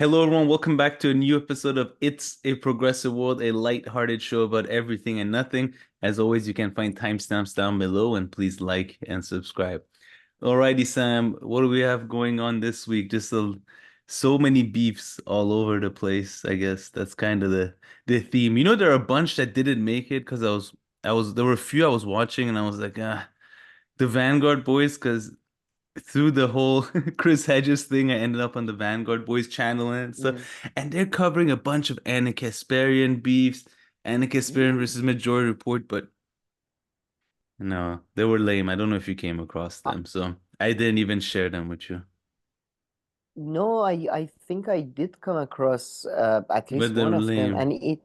Hello, everyone. Welcome back to a new episode of It's a Progressive World, a light-hearted show about everything and nothing. As always, you can find timestamps down below, and please like and subscribe. Alrighty, Sam, what do we have going on this week? So many beefs all over the place. I guess that's kind of the theme. There are a bunch that didn't make it because there were a few I was watching, and I was like, the Vanguard boys, because through the whole Chris Hedges thing, I ended up on the Vanguard Boys channel and stuff. Mm. And they're covering a bunch of Anna Kasparian beefs, Anna Kasparian Mm. versus Majority Report, but no, they were lame. I don't know if you came across Uh, them, so I didn't even share them with you. No, I think I did come across at But least they're one of them, lame. and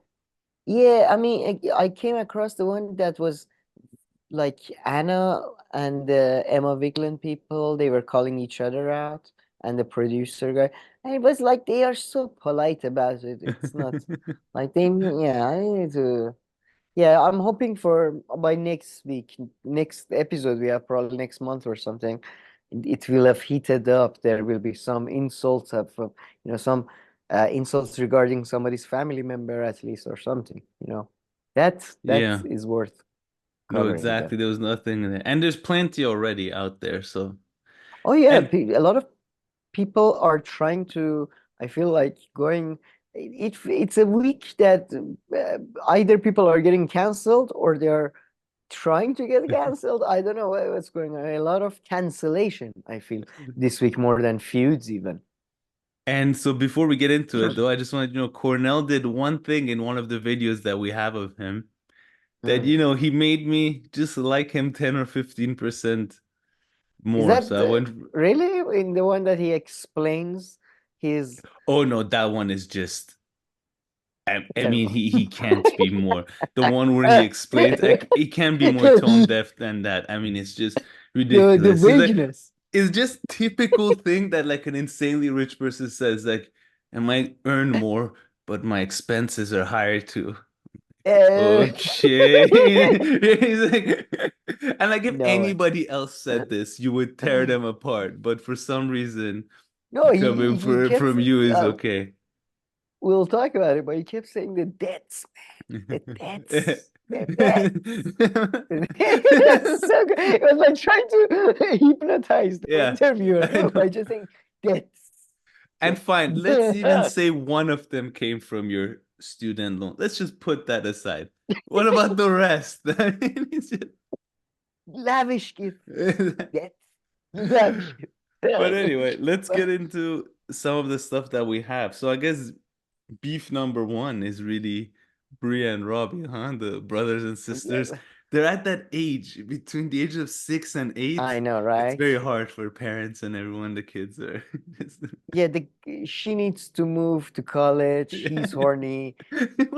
yeah, I mean, I came across the one that was like Anna and the Emma Vigeland people. They were calling each other out, and the producer guy, and it was like they are so polite about it. It's not like yeah, I need to. Yeah, I'm hoping for by next week, next episode we have probably next month or something. It will have heated up. There will be some insults from, some insults regarding somebody's family member at least or something, that Yeah, is worth no, covering them. exactly. There was nothing there. And there's plenty already out there, so. Oh yeah, And a lot of people are trying to, I feel like going, it's a week that either people are getting canceled or they're trying to get canceled. I don't know what's going on. A lot of cancellation, I feel, this week more than feuds even. And so before we get into it, though, I just wanted to know Cornell did one thing in one of the videos that we have of him that, Mm. he made me just like him 10 or 15% Is more. that So I went, really in the one that he explains his oh no, that one is just, I tell mean, me. he can't be more. The one where he explains, it can't be more tone deaf than that. I mean, it's just The ridiculous. vagueness. It's just typical thing that like an insanely rich person says, like, I might earn more, but my expenses are higher too. Uh, Okay. He's like, and like if no way. anybody else said this, you would tear them apart. But for some reason, No, coming he kept from you is okay. we'll talk about it, but he kept saying the debts, man. The debts. The debts. It's so good. It was like trying to hypnotize the Yeah, interviewer I by know. just saying debts. And fine, let's even say one of them came from your student loan. Let's just put that aside. What about the rest? I mean, Lavish gift. just... Debts. Lavish gift. But anyway, let's get into some of the stuff that we have. So I guess beef number one is really Bria and Robbie, huh? The brothers and sisters. Yeah, They're at that age, between the ages of 6 and 8. I know, It's right? very hard for parents and everyone. The kids are just, Yeah, she needs to move to college. yeah. He's horny.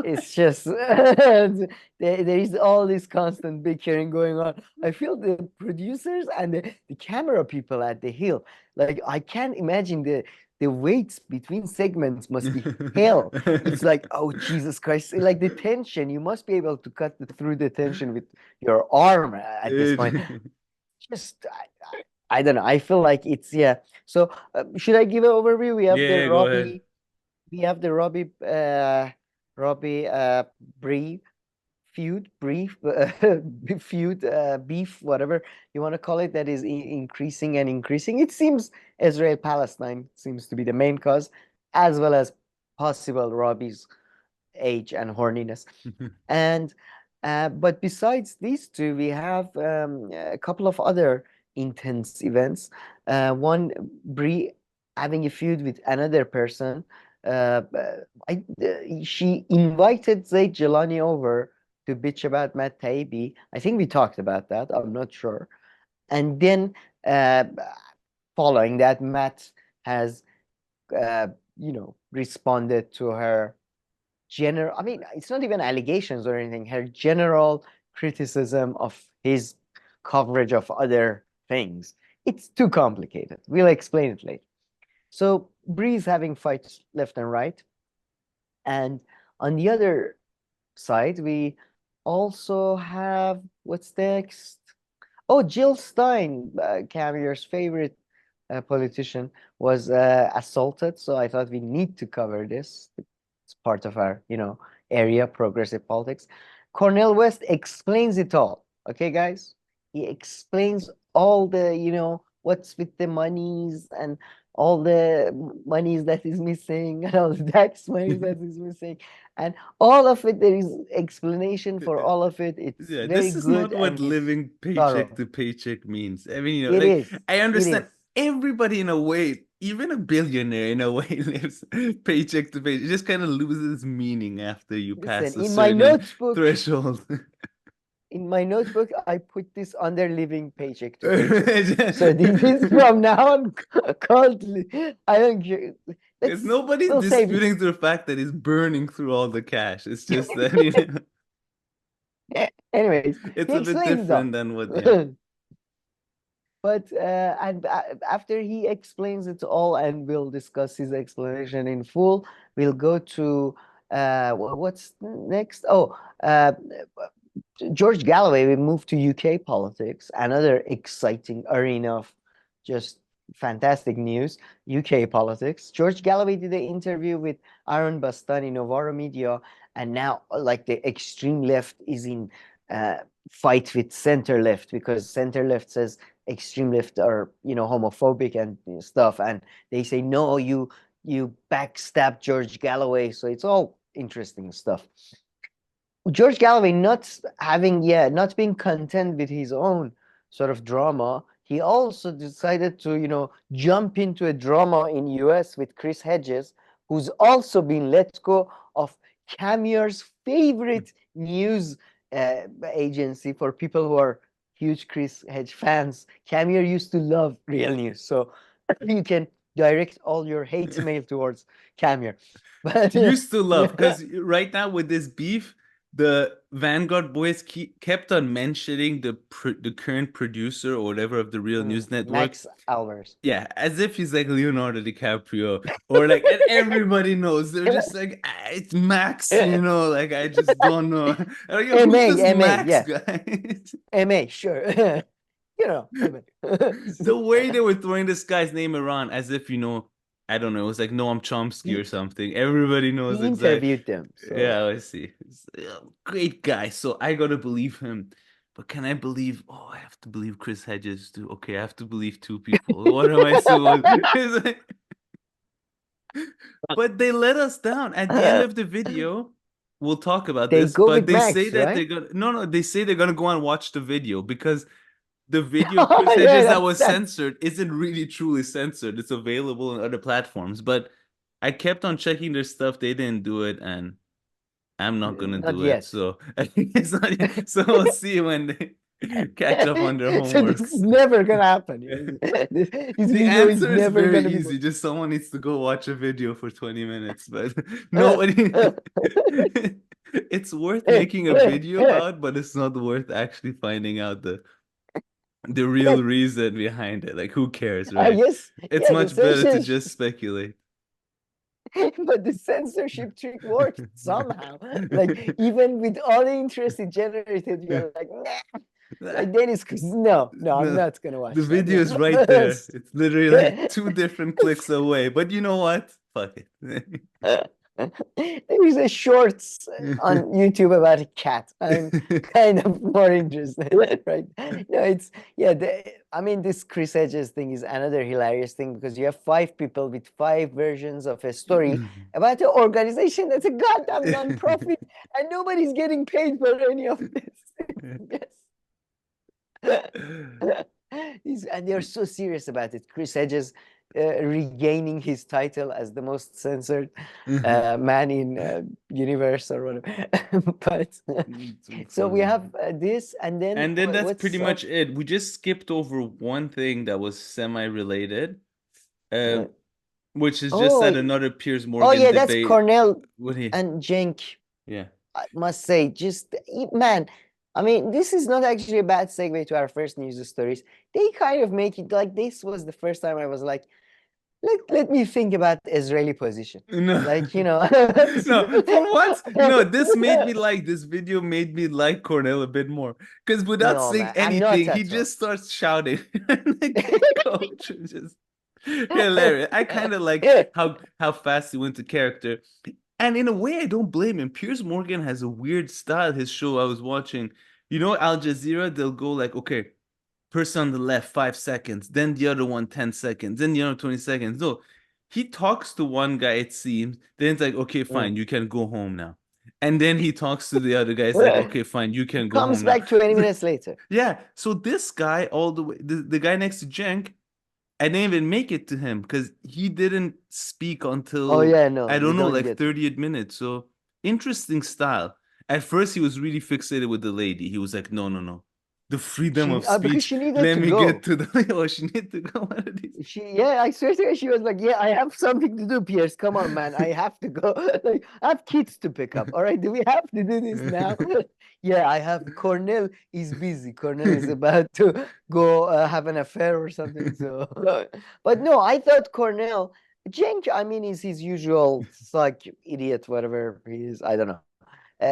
It's just there is all this constant bickering going on. I feel the producers and the camera people at the Hill, like I can't imagine the waits between segments must be hell. It's like, oh Jesus Christ, like the tension. You must be able to cut through the tension with your arm at this point. Just I don't know. I feel like it's yeah. So should I give an overview? Yeah, go ahead. We have the Robbie Bree feud, brief feud, beef, whatever you want to call it, that is increasing and increasing. It seems Israel Palestine seems to be the main cause, as well as possible Robbie's age and horniness. And but besides these two, we have a couple of other intense events. One, Brie having a feud with another person. She invited Zayd Jelani over to bitch about Matt Taibbi. I think we talked about that. I'm not sure. And then uh, following that, Matt has responded to her general, I mean, it's not even allegations or anything, her general criticism of his coverage of other things. It's too complicated. We'll explain it later. So Bree's having fights left and right. And on the other side, we also have what's next? Oh, Jill Stein, Caviar's favorite politician, was assaulted. So I thought we need to cover this. It's part of our, area, progressive politics. Cornel West explains it all. Okay, guys? He explains all the, what's with the monies and all the monies that is missing and all the tax monies that is missing. And all of it, there is explanation for all of it. It's Yeah, very this is good not what and he's living paycheck thorough. to paycheck means. I mean, It like is. I It understand is. everybody in a way, even a billionaire in a way lives paycheck to paycheck. It just kind of loses meaning after you Listen, pass a certain threshold. in my notebook, I put this under living paycheck to paycheck. So this is from now on called. I don't care. Because Let's nobody's we'll save disputing the fact that he's burning through all the cash. It's just that it. Anyways, it's he a bit explains it different all. than what, yeah. But after he explains it all, and we'll discuss his explanation in full, we'll go to what's next? Oh, George Galloway. We moved to UK politics, another exciting arena of just fantastic news. UK politics. George Galloway did an interview with Aaron Bastani, Novara Media, and now like the extreme left is in fight with center left because center left says extreme left are homophobic and stuff, and they say no, you backstab George Galloway. So it's all interesting stuff. George Galloway not being content with his own sort of drama, he also decided to, jump into a drama in US with Chris Hedges, who's also been let go of Cameo's favorite news agency for people who are huge Chris Hedge fans. Cameo used to love Real News, so you can direct all your hate mail towards Cameo. But Used to love because right now with this beef, the Vanguard boys kept on mentioning the current producer or whatever of the Real News Network. Max Alvarez. Yeah, as if he's like Leonardo DiCaprio or like, and everybody knows. They're just like, it's Max, like I just don't know. Like, who's this Max yeah. guy? MA, sure. MA. The way they were throwing this guy's name around as if, I don't know, it was like Noam Chomsky or He, something. Everybody knows he exactly. interviewed them. So Yeah, I see. Great guy. So I gotta believe him. But can I believe? Oh, I have to believe Chris Hedges too. Okay, I have to believe two people. What am I supposed? But they let us down. At the end of the video, we'll talk about they this. go But with they say Max, that they're right? gonna no, they say they're gonna go and watch the video because the video of Chris Yeah, Hedges that was censored isn't really truly censored. It's available on other platforms. But I kept on checking their stuff. They didn't do it, and I'm not gonna not do it. yet. So I think it's not yet. So we'll see when they catch up on their So homework. this is never gonna happen. This The video is answer is never very gonna be. easy. Just someone needs to go watch a video for 20 minutes, but nobody. It's worth making a video about, but it's not worth actually finding out the real reason behind it. Like, who cares, right? Yes, It's yeah, the much better to censorship, just speculate. but the censorship trick worked somehow. Like even with all the interest it generated, you're like, nah. Like Dennis, no, I'm No, not gonna the watch that. video is right there. It's literally like two different clicks away. But you know what? Fuck it. There is a shorts on YouTube about a cat. I'm kind of more interested, right? No, it's yeah. I mean, this Chris Hedges thing is another hilarious thing because you have five people with five versions of a story about an organization that's a goddamn non-profit, and nobody's getting paid for any of this. Yes. And they're so serious about it. Chris Hedges regaining his title as the most censored man in universe or whatever. But so we have this, and then that's what's pretty up? much it. We just skipped over one thing that was semi-related, Uh, which is just that oh, another Piers oh Morgan yeah, that's debate. Cornell What he? and Cenk. Yeah. I must say, just man. I mean, this is not actually a bad segue to our first news stories. They kind of make it like this was the first time I was like, let me think about the Israeli position. No. Like, No, for once, no, this video made me like Cornell a bit more. Because without No, saying man, I'm not anything, he at all. just starts shouting. Like, coach just Hilarious. I kind of like how fast he went to character. And in a way, I don't blame him. Piers Morgan has a weird style. His show I was watching, Al Jazeera, they'll go like, okay, person on the left, 5 seconds, then the other one, 10 seconds, then the other 20 seconds. No, he talks to one guy, it seems, then it's like, okay, Mm. fine, you can go home now. And then he talks to the other guy, it's like, okay, fine, you He can go comes home now. back 20 minutes later. Yeah, so this guy, all the way, the guy next to Cenk, I didn't even make it to him because he didn't speak Oh until yeah, no, I you don't know, don't like get. 30th minute. So interesting style. At first, he was really fixated with the lady. He was like, no, no, no. The freedom She of because speech. she needed Let to me get go. to the oh, she need to go. What are these? I swear to her, she was like, "Yeah, I have something to do, Pierce. Come on, man, I have to go. Like, I have kids to pick up. All right, do we have to do this now? Yeah, I have. Cornell is busy. Cornell is about to go have an affair or something. So, but no, I thought Cornell, Cenk, I mean, is his usual like idiot, whatever he is. I don't know.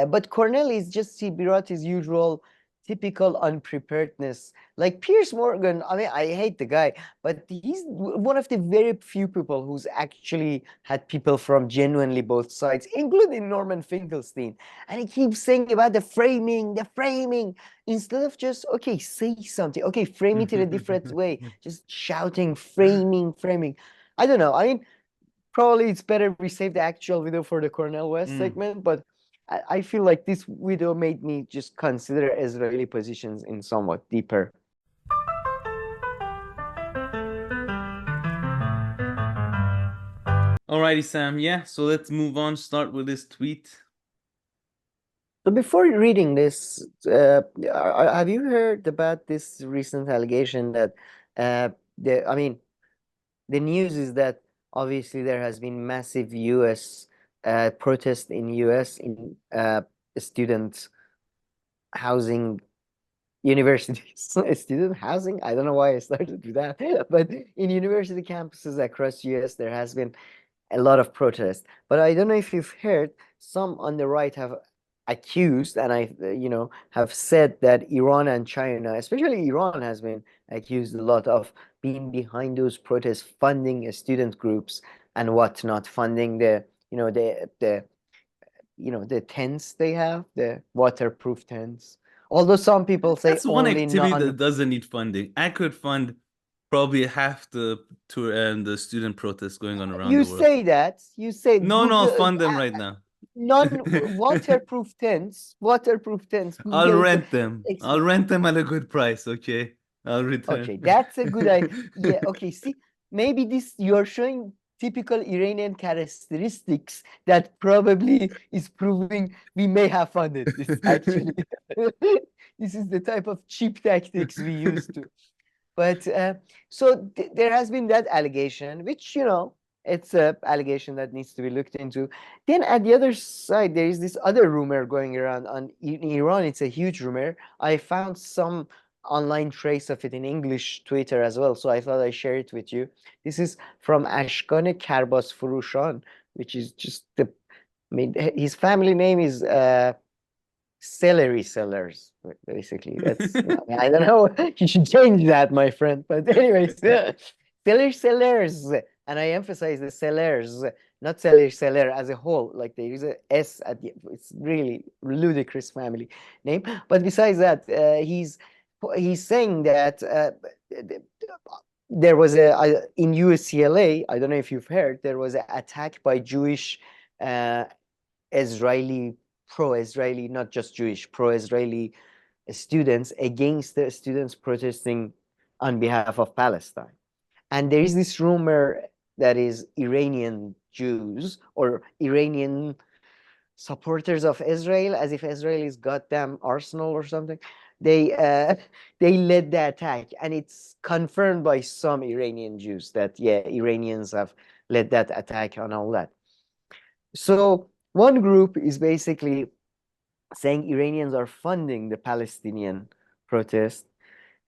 But Cornell is just he brought his usual typical unpreparedness. Like Piers Morgan, I mean, I hate the guy, but he's one of the very few people who's actually had people from genuinely both sides, including Norman Finkelstein. And he keeps saying about the framing, instead of just, okay, say something, okay, frame it in a different way, just shouting, framing. I don't know. I mean, probably it's better we save the actual video for the Cornel West Mm. segment, but I feel like this video made me just consider Israeli positions in somewhat deeper. Alrighty, Sam. Yeah, so let's move on. Start with this tweet. So before reading this, have you heard about this recent allegation that I mean, the news is that obviously there has been massive U.S. Protest in U.S. in student housing universities, student housing. I don't know why I started with that, but in university campuses across US, there has been a lot of protest. But I don't know if you've heard, some on the right have accused, and have said that Iran and China, especially Iran, has been accused a lot of being behind those protests, funding student groups and whatnot, funding the tents they have, the waterproof tents. Although some people say That's one only activity that non. doesn't need funding. I could fund probably half the tour and the student protests going on around You the world. say that. You say No, no, I'll Google fund them right now. non-waterproof tents. Waterproof tents. I'll Google rent them. I'll explain. rent them at a good price, okay? I'll return. Okay, that's a good idea. Yeah, okay. See, maybe this you're showing typical Iranian characteristics that probably is proving we may have funded this actually. This is the type of cheap tactics we use to. But so there has been that allegation, which, it's a allegation that needs to be looked into. Then at the other side, there is this other rumor going around in Iran. It's a huge rumor. I found some online trace of it in English Twitter as well, so I thought I'd share it with you. This is from Ashkan Karbas Furushan, which is just I mean, his family name is celery sellers, basically. I don't know. You should change that, my friend. But anyways, celery sellers, and I emphasize the sellers, not celery seller as a whole. Like there is a S at the. It's really ludicrous family name. But besides that, he's saying that there was in UCLA. I don't know if you've heard. There was an attack by Jewish. Israeli, pro-Israeli, not just Jewish, pro-Israeli students against the students protesting on behalf of Palestine. And there is this rumor that is Iranian Jews or Iranian supporters of Israel, as if Israel is goddamn arsenal or something. They they led the attack, and it's confirmed by some Iranian Jews that yeah, Iranians have led that attack and all that. So one group is basically saying Iranians are funding the Palestinian protest,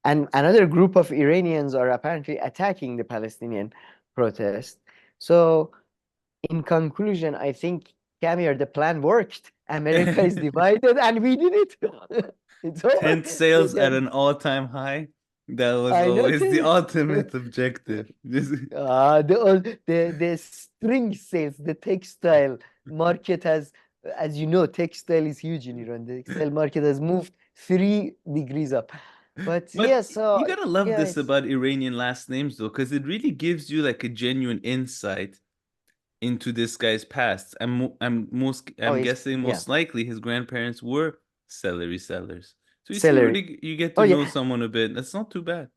and another group of Iranians are apparently attacking the Palestinian protest. So, in conclusion, I think, Camille, the plan worked. America is divided, and we did it. It's over. Tent sales at an all-time high. That was I always the noticed. ultimate objective. Just The string sales, the textile market has, as you know, textile is huge in Iran. The textile market has moved 3 degrees up. But But yeah, you so gotta love yeah, this it's about Iranian last names though, because it really gives you like a genuine insight into this guy's past. oh, I'm it's guessing yeah, most likely his grandparents were celery sellers. So you see, celery. really you get Oh to yeah. know someone a bit. That's not too bad.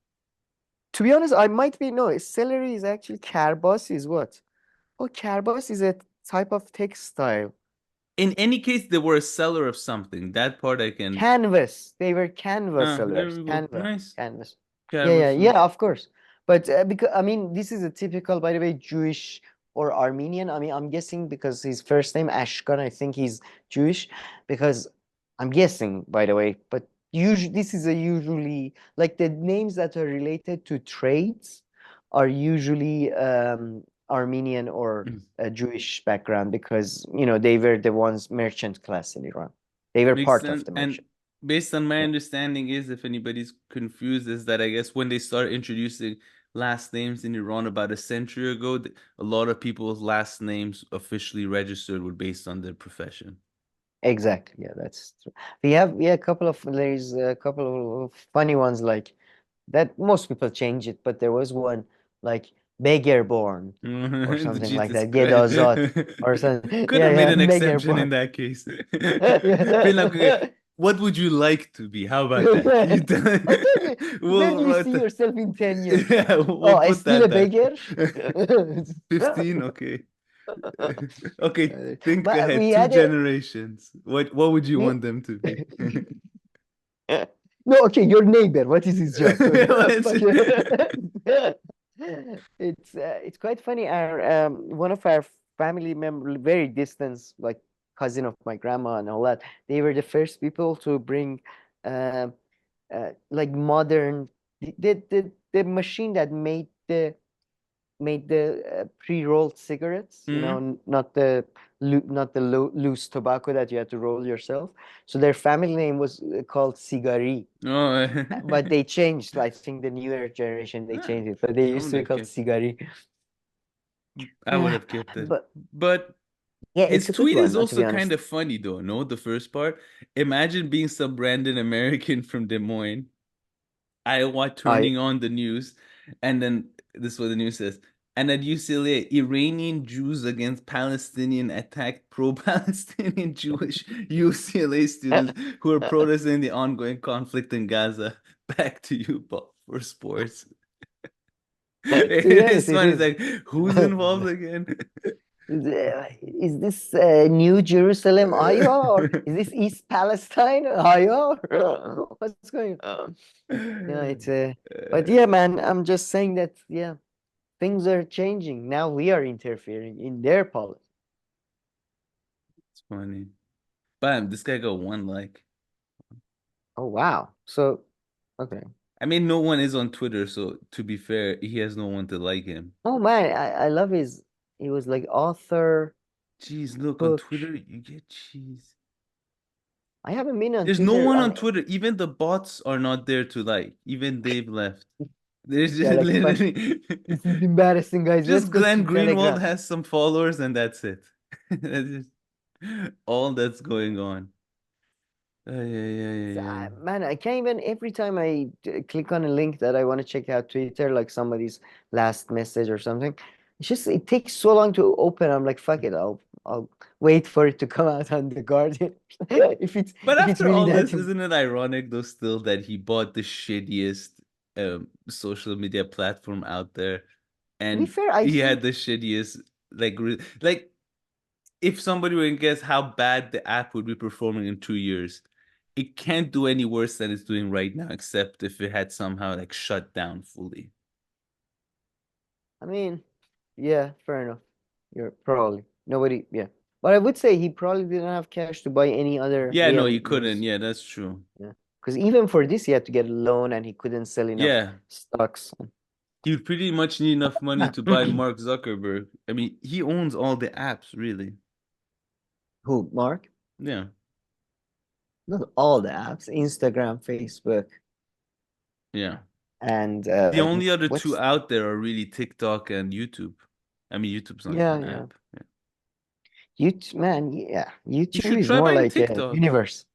To be honest, I might be no, celery is actually karbas is what? Oh, karbas is a type of textile. In any case, they were a seller of something. That part I can. Canvas. They were canvas There sellers. we go. Canvas. Nice. Canvas. Canvases. Yeah, of course. But because I mean, this is a typical, by the way, Jewish or Armenian. I mean, I'm guessing because his first name Ashkan, I think he's Jewish, because I'm guessing, by the way. But usually, this is a usually like the names that are related to trades are usually Armenian or a Jewish background because they were the ones merchant class in Iran. They were Makes part of sense. the And merchant. based on my Yeah, understanding is if anybody's confused, is that I guess when they started introducing last names in Iran about a century ago, a lot of people's last names officially registered were based on their profession. exactly. Yeah, that's true. We have a couple of there's a couple of funny ones like that. Most people change it, but there was one like beggar born or something like Jesus that. Christ. Gedazat or something. Could Yeah, have made yeah, an beggar exception born. in that case. Been like, okay, Yeah. what would you like to be? How about that? You I tell told you, where we'll do you write see the, yourself in 10 years? yeah, Oh, we'll I put still a that down. beggar? 15, okay. Okay, think But ahead, we two had a generations. What would you we want them to be? no, okay, your neighbor, what is his job? But it's quite funny. Our one of our family member, very distant, like cousin of my grandma and all that, they were the first people to bring um like modern the machine that made the pre-rolled cigarettes, Hmm? not the not the loose tobacco that you had to roll yourself. So their family name was called Cigari, Oh, but they changed. I think the newer generation they ah, changed it, but they I used would to be have called kept. Cigari. I would have kept it. But But yeah, it's his a good tweet is one, to be also kind honest. of funny though, no? The first part. Imagine being some random American from Des Moines, Iowa, I turning on the news, and then this is what the news says. And at UCLA, Iranian Jews against Palestinian attacked pro-Palestinian Jewish UCLA students who are protesting the ongoing conflict in Gaza. Back to you, Bob, for sports. to be honest, It's it funny. It's is. like, who's involved again? Is this New Jerusalem, Iowa, or is this East Palestine, Iowa? What's going on? Yeah, it's but yeah, man, I'm just saying that yeah, things are changing. Now we are interfering in their politics. It's funny. Bam, this guy got one like. Oh wow. So okay. I mean, no one is on Twitter, so to be fair, he has no one to like him. Oh man, I love his he was like author, Jeez, look, on cook. Twitter, you get cheese. I haven't been on There's no Twitter. one I on mean, Twitter. Even the bots are not there to like. Even they've left. There's yeah, just like fuck. literally This is embarrassing, guys. Let's just go Glenn to Greenwald Telegram. has some followers and that's it. That's just all that's going on. Ay, ay, ay, ay, ay. Man, I can't even every time I click on a link that I want to check out Twitter, like somebody's last message or something. It's just it takes so long to open. I'm like, fuck it, I'll wait for it to come out on the Guardian. But If it's after really all that this, isn't it ironic though still that he bought the shittiest social media platform out there to be and fair, I he had think the shittiest like if somebody were to guess how bad the app would be performing in 2 years, it can't do any worse than it's doing right now, except if it had somehow like shut down fully. I mean, yeah, fair enough. You're probably nobody, yeah. But I would say he probably didn't have cash to buy any other Yeah, no, real you couldn't. news. Yeah, that's true. Yeah. Because even for this, he had to get a loan and he couldn't sell enough Yeah, stocks. you'd pretty much need enough money to buy Mark Zuckerberg. I mean, he owns all the apps, really. Who, Mark? Yeah, Not all the apps, Instagram, Facebook, yeah. And The only other two what's out there are really TikTok and YouTube. I mean, YouTube's not even yeah, an yeah. app. Yeah. Man, yeah. You YouTube should is try more buying like a TikTok. universe.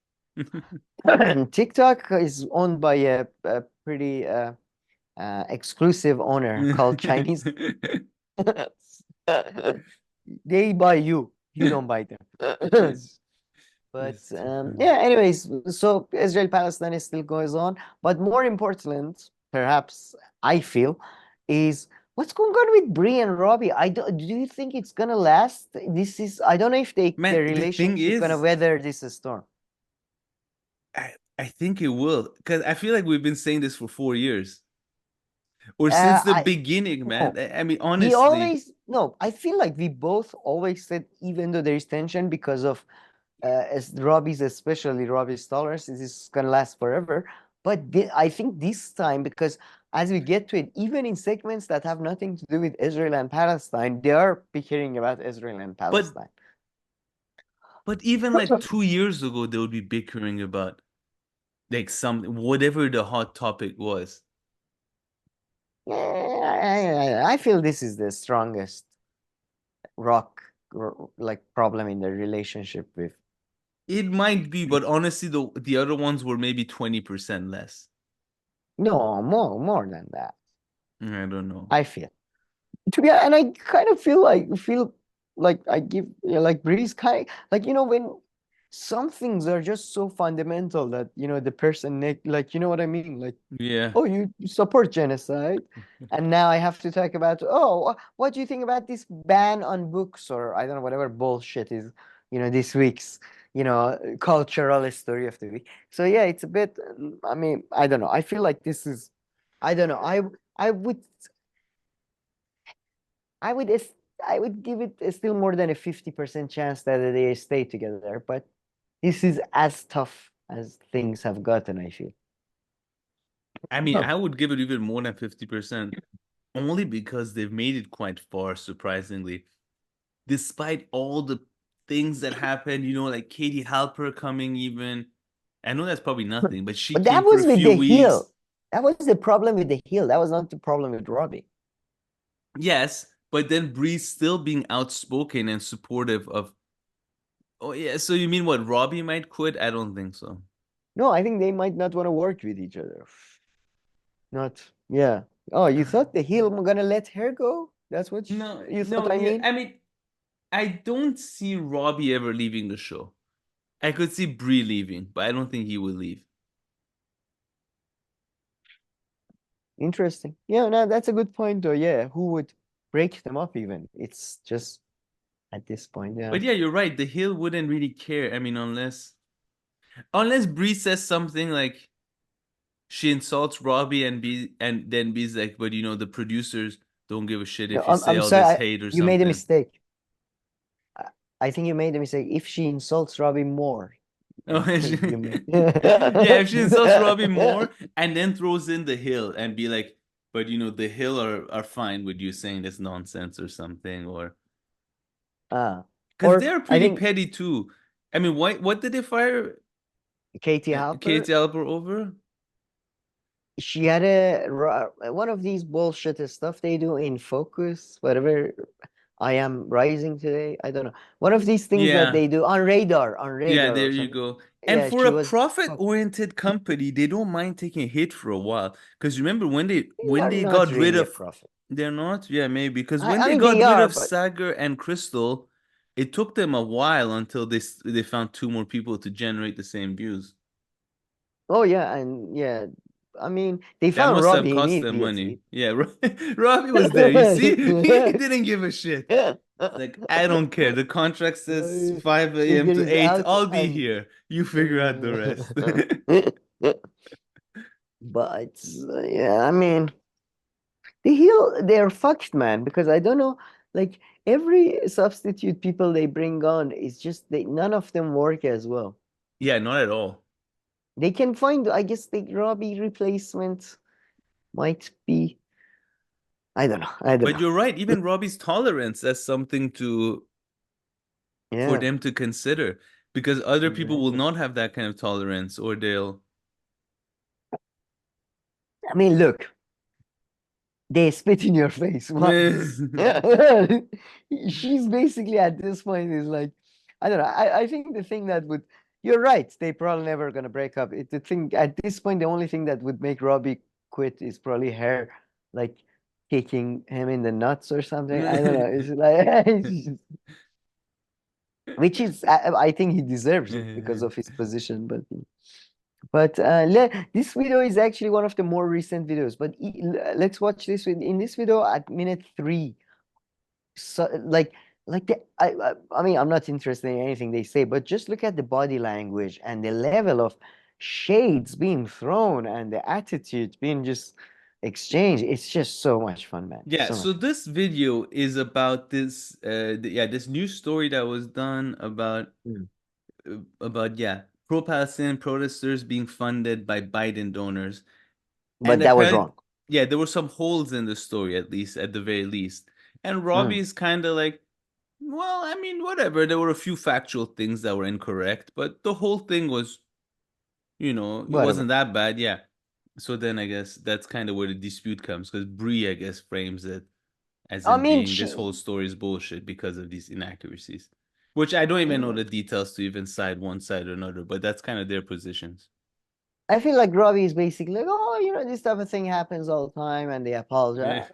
And TikTok is owned by a pretty exclusive owner called Chinese. They buy you. You don't buy them. But It's too funny. yeah, anyways, so Israel-Palestine is still goes on. But more important, perhaps I feel, is what's going on with Bree and Robbie? Do you think it's gonna last? I don't know if Man, their the thing relationship gonna is, weather this storm. I think it will. Because I feel like we've been saying this for 4 years. Or since the I beginning, man. no. I mean, We honestly. always no, I feel like we both always said, even though there is tension because of as Robbie's, especially Robbie's tolerance, this is gonna last forever. But I think this time, because as we get to it, even in segments that have nothing to do with Israel and Palestine, they are bickering about Israel and But Palestine. but even like 2 years ago, they would be bickering about like some whatever the hot topic was. Yeah, I feel this is the strongest rock like problem in the relationship with. It might be, but honestly, the other ones were maybe 20% less. No, more than that. I don't know. I feel. To be and I kind of feel like I give like Breeze kind like when some things are just so fundamental that the person like what I mean, like, Yeah. oh, you support genocide, and now I have to talk about, oh, what do you think about this ban on books, or I don't know, whatever bullshit is this week's cultural story of the week. So yeah, it's a bit, I mean, I don't know, I feel like this is, I don't know, I would I would es- I would give it still more than a 50% chance that they stay together, but this is as tough as things have gotten, I feel. I mean, Oh. I would give it even more than 50%, only because they've made it quite far, surprisingly. Despite all the things that happened, like Katie Halper coming even. I know that's probably nothing, but she But that came for was a with few the weeks. heel. That was the problem with the heel. That was not the problem with Robbie. Yes, but then Bree's still being outspoken and supportive of. Oh yeah, so you mean what? Robbie might quit? I don't think so. No, I think they might not want to work with each other. Not, yeah. Oh, you thought the heel were gonna let her go? That's what No, you thought no, I yeah. mean? I mean, I don't see Robbie ever leaving the show. I could see Bree leaving, but I don't think he will leave. Interesting. Yeah, no, that's a good point though. Yeah, who would break them up even? It's just at this point, yeah. But yeah, you're right. The Hill wouldn't really care. I mean, unless Bree says something like she insults Robbie and then B's like, but the producers don't give a shit No, if you say I'm all sorry. this hate or You made a something. mistake. I, I think you made a mistake. If she insults Robbie more, Oh, you made. yeah, if she insults Robbie more and then throws in the Hill and be like, but the Hill are fine with you saying this nonsense or something, or Ah, because or they're I pretty think petty too. I mean, what did they fire Katie Halper, Katie Alper over? she had one of these bullshit stuff they do in Focus, whatever. I am rising today. I don't know. One of these things that Yeah. they do on Yeah, radar there or you something. go. And Yeah, for she a was. profit-oriented company, they don't mind taking a hit for a while. Because remember when they They when are they not got rid really a of profit. they're not? Yeah, maybe. Because when I they mean, they got rid are, of but Sagar and Crystal, it took them a while until they found two more people to generate the same views. oh yeah, and yeah, I mean, they That found must have Robbie cost them money. immediately. Yeah, Robbie was there. You see, he didn't give a shit. Like, I don't care. The contract says 5 a.m. Uygur to is 8. out I'll be and here. You figure out the rest. but yeah, I mean, they're fucked, man, because I don't know, like every substitute people they bring on is just none of them work as well. Yeah, not at all. They can find, I guess, the Robbie replacement might be, I don't know, I don't But know. you're right. Even Robbie's tolerance, that's something for Yeah, them to consider because other people will exactly. not have that kind of tolerance or they'll. I mean, look. They spit in your face once. She's basically at this point is like, I don't know. I think the thing that would, you're right. They probably never gonna break up. The thing at this point, the only thing that would make Robbie quit is probably her, like kicking him in the nuts or something. I don't know. It's like, which is, I think he deserves it because of his position. But this video is actually one of the more recent videos. But let's watch this. In this video at minute 3, so I mean, I'm not interested in anything they say, but just look at the body language and the level of shades being thrown and the attitude being just exchanged. It's just so much fun, man. Yeah, So so much. this video is about this this news story that was done Mm. about pro-Palestinian protesters being funded by Biden donors. And But that was apparently, wrong. yeah, there were some holes in the story, at least, at the very least. And Robbie Mm. is kind of like, well, I mean, whatever. There were a few factual things that were incorrect, but the whole thing was, it Whatever. wasn't that bad. Yeah. So then I guess that's kind of where the dispute comes because Bree, I guess, frames it as I in mean, being this whole story is bullshit because of these inaccuracies, which I don't even know the details to even side one side or another, but that's kind of their positions. I feel like Robbie is basically like, oh, this type of thing happens all the time, and they apologize.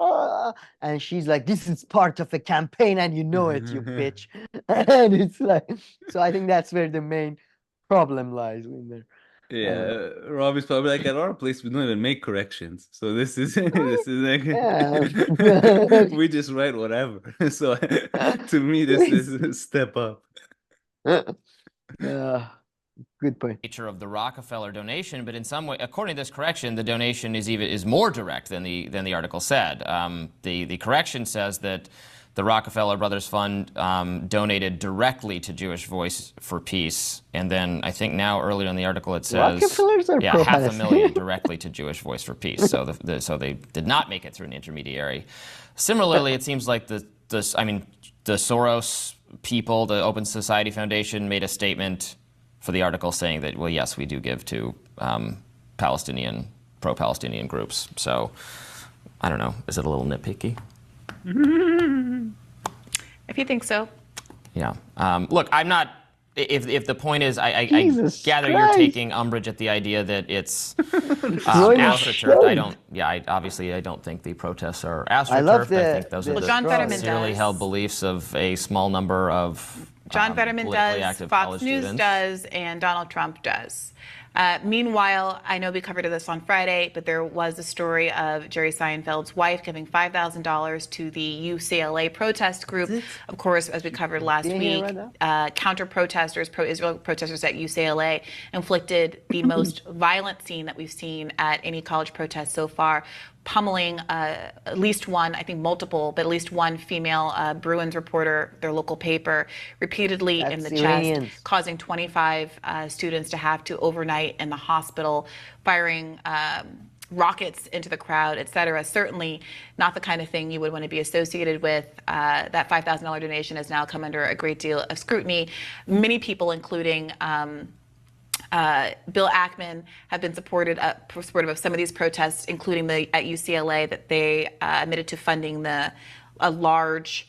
And she's like, this is part of a campaign, and you know it, you bitch. And it's like, so I think that's where the main problem lies in there. Yeah, Robbie's probably like at our place we don't even make corrections. So this is this is Yeah. like we just write whatever. So to me this is a step up. Good point. Nature of the Rockefeller donation, but in some way, according to this correction, the donation is more direct than the article said. The correction says that the Rockefeller Brothers Fund donated directly to Jewish Voice for Peace, and then I think now earlier in the article it says Rockefellers are $500,000 directly to Jewish Voice for Peace. So so they did not make it through an intermediary. Similarly, it seems like the Soros people, the Open Society Foundation, made a statement for the article saying that, well, yes, we do give to pro-Palestinian groups. So I don't know. Is it a little nitpicky? If you think so. Yeah. Look, I'm not. If the point is, I gather you're Christ. taking umbrage at the idea that it's astroturfed. I don't. Yeah, obviously, I don't think the protests are astroturfed. I think those are John Fetterman sincerely does. held beliefs of a small number of John Fetterman does, Fox News students. does, and Donald Trump does. Meanwhile, I know we covered this on Friday, but there was a story of Jerry Seinfeld's wife giving $5,000 to the UCLA protest group. Of course, as we covered last week, counter-protesters, pro-Israel protesters at UCLA inflicted the most violent scene that we've seen at any college protest so far, pummeling at least one, I think multiple, but at least one female Bruins reporter, their local paper, repeatedly in the chest, causing 25 students to have to overnight in the hospital, firing rockets into the crowd, etc. Certainly not the kind of thing you would want to be associated with. That $5,000 donation has now come under a great deal of scrutiny. Many people, including Bill Ackman, have been supportive of some of these protests, including at UCLA, that they admitted to funding a large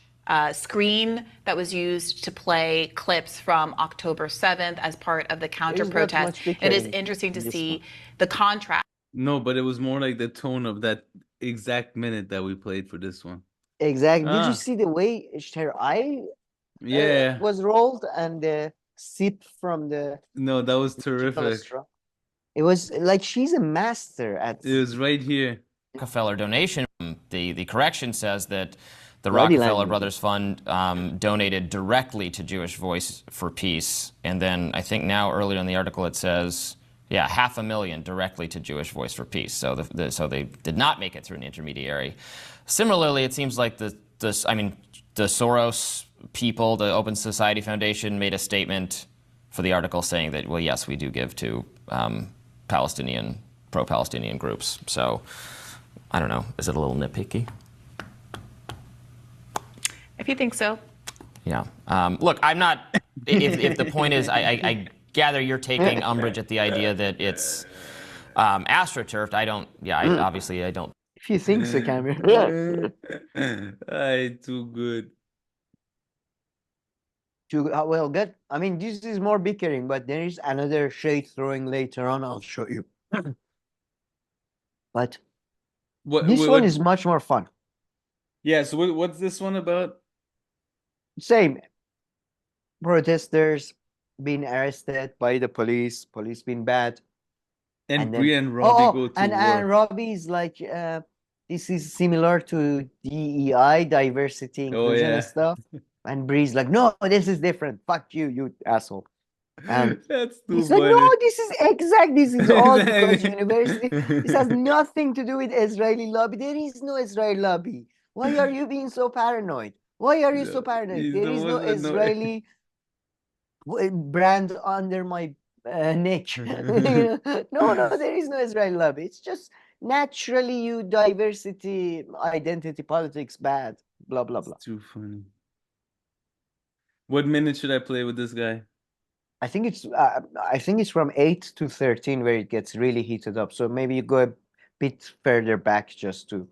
screen that was used to play clips from October 7th as part of the counter-protest. It is interesting to see the contrast. No, but it was more like the tone of that exact minute that we played for this one. Exactly. Did you see the way her eye was rolled and the sip from the... No, that was terrific. It was like she's a master at... It was right here. Rockefeller donation. The correction says that the Rockefeller Brothers Fund donated directly to Jewish Voice for Peace. And then I think now earlier in the article it says, $500,000 directly to Jewish Voice for Peace. So so they did not make it through an intermediary. Similarly, it seems like the Soros people, the Open Society Foundation, made a statement for the article saying that, well, yes, we do give to pro-Palestinian groups. So I don't know. Is it a little nitpicky? If you think so. Yeah. Look, I'm not. If the point is, I gather you're taking umbrage at the idea that it's astroturfed. I don't. Yeah. Obviously, I don't. If you think so, Cameron. Too good. Well, good. I mean, this is more bickering, but there is another shade throwing later on. I'll show you. But this one is much more fun. Yeah, so what's this one about? Same. Protesters being arrested by the police being bad. And Bria and Robbie go to war. And Robbie is like, this is similar to DEI, diversity, inclusion and stuff. And Bree's like, no, this is different. Fuck you, you asshole. And that's too he's funny. like, no, this is exact. This is all because university. This has nothing to do with Israeli lobby. There is no Israeli lobby. Why are you being so paranoid? Why are you so paranoid? There is no Israeli brand under my neck. No, there is no Israeli lobby. It's just naturally you diversity, identity politics bad. Blah blah blah. It's too funny. What minute should I play with this guy? I think it's from 8 to 13 where it gets really heated up. So maybe you go a bit further back just to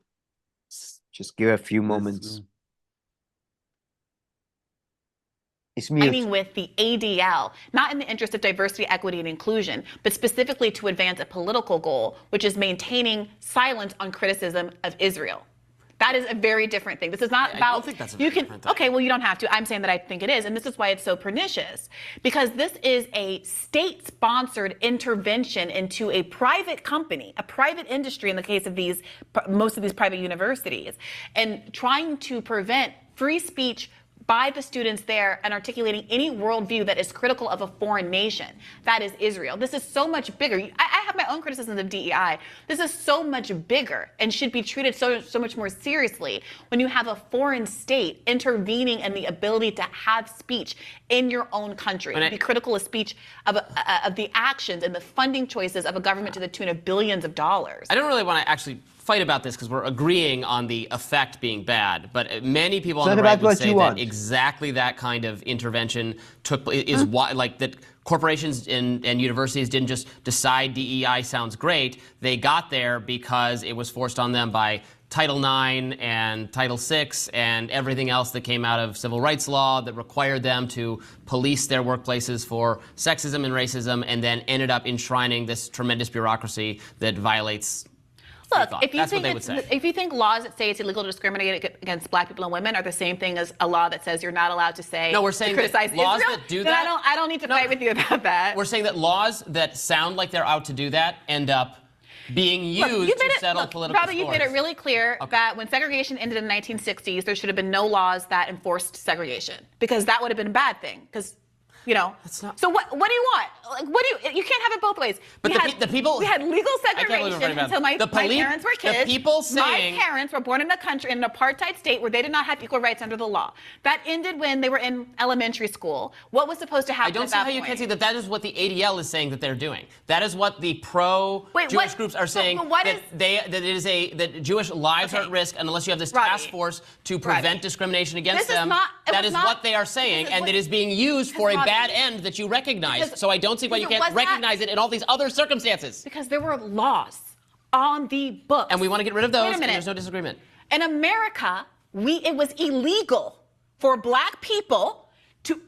give a few moments. It's mute. Aligning with the ADL, not in the interest of diversity, equity, and inclusion, but specifically to advance a political goal, which is maintaining silence on criticism of Israel. That is a very different thing. This is not about. I don't think that's a very different thing. Okay, well, you don't have to. I'm saying that I think it is, and this is why it's so pernicious, because this is a state-sponsored intervention into a private company, a private industry in the case of most of these private universities, and trying to prevent free speech by the students there and articulating any worldview that is critical of a foreign nation. That is Israel. This is so much bigger. I have my own criticisms of DEI. This is so much bigger and should be treated so much more seriously when you have a foreign state intervening in the ability to have speech in your own country. And be critical of speech of the actions and the funding choices of a government to the tune of billions of dollars. I don't really want to actually fight about this because we're agreeing on the effect being bad, but many people on the right would say that exactly that kind of intervention is why, like, that corporations and universities didn't just decide DEI sounds great. They got there because it was forced on them by Title IX and Title VI and everything else that came out of civil rights law that required them to police their workplaces for sexism and racism, and then ended up enshrining this tremendous bureaucracy that violates. Look, if you think laws that say it's illegal to discriminate against black people and women are the same thing as a law that says you're not allowed to say, no, we're saying criticize that laws Israel, that do that. I don't need to fight with you about that. We're saying that laws that sound like they're out to do that end up being used to settle political Robbie, you've made it really clear that when segregation ended in the 1960s, there should have been no laws that enforced segregation, because that would have been a bad thing. Because so what do you want? Like, you can't have it both ways. But the people, we had legal segregation until my parents were kids. My parents were born in a country, in an apartheid state where they did not have equal rights under the law. That ended when they were in elementary school. What was supposed to happen? I don't see how you can see that. That is what the ADL is saying that they're doing. That is what the pro-Jewish groups are saying. That Jewish lives are at risk unless you have this task force to prevent discrimination against them. That is what they are saying, and it is being used for a bad end that you recognize. So I don't see why you can't recognize it in all these other circumstances. Because there were laws on the books. And we want to get rid of those, and there's no disagreement. In America, it was illegal for black people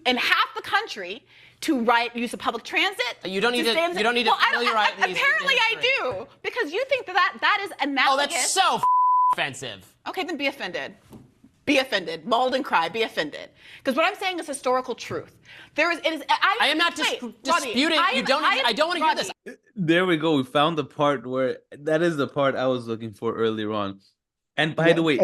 in half the country to use the public transit. You don't need to familiarize me. Apparently I do. Because you think that is analogous. Oh, that's so offensive. Okay, then be offended. Be offended. Mauled and cry. Be offended. Because what I'm saying is historical truth. I am not disputing. I don't want to hear this. There we go. We found the part where that is the part I was looking for earlier on. And by the way,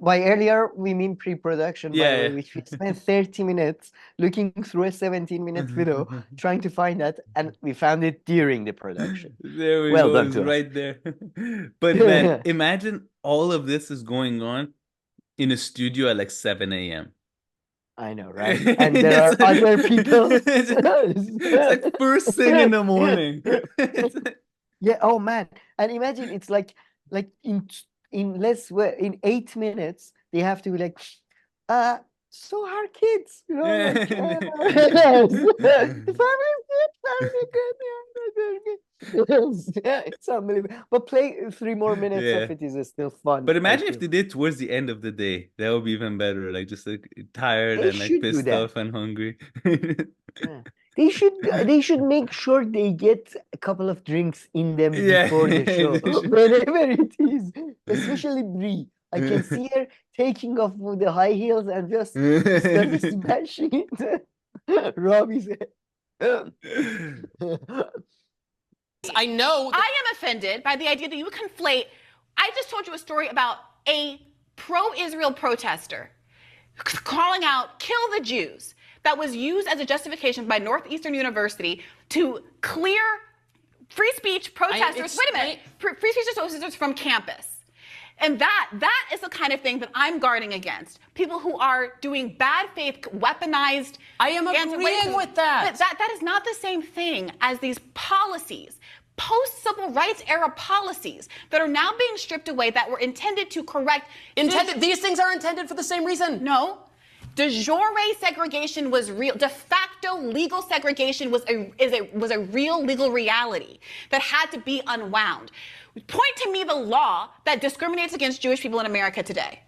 by earlier we mean pre-production. Yeah. We spent 30 minutes looking through a 17-minute video trying to find that, and we found it during the production. There we go. It's right there. But man, imagine all of this is going on in a studio at like 7 a.m. I know, right? And there are other people. It's like first thing in the morning. Yeah. Oh man. And imagine it's like in 8 minutes they have to be like, so our kids, you know, like, Yeah. the family good, yeah, it's unbelievable. But play 3 more minutes Yeah. of it is still fun. But I imagine if feel. they did towards the end of the day. That would be even better. Like just like tired They and like should do pissed that. off and hungry. Yeah. They should make sure they get a couple of drinks in them Yeah. before the show, They should. whenever it is. Especially Brie. I can see her taking off with the high heels and just start smashing into Robbie's head. I know. I am offended by the idea that you conflate. I just told you a story about a pro-Israel protester calling out "kill the Jews" that was used as a justification by Northeastern University to clear free speech protesters. Wait a minute, free speech protesters from campus. And that is the kind of thing that I'm guarding against. People who are doing bad faith, weaponized. I am agreeing with that. But that is not the same thing as these policies, post-civil rights era policies that are now being stripped away that were intended to correct. These things are intended for the same reason. No. De jure segregation was real. De facto legal segregation was a real legal reality that had to be unwound. Point to me the law that discriminates against Jewish people in America today.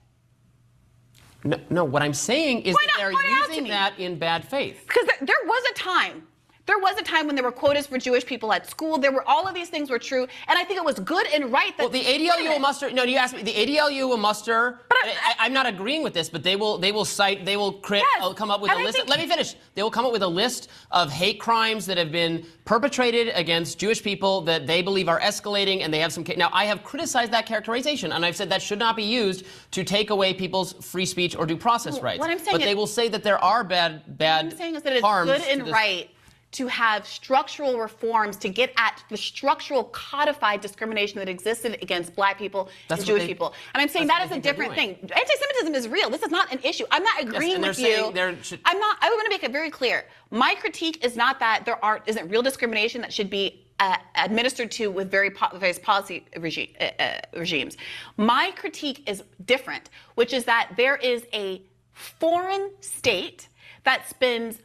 No, what I'm saying is that they're using that in bad faith. Because there was a time when there were quotas for Jewish people at school. There were all of these things were true, and I think it was good and right that. Well, the ADLU will muster. No, you asked me. The ADLU will muster. But I'm not agreeing with this, but they will come up with a list. Let me finish. They will come up with a list of hate crimes that have been perpetrated against Jewish people that they believe are escalating, and they have some. Now, I have criticized that characterization, and I've said that should not be used to take away people's free speech or due process rights. What I'm saying but they will say that there are bad. What I'm saying is that it's good and right to have structural reforms to get at the structural codified discrimination that existed against Black people and Jewish people. And I'm saying that is a different thing. Anti-Semitism is real. This is not an issue. I'm not agreeing with you. I want to make it very clear. My critique is not that there isn't real discrimination that should be administered to with various policy regimes. My critique is different, which is that there is a foreign state that spends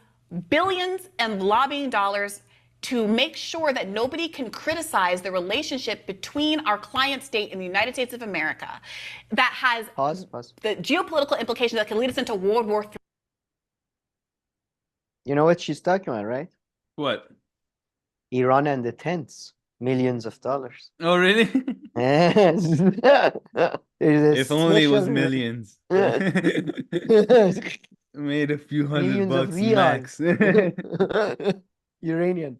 billions and lobbying dollars to make sure that nobody can criticize the relationship between our client state and the United States of America that has the geopolitical implications that can lead us into World War III. You know what she's talking about, right? What? Iran and the tents. Millions of dollars. Oh, really? Yes. If only it was millions. Made a few $100 max. Uranian.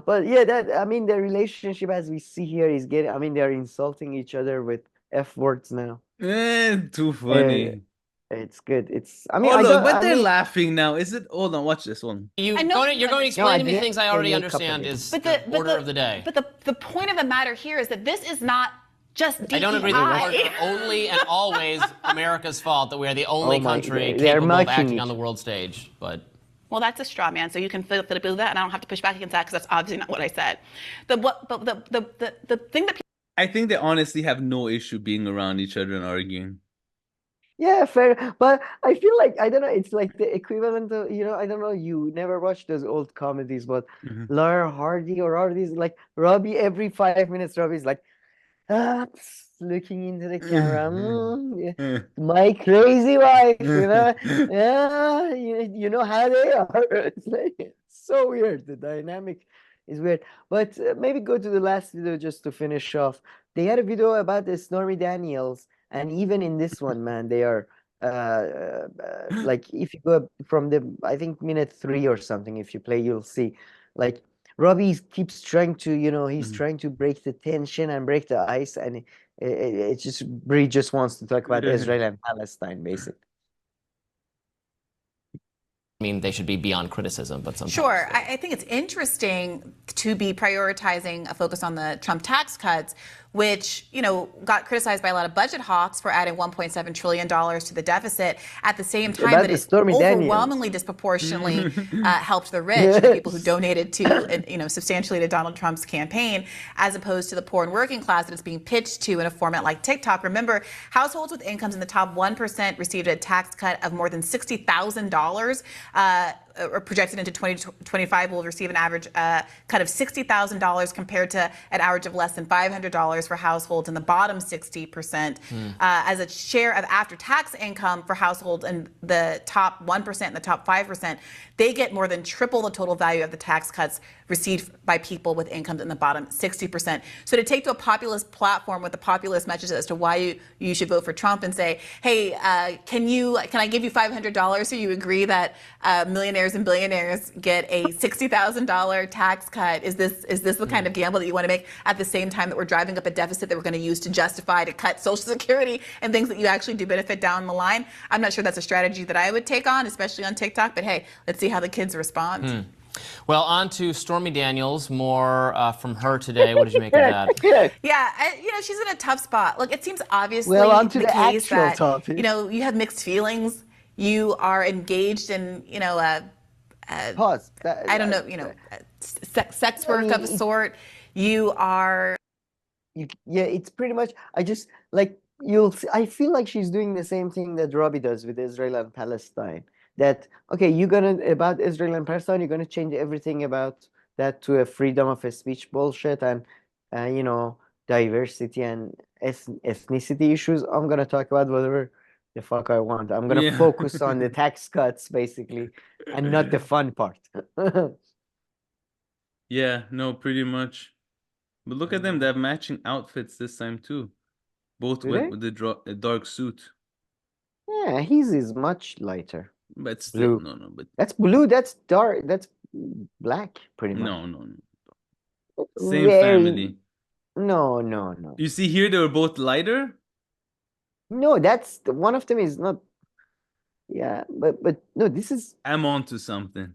But yeah, the relationship as we see here is they're insulting each other with F words now. Too funny. It's good. They're laughing now. Is it? Hold on, watch this one. You're going to explain to me things I already understand is the order of the day. But the point of the matter here is that this is not just DEI. I don't agree that we're only and always America's fault, that we are the only country capable of acting on the world stage. But well, that's a straw man, so you can flip that, and I don't have to push back against that because that's obviously not what I said. The thing that I think they honestly have no issue being around each other and arguing. Yeah, fair. But I feel like, I don't know, it's like the equivalent of, I don't know, you never watched those old comedies, but Laura Hardy or Hardy's like Robbie, every 5 minutes, Robbie's like, looking into the camera. My crazy wife, yeah, you know how they are. It's so weird. The dynamic is weird. But maybe go to the last video just to finish off. They had a video about the Stormy Daniels. And even in this one, man, they are like, if you go from I think minute 3 or something, if you play, you'll see like Robbie keeps trying to, he's trying to break the tension and break the ice. And Brie just wants to talk about Israel and Palestine, basically. I mean, they should be beyond criticism, but sometimes. Sure. I think it's interesting to be prioritizing a focus on the Trump tax cuts which, got criticized by a lot of budget hawks for adding $1.7 trillion to the deficit at the same time that it overwhelmingly disproportionately helped the rich, the people who donated to, substantially to Donald Trump's campaign, as opposed to the poor and working class that it's being pitched to in a format like TikTok. Remember, households with incomes in the top 1% received a tax cut of more than $60,000. Or projected into 2025 will receive an average cut of $60,000 compared to an average of less than $500 for households in the bottom 60%. As a share of after-tax income for households in the top 1% and the top 5%, they get more than triple the total value of the tax cuts received by people with incomes in the bottom 60%. So to take to a populist platform with a populist message as to why you should vote for Trump and say, hey, can I give you $500 so you agree that millionaires and billionaires get a $60,000 tax cut? Is this the kind of gamble that you want to make at the same time that we're driving up a deficit that we're going to use to justify to cut Social Security and things that you actually do benefit down the line? I'm not sure that's a strategy that I would take on, especially on TikTok, but hey, let's see how the kids respond. Well, on to Stormy Daniels. More from her today. What did you make of that? Yeah, she's in a tough spot. Look, it seems obviously onto the case actual that topic. You have mixed feelings. You are engaged in pause. I don't know, sex work of a sort. You are. Yeah, it's pretty much. I just like I feel like she's doing the same thing that Robbie does with Israel and Palestine. That okay, about Israel and Palestine, you're gonna change everything about that to a freedom of speech bullshit and diversity and ethnicity issues. I'm gonna talk about whatever the fuck I want. I'm gonna focus on the tax cuts basically, and not the fun part. Yeah, no, pretty much. But look at them; they have matching outfits this time too. Both went with the dark suit. Yeah, his is much lighter. But still, blue. But that's blue. That's dark. That's black, pretty much. No. Same family. No. You see here, they were both lighter. No, that's one of them is not. Yeah, but no, this is. I'm on to something.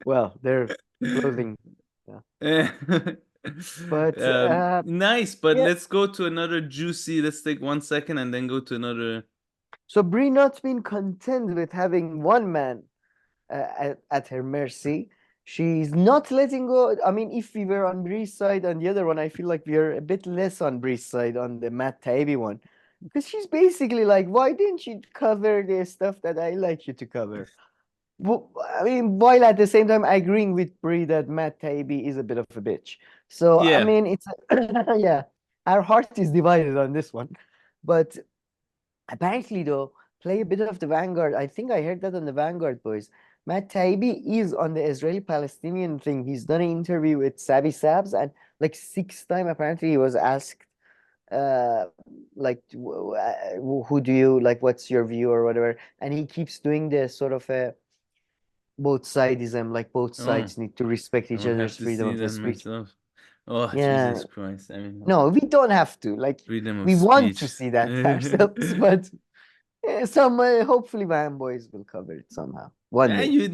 Well, they're clothing. Yeah. But nice. But let's go to another juicy. Let's take 1 second and then go to another. So Brie not been content with having one man at her mercy. She's not letting go. I mean, if we were on Brie's side on the other one, I feel like we are a bit less on Brie's side on the Matt Taibbi one. Because she's basically like, why didn't you cover the stuff that I like you to cover? Well, I mean, while at the same time agreeing with Brie that Matt Taibbi is a bit of a bitch. So, I mean, it's, yeah, our heart is divided on this one. But apparently, though, play a bit of the Vanguard. I think I heard that on the Vanguard, boys. Matt Taibbi is on the Israeli-Palestinian thing. He's done an interview with Sabi Sabs, and like 6 times, apparently, he was asked, like, who do you, like, what's your view or whatever. And he keeps doing the sort of a both sidism, like both sides need to respect each other's freedom of speech. Oh, yeah. Jesus Christ. I mean, no, we don't have to. Like, we want to see that ourselves, but some hopefully Van Boys will cover it somehow. One day.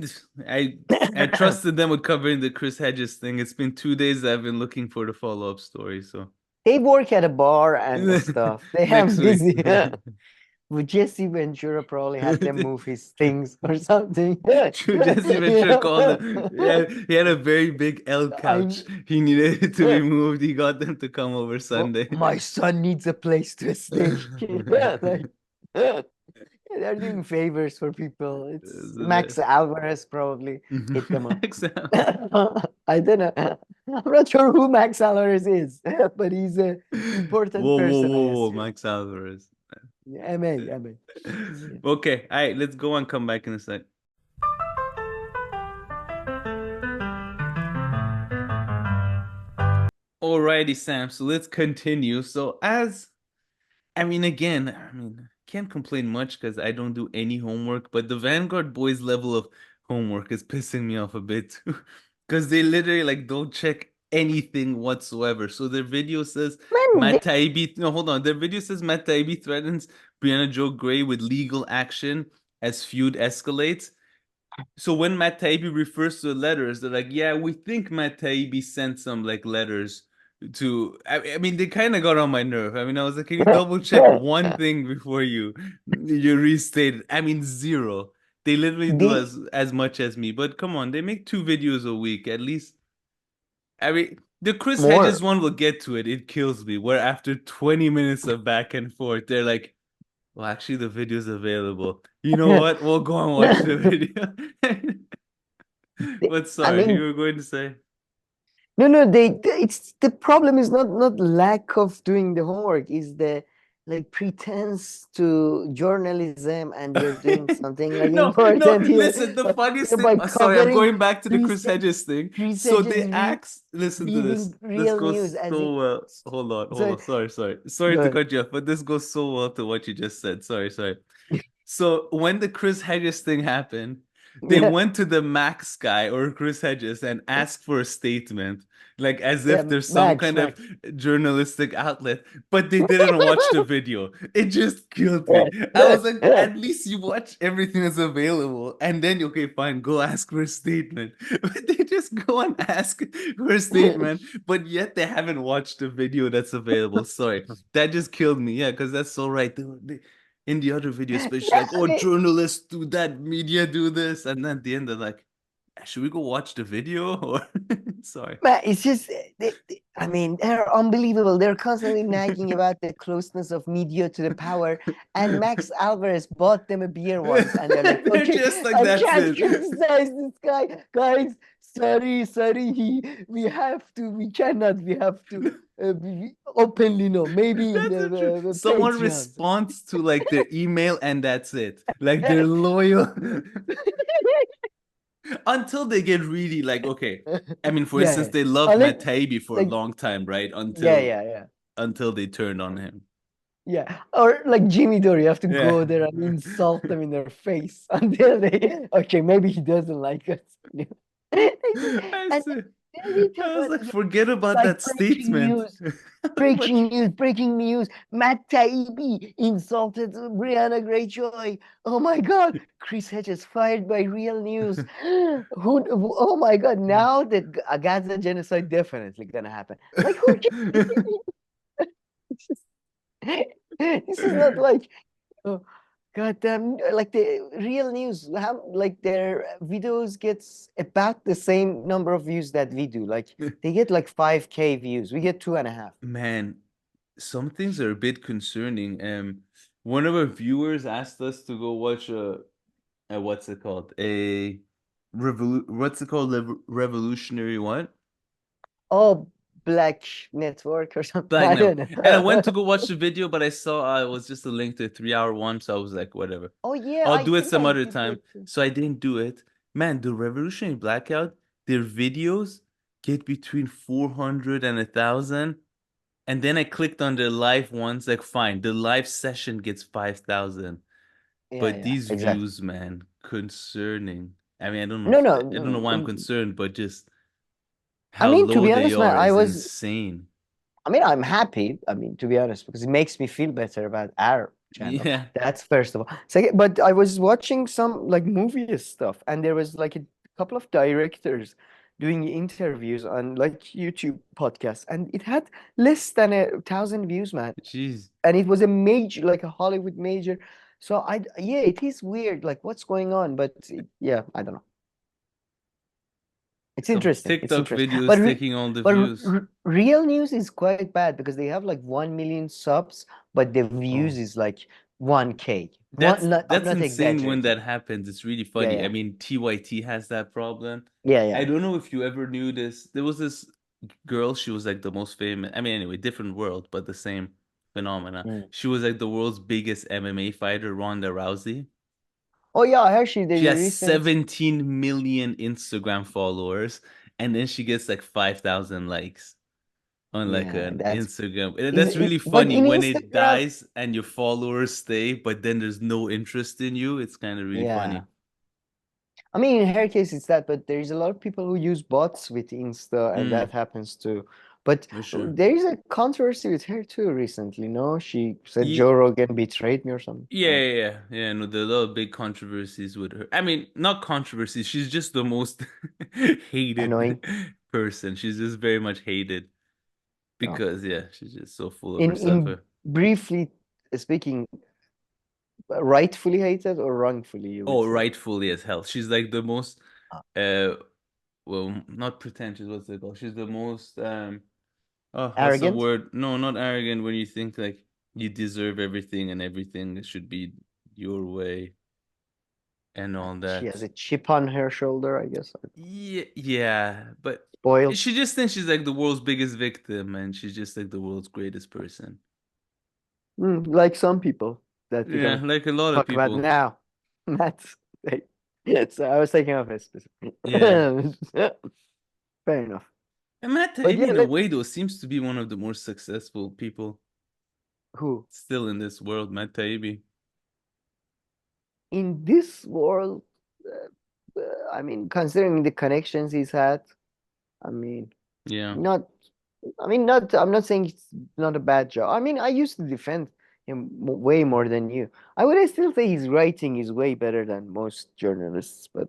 I trusted them with covering the Chris Hedges thing. It's been 2 days I've been looking for the follow-up story. So they work at a bar and stuff. They have busy. With Jesse Ventura probably had them move his things or something. True, Jesse Ventura called him. Yeah, he had a very big L couch. He needed it to be moved. He got them to come over Sunday. Well, my son needs a place to stay. They're doing favors for people. It's Max Alvarez probably hit them up. I don't know. I'm not sure who Max Alvarez is, but he's an important person. Whoa, Max Alvarez. MA. Okay, all right, let's go and come back in a sec. Alrighty, Sam, so let's continue. So can't complain much because I don't do any homework, but the Vanguard boys level of homework is pissing me off a bit because they literally don't check anything whatsoever. So their video says Matt Taibbi. No, hold on. Their video says Matt Taibbi threatens Briahna Joe Gray with legal action as feud escalates. So when Matt Taibbi refers to the letters, they're like, yeah, we think Matt Taibbi sent some like letters to. I mean, they kind of got on my nerve. I mean, I was like, can you double check one thing before you restate it? I mean, zero. They literally do They as much as me. But come on, they make 2 videos a week at least. I mean, the Chris Hedges more. one will get to it. It kills me. Where after 20 minutes of back and forth, they're like, well, actually, the video's available. You know what? We'll go and watch the video. But I sorry, you mean, were going to say? no, it's the problem is not lack of doing the homework, is the like pretense to journalism, and you're doing something like No, important here. listen, the funniest thing. By Sorry, I'm covering going back to the Chris Chris Hedges thing. Chris So Hedges they asked, listen to this. reading This real news goes as so if well. Hold so. on. Sorry. Go Sorry to ahead. cut you off, but this goes so well to what you just said. Sorry. So when the Chris Hedges thing happened, they Yeah, went to the Max guy or Chris Hedges and asked for a statement, like as yeah, if there's some Max, kind of Max. journalistic outlet, but they didn't watch the video. It just killed me. I was like, at least you watch everything that's available, and then okay, fine, go ask for a statement. But they just go and ask for a statement, but yet they haven't watched the video that's available. Sorry, that just killed me. Yeah, because that's so right. In the other video, especially Yeah, like, oh, journalists do that, media do this, and then at the end they're like, should we go watch the video? Or sorry. Man, it's just, I mean, they're unbelievable. They're constantly nagging about the closeness of media to the power. And Max Alvarez bought them a beer once, and they're like, They're okay, just like, I that's can't it. criticize this guy. Guys, sorry, we have to openly know. Maybe in That's the someone Patreon. responds to like their email and that's it. Like they're loyal. Until they get really like, okay. I mean, for instance, they loved Matt Taibbi for a like, long time, right? yeah. Until they turned on him. Yeah, or like Jimmy Dore, you have to Yeah. go there and insult them in their face until they, okay, maybe he doesn't like us. I was like, forget about like that statement. breaking news. Matt Taibbi insulted Briahna Greyjoy. Oh my God, Chris Hedges fired by Real News. Oh my God, now the Gaza genocide definitely gonna happen. Like, who this is not like, oh, goddamn, like the Real News, like their videos gets about the same number of views that we do. Like they get like 5K views. We get 2.5. Man, some things are a bit concerning. One of our viewers asked us to go watch a what's it called? What's it called? Revolutionary what? Oh, Black Network or something. Black I Network. don't know. And I went to go watch the video, but I saw it was just a link to a 3-hour one, so I was like, whatever. Oh yeah, I'll I do it think some I other did time. that too. So I didn't do it. Man, the Revolutionary Blackout, their videos get between 400 and 1,000. And then I clicked on the live ones, like fine, the live session gets 5,000. But these exactly. views, man, concerning. I mean, I don't know. No, I don't know why I'm concerned, but just how to low be they honest, man, are is insane. I mean, I'm happy. I mean, to be honest, because it makes me feel better about our channel. Yeah. That's first of all. Second, but I was watching some like movie stuff, and there was like a couple of directors doing interviews on like YouTube podcasts, and it had less than 1,000 views, man. Jeez. And it was a major, like a Hollywood major. So yeah, it is weird, like what's going on, but yeah, I don't know. It's interesting. TikTok videos But taking all the views. Real News is quite bad because they have like 1 million subs, but the views is like 1K. That's I'm not insane when exaggerating. that happens. It's really funny. Yeah. I mean, TYT has that problem. Yeah. I don't know if you ever knew this. There was this girl, she was like the most famous. I mean, anyway, different world, but the same phenomena. She was like the world's biggest MMA fighter, Ronda Rousey. Oh yeah, I heard she has 17 million Instagram followers, and then she gets like 5,000 likes on like an Instagram. That's really funny when it dies and your followers stay, but then there's no interest in you. It's kind of really funny. I mean, in her case, it's that, but there's a lot of people who use bots with Insta, and that happens too. But For sure. there is a controversy with her too recently, no? She said Ye Joe Rogan betrayed me or something. yeah. No, there are a lot of big controversies with her. I mean, not controversies. She's just the most hated Annoying. person. She's just very much hated Oh. because, yeah, she's just so full of herself. In briefly speaking, rightfully hated or wrongfully, you would Oh, say? rightfully as hell. She's like the most, Ah. well, not pretentious. What's it called? She's the most, oh, what's the Arrogant? word? No, not arrogant. When you think like you deserve everything and everything should be your way and all She has that. a chip on her shoulder, I guess. Yeah, but Spoiled. she just thinks she's like the world's biggest victim and she's just like the world's greatest person. Like some people that we're Yeah, gonna like a lot of talk about people. now. That's so I was thinking of it specifically. Yeah. Fair enough. And Matt But Taibbi, yeah, in a way, though, seems to be one of the more successful people who still in this world, Matt Taibbi. in this world, I mean, considering the connections he's had, I mean, Yeah. not. Not. I'm not saying it's not a bad job. I mean, I used to defend him way more than you. I would still say his writing is way better than most journalists, but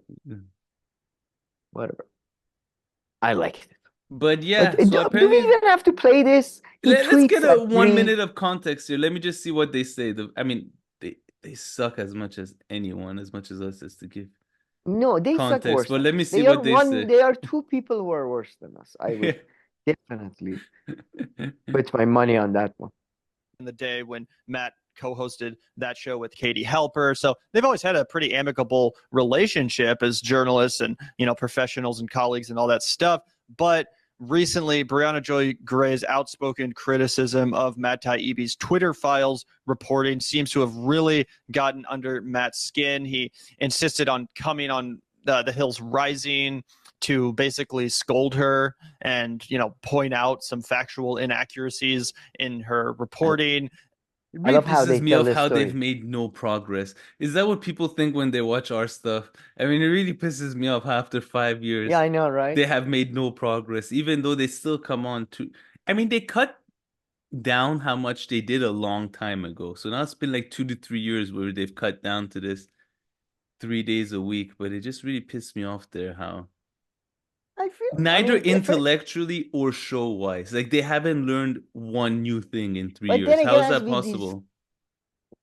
whatever. I liked it. But yeah, But so do we apparently, even have to play this? He let's tweets get a at 1 3. minute of context here. Let me just see what they say. I mean, they suck as much as anyone, as much as us, is to give No, they suck context. worse But than let me us. see what they say. They are two people who are worse than us. I would definitely put my money on that one. In the day when Matt co-hosted that show with Katie Halper. So they've always had a pretty amicable relationship as journalists and, professionals and colleagues and all that stuff. But recently, Briahna Joy Gray's outspoken criticism of Matt Taibbi's Twitter files reporting seems to have really gotten under Matt's skin. He insisted on coming on the Hills Rising to basically scold her and, point out some factual inaccuracies in her reporting. It I really love how they pisses me tell off this how story. they've made no progress. Is that what people think when they watch our stuff? I mean, it really pisses me off how after 5 years, Yeah, I know, right? they have made no progress, even though they still come on to. I mean, they cut down how much they did a long time ago. So now it's been like 2 to 3 years where they've cut down to this 3 days a week. But it just really pissed me off there how neither intellectually or show wise, like they haven't learned one new thing in 3 years. then How again, is that possible?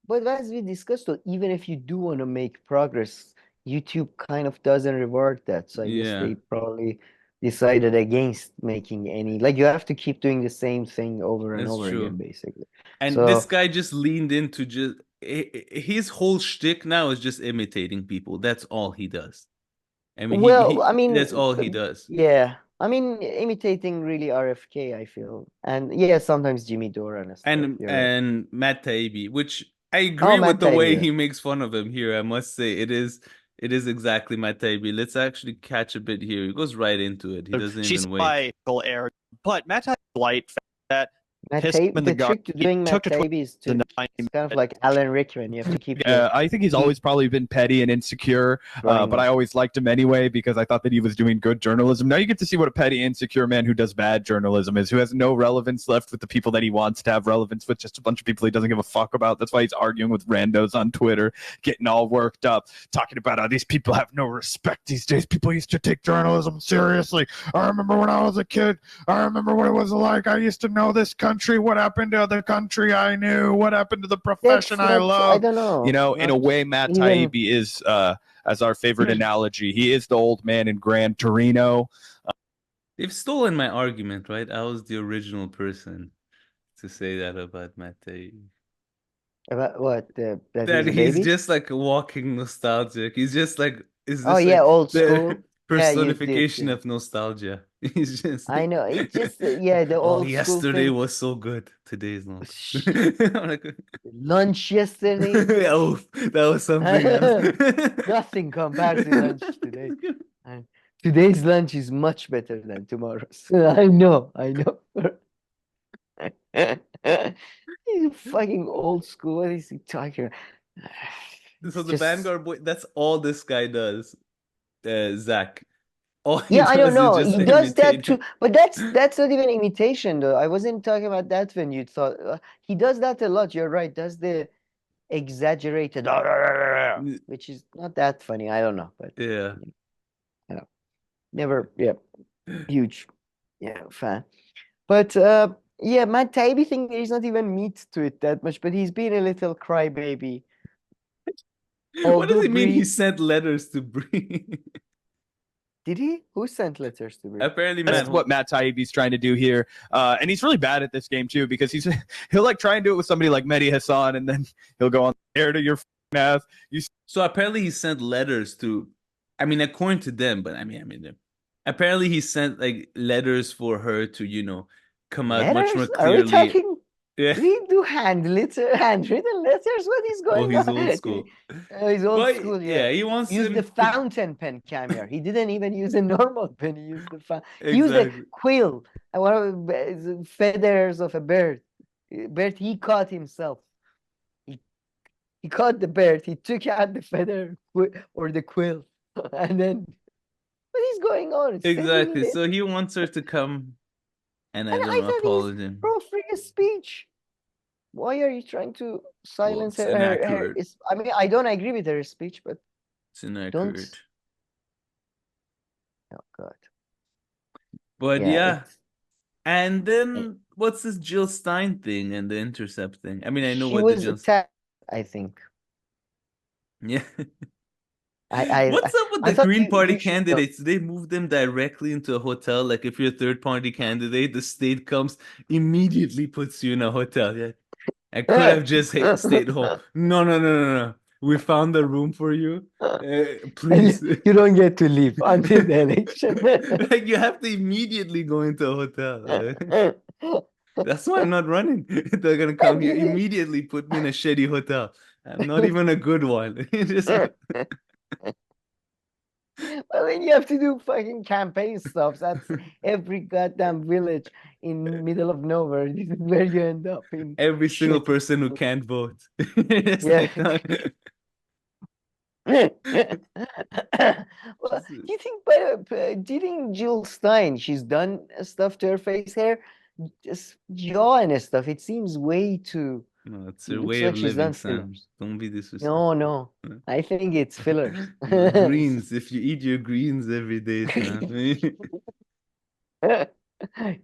But as we discussed, though, even if you do want to make progress, YouTube kind of doesn't reward that. So I guess Yeah. they probably decided against making any. Like, you have to keep doing the same thing over and That's over true. again, basically. And So this guy just leaned into just his whole shtick now is just imitating people. That's all he does. I mean, well, I mean, that's all he does. yeah. I mean, imitating really RFK, I feel, and yeah, sometimes Jimmy Dore and stuff. And You're right. and Matt Taibbi, which I Oh, agree with Matt the way Taibbi, he yeah. makes fun of him here. I must say it is exactly Matt Taibbi. Let's actually catch a bit here. He goes right into it. He doesn't She's even wait. by air, but Matt Taibbi light that Matt pissed him in the the trick to He doing Matt took to Twitter Taibbi is the to it's kind of like Alan Rickman. You have to keep I think he's always probably been petty and insecure, but I always liked him anyway because I thought that he was doing good journalism. Now you get to see what a petty, insecure man who does bad journalism is, who has no relevance left with the people that he wants to have relevance with, just a bunch of people he doesn't give a fuck about. That's why he's arguing with randos on Twitter, getting all worked up, talking about how these people have no respect these days. People used to take journalism seriously. I remember when I was a kid. I remember what it was like. I used to know this country. What happened to the country I knew? What happened to the profession I love? I don't know. In a way, Matt Taibbi is, as our favorite analogy, he is the old man in Gran Torino. They've stolen my argument, right? I was the original person to say that about Matt Taibbi. About what? That he's just like a walking nostalgic. He's just like, is this old school personification of nostalgia? He's just. I know. It's just the old school yesterday thing. was so good. Today's not. Lunch yesterday. Oh, that was something else. Nothing compared to lunch today. Today's lunch is much better than tomorrow's. I know. He's fucking old school. What is he talking about? So the Vanguard boy, that's all this guy does. Zach. All he Yeah, I don't does is know. just He does that imitate too, him. but that's not even imitation though. I wasn't talking about that when you thought he does that a lot. You're right. Does the exaggerated, which is not that funny. I don't know, but Yeah. I don't never. Yeah, huge, yeah, fan. But yeah, Matt Taibbi thing. There's not even meat to it that much, but he's been a little crybaby. What does Although it mean he Brie, sent letters to Brie? did he? Who sent letters to Brie? Apparently, That's what Matt Taibbi's trying to do here, and he's really bad at this game too because he'll like try and do it with somebody like Mehdi Hassan, and then he'll go on air to your ass. So apparently he sent letters to, I mean, according to them, but I mean, apparently he sent like letters for her to, you know, come out much more Letters? Are we clearly. talking? Yeah. We do handwritten letters. What is Oh, going he's on? old school. He's old But school. yeah, Yeah, he wants use him the to- fountain pen camera. He didn't even use a normal pen. He used the He used a Exactly. quill. One of the feathers of a bird. Bird he caught himself. He caught the bird. He took out the feather or the quill, and then what is going on? It's sending Exactly. it. So he wants her to come and I And don't I know, thought apologize. pro free speech. Why are you trying to silence it's her? inaccurate. I mean, I don't agree with her speech, but It's inaccurate. oh god. But Yeah, yeah. it's- And then what's this Jill Stein thing and the Intercept thing? I mean, I know she what the was Jill. attacked, I think. Yeah. I What's up with I the thought Green Party you should know. candidates? They move them directly into a hotel. Like if you're a third party candidate, the state comes, immediately puts you in a hotel. Yeah. I could have just stayed home. No. We found a room for you. Please. You don't get to leave until the election. Like you have to immediately go into a hotel. That's why I'm not running. They're gonna come here immediately, put me in a shitty hotel. I'm not even a good one. Just Well, then you have to do fucking campaign stuff. That's every goddamn village in middle of nowhere. This is where you end up in. every single shit. person who can't vote. It's Yeah. like, Well, do you think Jill Stein, she's done stuff to her face hair, just jaw and stuff? It seems way too. no, it's It her looks way like of she's living, done Sam. fillers. Don't be disrespectful. No, I think it's fillers. Greens, if you eat your greens every day, Sam.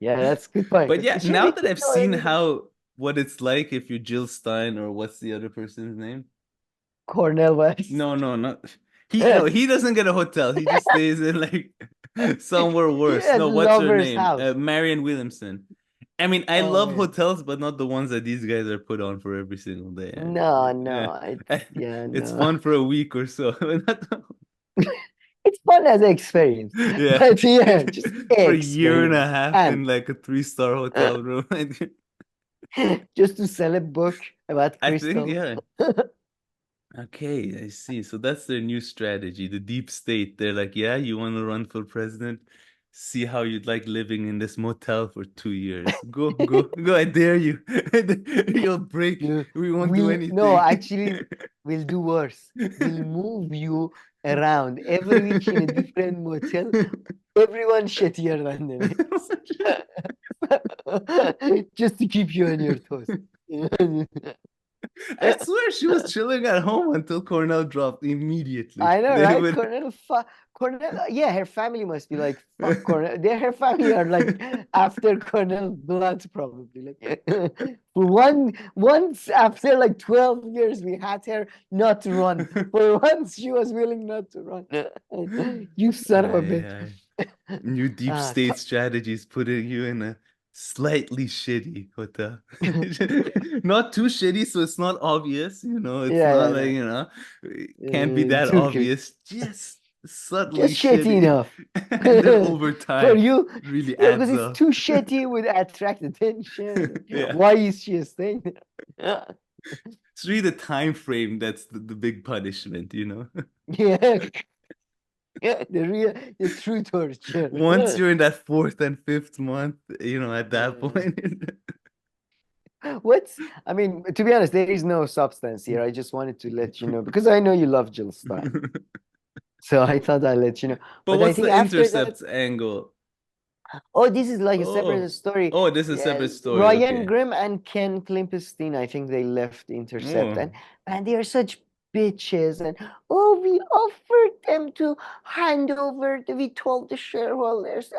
Yeah, that's a good point. But yeah, She now makes that it I've know seen everything. what it's like if you're Jill Stein or what's the other person's name? Cornel West. No, not he doesn't get a hotel. He just stays in like somewhere worse. Yeah, No, what's her lover's name? house. Marianne Williamson. I mean, I Oh, love yeah. hotels, but not the ones that these guys are put on for every single day. No, Yeah. It's no. fun for a week or so. It's fun as an experience. Yeah. But yeah, just For a year and a experience. half And in like a 3-star hotel room. just to sell a book about I crystal. think, yeah. Okay, I see. So that's their new strategy, the deep state. They're like, yeah, you want to run for president? See how you'd like living in this motel for 2 years. Go, I dare you. You'll break. No, We won't do anything. No, actually, we'll do worse. We'll move you around every week in a different motel. Everyone shittier than the next. Just to keep you on your toes. I swear she was chilling at home until Cornell dropped immediately. I know, They right? would- Cornell, yeah, her family must be like, fuck Cornell. Her family are like after Cornell blood, probably. Like, for once after like 12 years, we had her not to run. For once, she was willing not to run. You son of a bitch. New deep state strategies putting you in a slightly shitty hotel. Not too shitty, so it's not obvious, you know. It's not like, you know, it can't be that too obvious. Just subtly just shitty enough. And then over time, For you, really yeah, adds because it's up. too shitty would attract attention. Yeah. Why is she staying there? It's really the time frame that's the big punishment, you know. Yeah. Yeah, the true torture. Once you're in that 4th and 5th month, you know, at that point. I mean, to be honest, there is no substance here. I just wanted to let you know because I know you love Jill Stein. So I thought I'd let you know. But I what's think the after that, Intercept's angle? oh, this is like a separate Oh, story. oh, this is a separate story. Ryan Okay. Grimm and Ken Klimpenstein, I think they left Intercept, Oh. and they are such bitches. And oh, we offered them to hand over. We told the shareholders.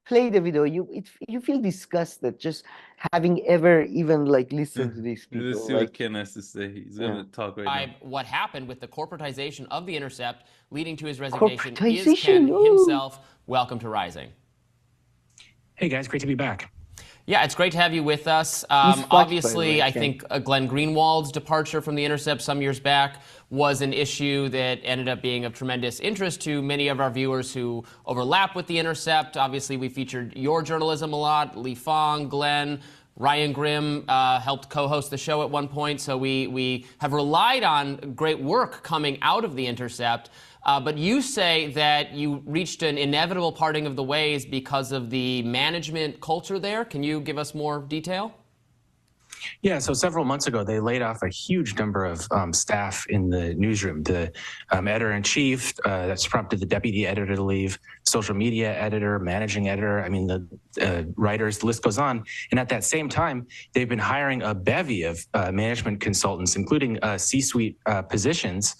Play the video. You feel disgusted just having ever even like listened to these people. Let's see what Ken has to say. He's gonna talk right now. What happened with the corporatization of the Intercept, leading to his resignation, is Corporatization, Ken ooh. himself. Welcome to Rising. Hey guys, great to be back. Yeah, it's great to have you with us. fucked, by the Obviously, way, I Ken. think Glenn Greenwald's departure from The Intercept some years back was an issue that ended up being of tremendous interest to many of our viewers who overlap with The Intercept. Obviously, we featured your journalism a lot. Lee Fong, Glenn, Ryan Grimm helped co-host the show at one point. So we have relied on great work coming out of The Intercept. But you say that you reached an inevitable parting of the ways because of the management culture there. Can you give us more detail? Yeah, so several months ago, they laid off a huge number of staff in the newsroom. The editor-in-chief, that's prompted the deputy editor to leave, social media editor, managing editor, I mean, the writers, the list goes on. And at that same time, they've been hiring a bevy of management consultants, including C-suite positions.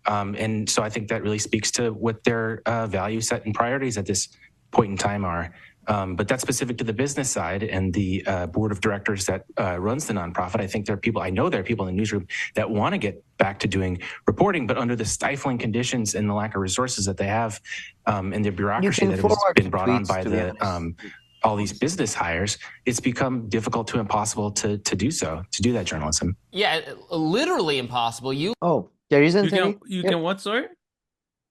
And so I think that really speaks to what their value set and priorities at this point in time are. But that's specific to the business side and the board of directors that runs the nonprofit. I think there are people, I know there are people in the newsroom that want to get back to doing reporting, but under the stifling conditions and the lack of resources that they have and the bureaucracy that has been brought on by all these business hires, it's become difficult to impossible to do so, to do that journalism. Yeah, literally impossible. Oh, there isn't any? You can what, sorry?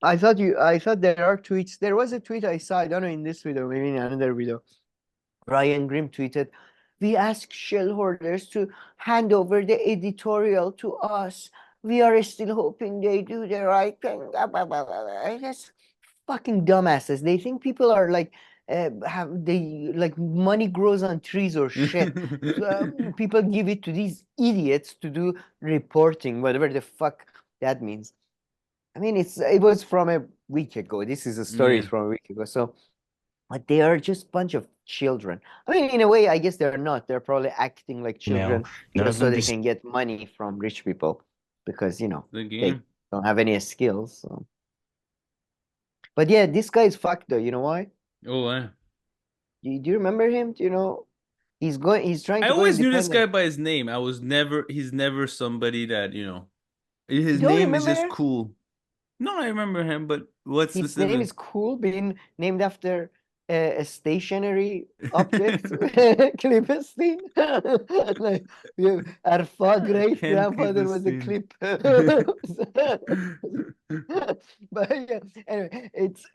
I thought there are tweets. There was a tweet I saw, I don't know, in this video, maybe in another video. Ryan Grimm tweeted, "We ask shareholders to hand over the editorial to us. We are still hoping they do the right thing." I guess fucking dumbasses. They think people are like money grows on trees or shit. People give it to these idiots to do reporting, whatever the fuck that means. I mean, it was from a week ago. This is a story from a week ago. So, but they are just a bunch of children. I mean, in a way, I guess they're not. They're probably acting like children just so they can get money from rich people because, you know, they don't have any skills. So. But yeah, this guy is fucked though. You know why? Oh, why? Do you remember him? Do you know? He's trying to I go always knew this independent. guy by his name. He's never somebody that, you know, his You don't name is remember just him? cool. No, I remember him, but what's His specific? name is cool, being named after a stationary object. Clipperstein. Like, our great grandfather was a clip. But yeah, anyway, it's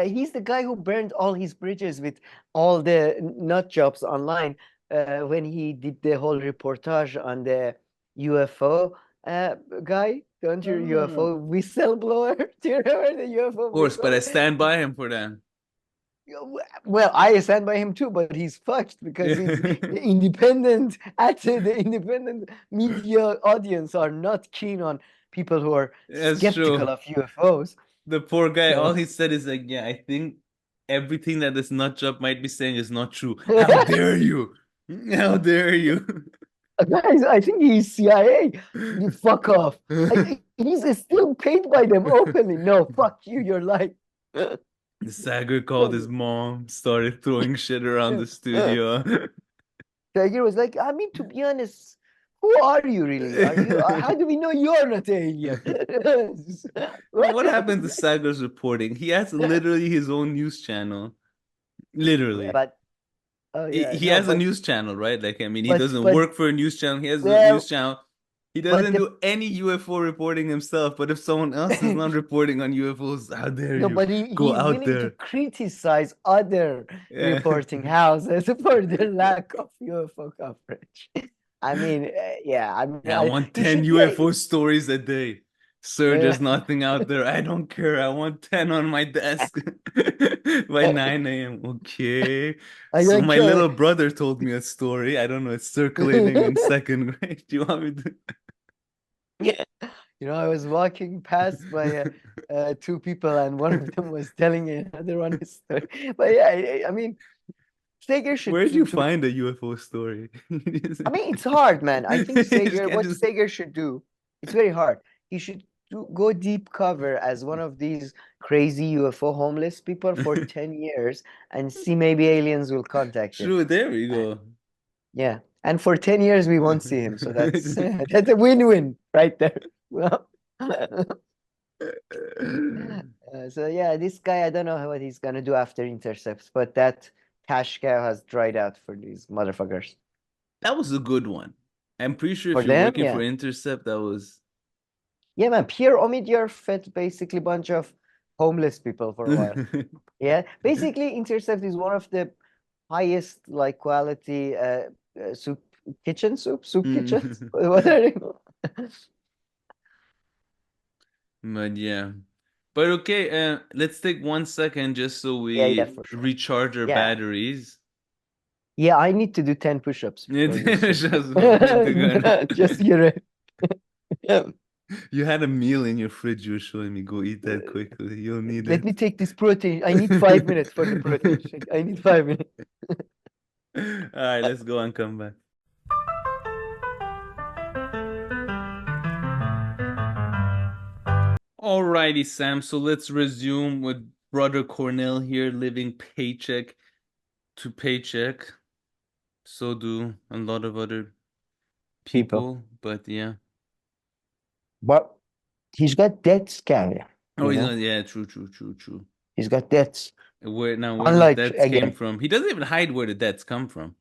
he's the guy who burned all his bridges with all the nut jobs online when he did the whole reportage on the UFO guy. Don't you UFO whistleblower? Do you remember the UFO? Of course, but I stand by him for that. Well, I stand by him too, but he's fucked because he's the independent the independent media audience are not keen on people who are skeptical of UFOs. The poor guy, all he said is like, yeah, I think everything that this nut job might be saying is not true. How dare you? How dare you? Guys, I think he's CIA. You fuck off. He's still paid by them openly. No, fuck you, you're lying. The Sagar called his mom, started throwing shit around the studio. Sagar was like, I mean, to be honest, who are you really? How do we know you're not an alien? What happened to Sagar's reporting? He has literally his own news channel. Literally. But he has a news channel, right? Like, I mean, he doesn't work for a news channel. He has a news channel. He doesn't do any UFO reporting himself. But if someone else is not reporting on UFOs, how dare you but go he's out willing there to criticize other reporting houses for their lack of UFO coverage. I mean, I want 10 UFO stories a day. Sir, there's nothing out there. I don't care. I want 10 on my desk by 9 a.m. Okay. So my little brother told me a story. I don't know. It's circulating in second grade. Do you want me to? You know, I was walking past by two people, and one of them was telling another one a story. But yeah, I mean, Sager should. Where'd you find a UFO story? I mean, it's hard, man. I think Sager, what just... Sager should do, it's very hard. He should go deep cover as one of these crazy UFO homeless people for 10 years and see maybe aliens will contact him. True, there we go. Yeah. And for 10 years, we won't see him. So that's that's a win-win right there. Well, so yeah, this guy, I don't know what he's gonna do after intercepts, but that cash cow has dried out for these motherfuckers. That was a good one. I'm pretty sure For if you're them, working yeah. for Intercept, that was... Yeah, man. Pierre Omidyar fed basically a bunch of homeless people for a while. Yeah, basically Intercept is one of the highest like quality soup kitchens. What are they? But yeah. But okay, let's take 1 second just so we Yeah, for sure. recharge our batteries. Yeah, I need to do 10 push-ups. Just you're You had a meal in your fridge you were showing me. Go eat that quickly. You'll need Let it. me take this protein. I need 5 minutes for the protein shake. I need 5 minutes. All right, let's go and come back. Alrighty, Sam. So let's resume with brother Cornel here, living paycheck to paycheck. So do a lot of other people. But yeah. But he's got debts, Carrier. Oh, he's not. Yeah, true. He's got debts. Where Unlike, the debts again, came from? He doesn't even hide where the debts come from.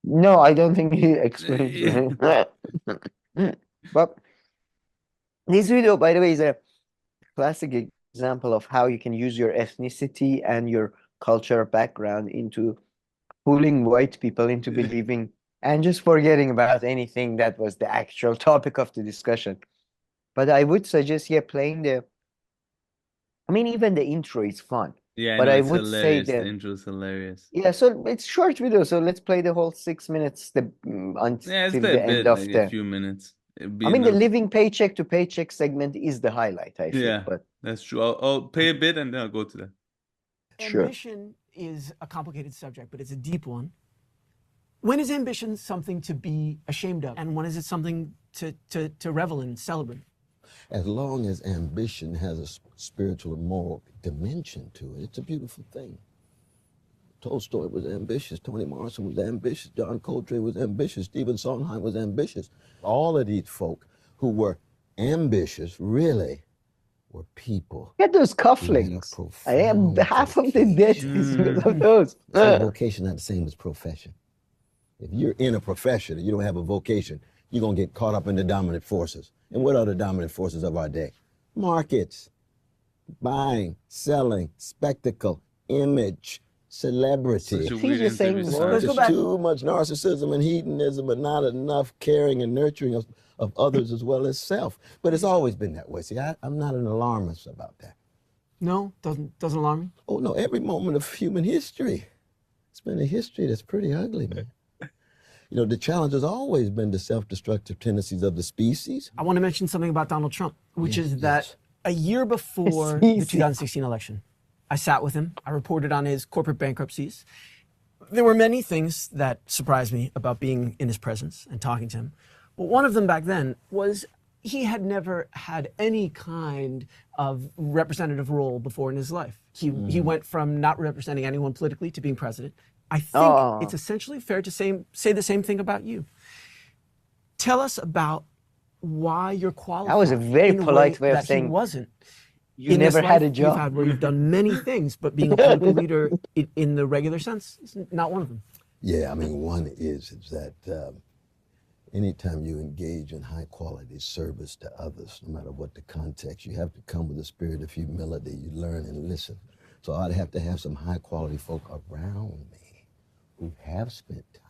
No, I don't think he explains. But this video, by the way, is a classic example of how you can use your ethnicity and your cultural background into fooling white people into believing and just forgetting about anything that was the actual topic of the discussion. But I would suggest, playing the... I mean, even the intro is fun. Yeah, but no, I it's would say hilarious. that... The intro's hilarious. Yeah, so it's short video, so let's play the whole 6 minutes until the end of like a few minutes. I mean, the living paycheck to paycheck segment is the highlight, I think. Yeah, but that's true. I'll pay a bit and then I'll go to that. Sure. Ambition is a complicated subject, but it's a deep one. When is ambition something to be ashamed of, and when is it something to revel in and celebrate? As long as ambition has a spiritual and moral dimension to it, it's a beautiful thing. Tolstoy was ambitious, Toni Morrison was ambitious, John Coltrane was ambitious, Stephen Sondheim was ambitious. All of these folk who were ambitious really were people. Get those cufflinks. I am half of the debt is because of those. So vocation not the same as profession. If you're in a profession and you don't have a vocation, you're going to get caught up in the dominant forces. And what are the dominant forces of our day? Markets, buying, selling, spectacle, image, celebrity. He's saying There's too much narcissism and hedonism, but not enough caring and nurturing of others as well as self. But it's always been that way. See, I'm not an alarmist about that. No, doesn't alarm me. Oh no, every moment of human history, it's been a history that's pretty ugly, man. You know, the challenge has always been the self-destructive tendencies of the species. I want to mention something about Donald Trump, which is that a year before the 2016 election, I sat with him. I reported on his corporate bankruptcies. There were many things that surprised me about being in his presence and talking to him. But one of them back then was he had never had any kind of representative role before in his life. He went from not representing anyone politically to being president. I think it's essentially fair to say the same thing about you. Tell us about why you're qualified. That was a very polite way of saying he wasn't. You never had a job. You've had where you've done many things, but being a political leader in the regular sense is not one of them. Yeah, I mean, one is that anytime you engage in high quality service to others, no matter what the context, you have to come with a spirit of humility. You learn and listen. So I'd have to have some high quality folk around me who have spent time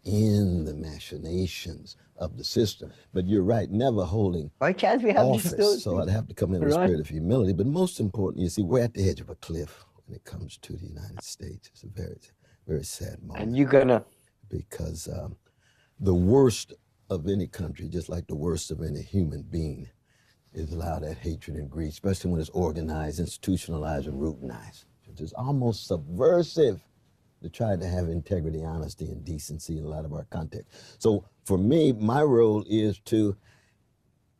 in the machinations of the system. But you're right, never holding Why can't we have office. So I'd have to come in with a spirit of humility. But most important, you see, we're at the edge of a cliff when it comes to the United States. It's a very, very sad moment. And you're gonna... Because the worst of any country, just like the worst of any human being, is allow that hatred and greed, especially when it's organized, institutionalized, and routinized. It's almost subversive to try to have integrity, honesty, and decency in a lot of our context. So for me, my role is to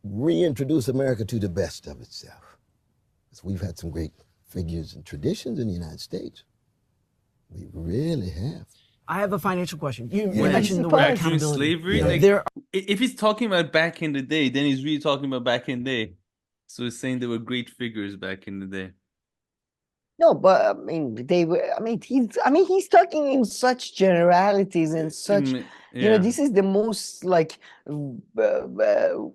reintroduce America to the best of itself. Because we've had some great figures and traditions in the United States. We really have. I have a financial question. You When mentioned the word back to accountability. slavery, Yeah. like, There if he's talking about back in the day, then he's really talking about back in the day. So he's saying there were great figures back in the day. No, but I mean, they were. He's talking in such generalities and such. You know, this is the most like the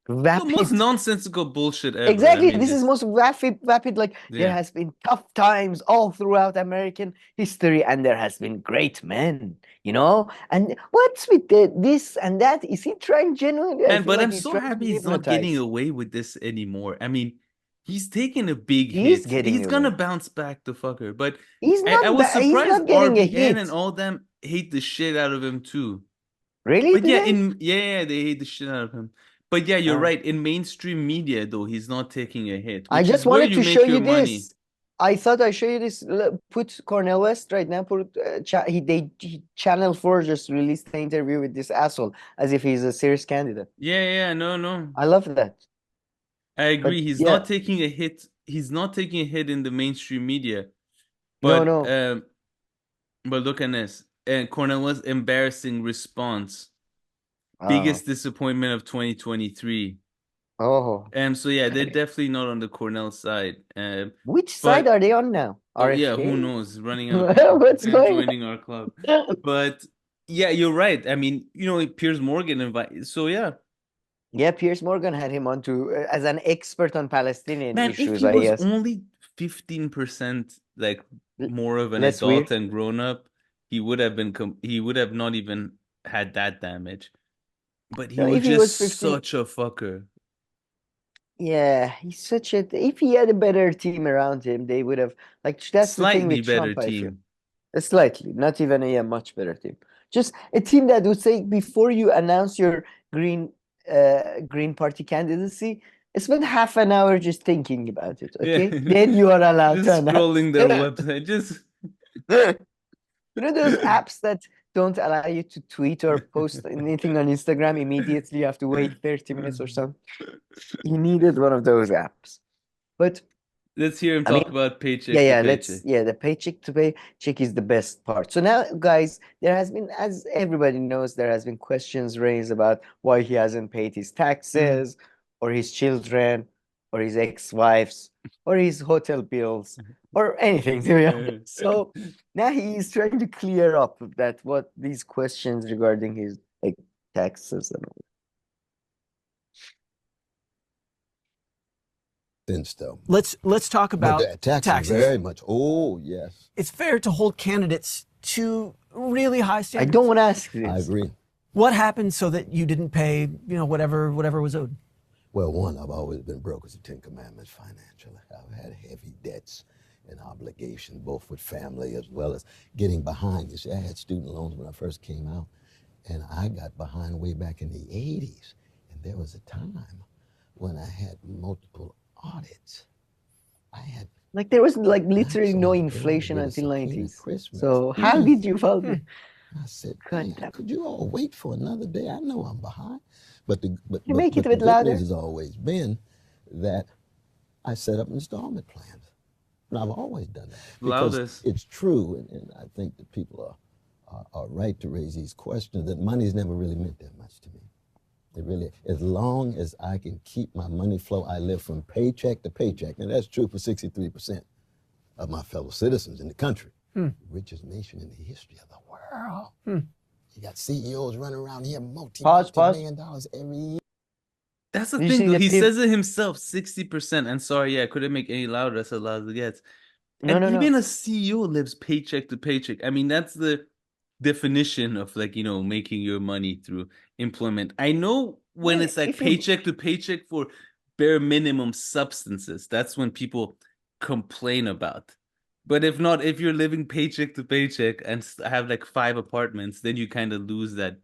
rapid. most nonsensical bullshit ever. Exactly. I mean, This is most rapid. Like there Yeah. has been tough times all throughout American history, and there has been great men. You know, and what's with this and that? Is he trying genuinely? I Man, feel but like I'm he's so trying to happy he's not hypnotize. getting away with this anymore. I mean, he's taking a big He's hit. getting He's gonna away. bounce back, the fucker. But He's I not. was He's surprised not getting a RBN hit. and all them hate the shit out of him too. Really? But Do yeah, they? they hate the shit out of him. But yeah, you're Oh. right. In mainstream media, though, he's not taking a hit, I which just is where wanted you to make show your you money. this. I thought I'd show you this. Put Cornel West right now. Put Channel 4 just released an interview with this asshole as if he's a serious candidate. Yeah, no. I love that. I agree. But He's yeah, not taking a hit. He's not taking a hit in the mainstream media. no, But look at this. And Cornel West's embarrassing response. Biggest disappointment of 2023. Oh, So yeah, they're definitely not on the Cornell side. which side but are they on now? oh yeah, who RFK? knows? Running out of people What's going joining our club. But yeah, you're right. I mean, you know, Piers Morgan invited. So yeah, Yeah, Piers Morgan had him on to as an expert on Palestinian man, if issues, he I was guess. only 15% like more of an Less adult weird. and grown up, he would have been he would have not even had that damage. But he No, was if he was just 15, such a fucker. yeah, he's such a. If he had a better team around him, they would have like. That's the thing Slightly with better Trump, I feel. team. Slightly, not even a much better team. Just a team that would say before you announce your Green Party candidacy, spend half an hour just thinking about it. Okay, Yeah. then you are allowed to Just announce. scrolling their website. Just You know those apps that don't allow you to tweet or post anything on Instagram immediately? You have to wait 30 minutes or something. He needed one of those apps. But let's hear him I talk mean, about paycheck yeah, to let's paycheck. the paycheck to paycheck is the best part. So now, guys, there has been, as everybody knows, there has been questions raised about why he hasn't paid his taxes, or his children, or his ex-wives, or his hotel bills, or anything, to be honest. So now he is trying to clear up that what these questions regarding his like taxes and all. Since though. let's talk about But taxes very much. Oh yes. It's fair to hold candidates to really high I standards. don't want to ask this. I agree. What happened so that you didn't pay, whatever was owed? Well, one, I've always been broke as the Ten Commandments financially. I've had heavy debts and obligations, both with family as well as getting behind. You see, I had student loans when I first came out, and I got behind way back in the 80s. And there was a time when I had multiple audits. I had Like there was like literally no Maximum inflation bill until with a zucchini 90s. Christmas. So how did you fall? I said, man, could you all wait for another day? I know I'm behind. But the make it a bit the louder? good news has always been that I set up installment plans. And I've always done that. Because Loudest. it's true, and I think that people are right to raise these questions, that money's never really meant that much to me. It really, as long as I can keep my money flow, I live from paycheck to paycheck. And that's true for 63% of my fellow citizens in the country. Richest nation in the history of the world. You got CEOs running around here, multi-million dollars every year. That's the You thing, see though. the He peop- says it himself, 60%. And sorry, I couldn't make any louder. That's as loud as it gets. No, And no, no. even a CEO lives paycheck to paycheck. I mean, that's the definition of like, making your money through employment. I know when Yeah, it's like if you- paycheck to paycheck for bare minimum substances, that's when people complain about. But if not, if you're living paycheck to paycheck and have like 5 apartments, then you kind of lose that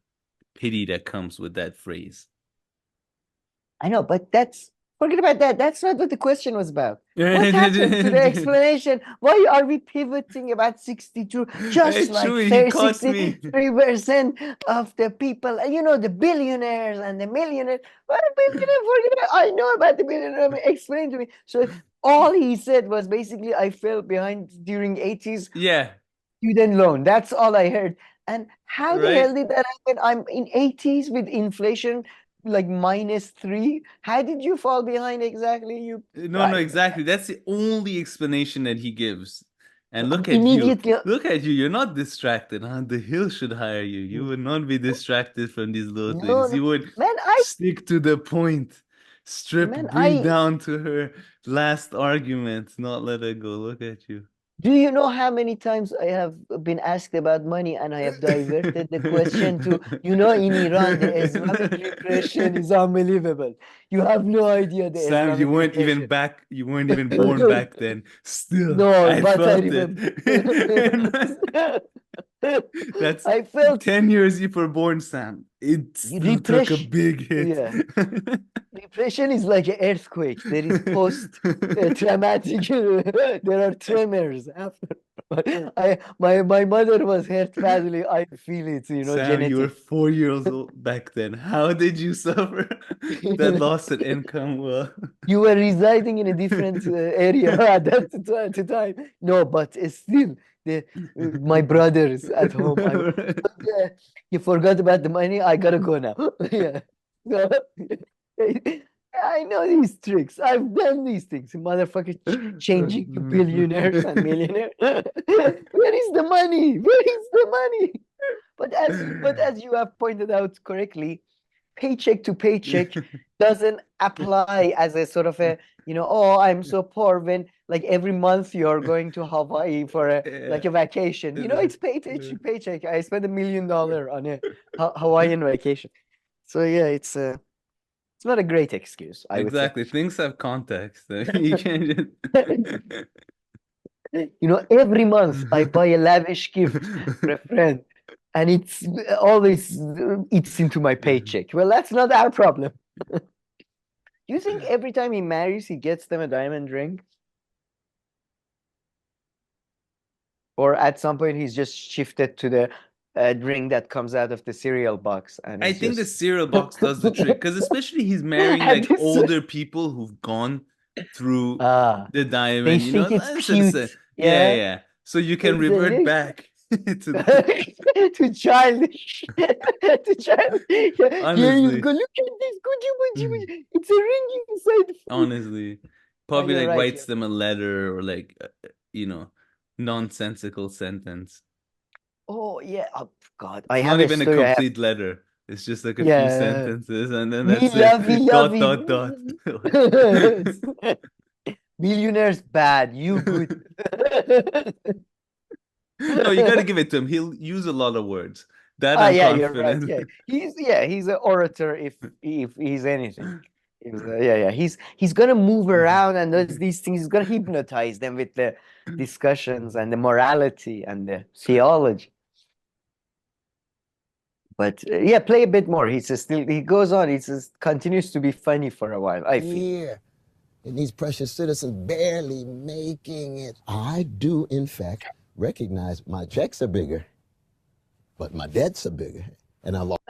pity that comes with that phrase. I know, but forget about that. That's not what the question was about. What happened to the explanation? Why are we pivoting about 62? Just like he caught me. 63% of the people, the billionaires and the millionaires. What a billionaire? Forget about. I know about the billionaire. Explain to me. So all he said was basically, I fell behind during 80s. Yeah. Student loan. That's all I heard. And how the hell did that happen? I'm in 80s with inflation like -3. How did you fall behind exactly? No, exactly. That's the only explanation that he gives. And look at you. Look at you. You're not distracted, huh? The Hill should hire you. You would not be distracted from these little things. You would stick to the point. Bring down to her last argument, not let her go. Look at you. Do you know how many times I have been asked about money and I have diverted the question to, in Iran, the Islamic repression is unbelievable. You have no idea the Sam, Islamic you weren't repression. even back. You weren't even born back then. Still, no, but I remember. That's I felt 10 years you were born, Sam. It still took a big hit. Yeah. Depression is like an earthquake. There is post-traumatic. There are tremors after. My mother was hurt badly. I feel it. Sam, genetic. you were 4 years old back then. How did you suffer that loss of income? Well, you were residing in a different area at that time. No, but still. My brothers at home. You forgot about the money. I gotta go now. Yeah. I know these tricks. I've done these things. Motherfucker changing to billionaires and millionaires. Where is the money? Where is the money? But as you have pointed out correctly, paycheck to paycheck doesn't apply as a sort of a, I'm so poor when like every month you're going to Hawaii for a vacation. It's paycheck to paycheck. I spent $1 million on a Hawaiian vacation. So yeah, it's not a great excuse. Exactly. Things have context. You can't just... every month I buy a lavish gift for a friend. And it's always eats into my paycheck. Well, that's not our problem. Do you think every time he marries, he gets them a diamond ring? Or at some point, he's just shifted to the ring that comes out of the cereal box? And I think the cereal box does the trick. Because especially he's marrying like older people who've gone through the diamond. They think it's cute. Yeah. So you can revert back. to childish. To childish. Here you go. Look at this. It's a ring inside. Honestly, probably writes them a letter or like nonsensical sentence. Oh yeah. Oh God. It's not even a complete letter. It's just like a few sentences, and then that's it. Dot. Millionaire's bad. You good. No, you got to give it to him. He'll use a lot of words. That I'm confident. You're right. He's an orator if he's anything. He's gonna move around and does these things. He's gonna hypnotize them with the discussions and the morality and the theology. But play a bit more. He goes on. He continues to be funny for a while. I feel. Yeah. And these precious citizens barely making it. I do, in fact, recognize my checks are bigger, but my debts are bigger. And I lost.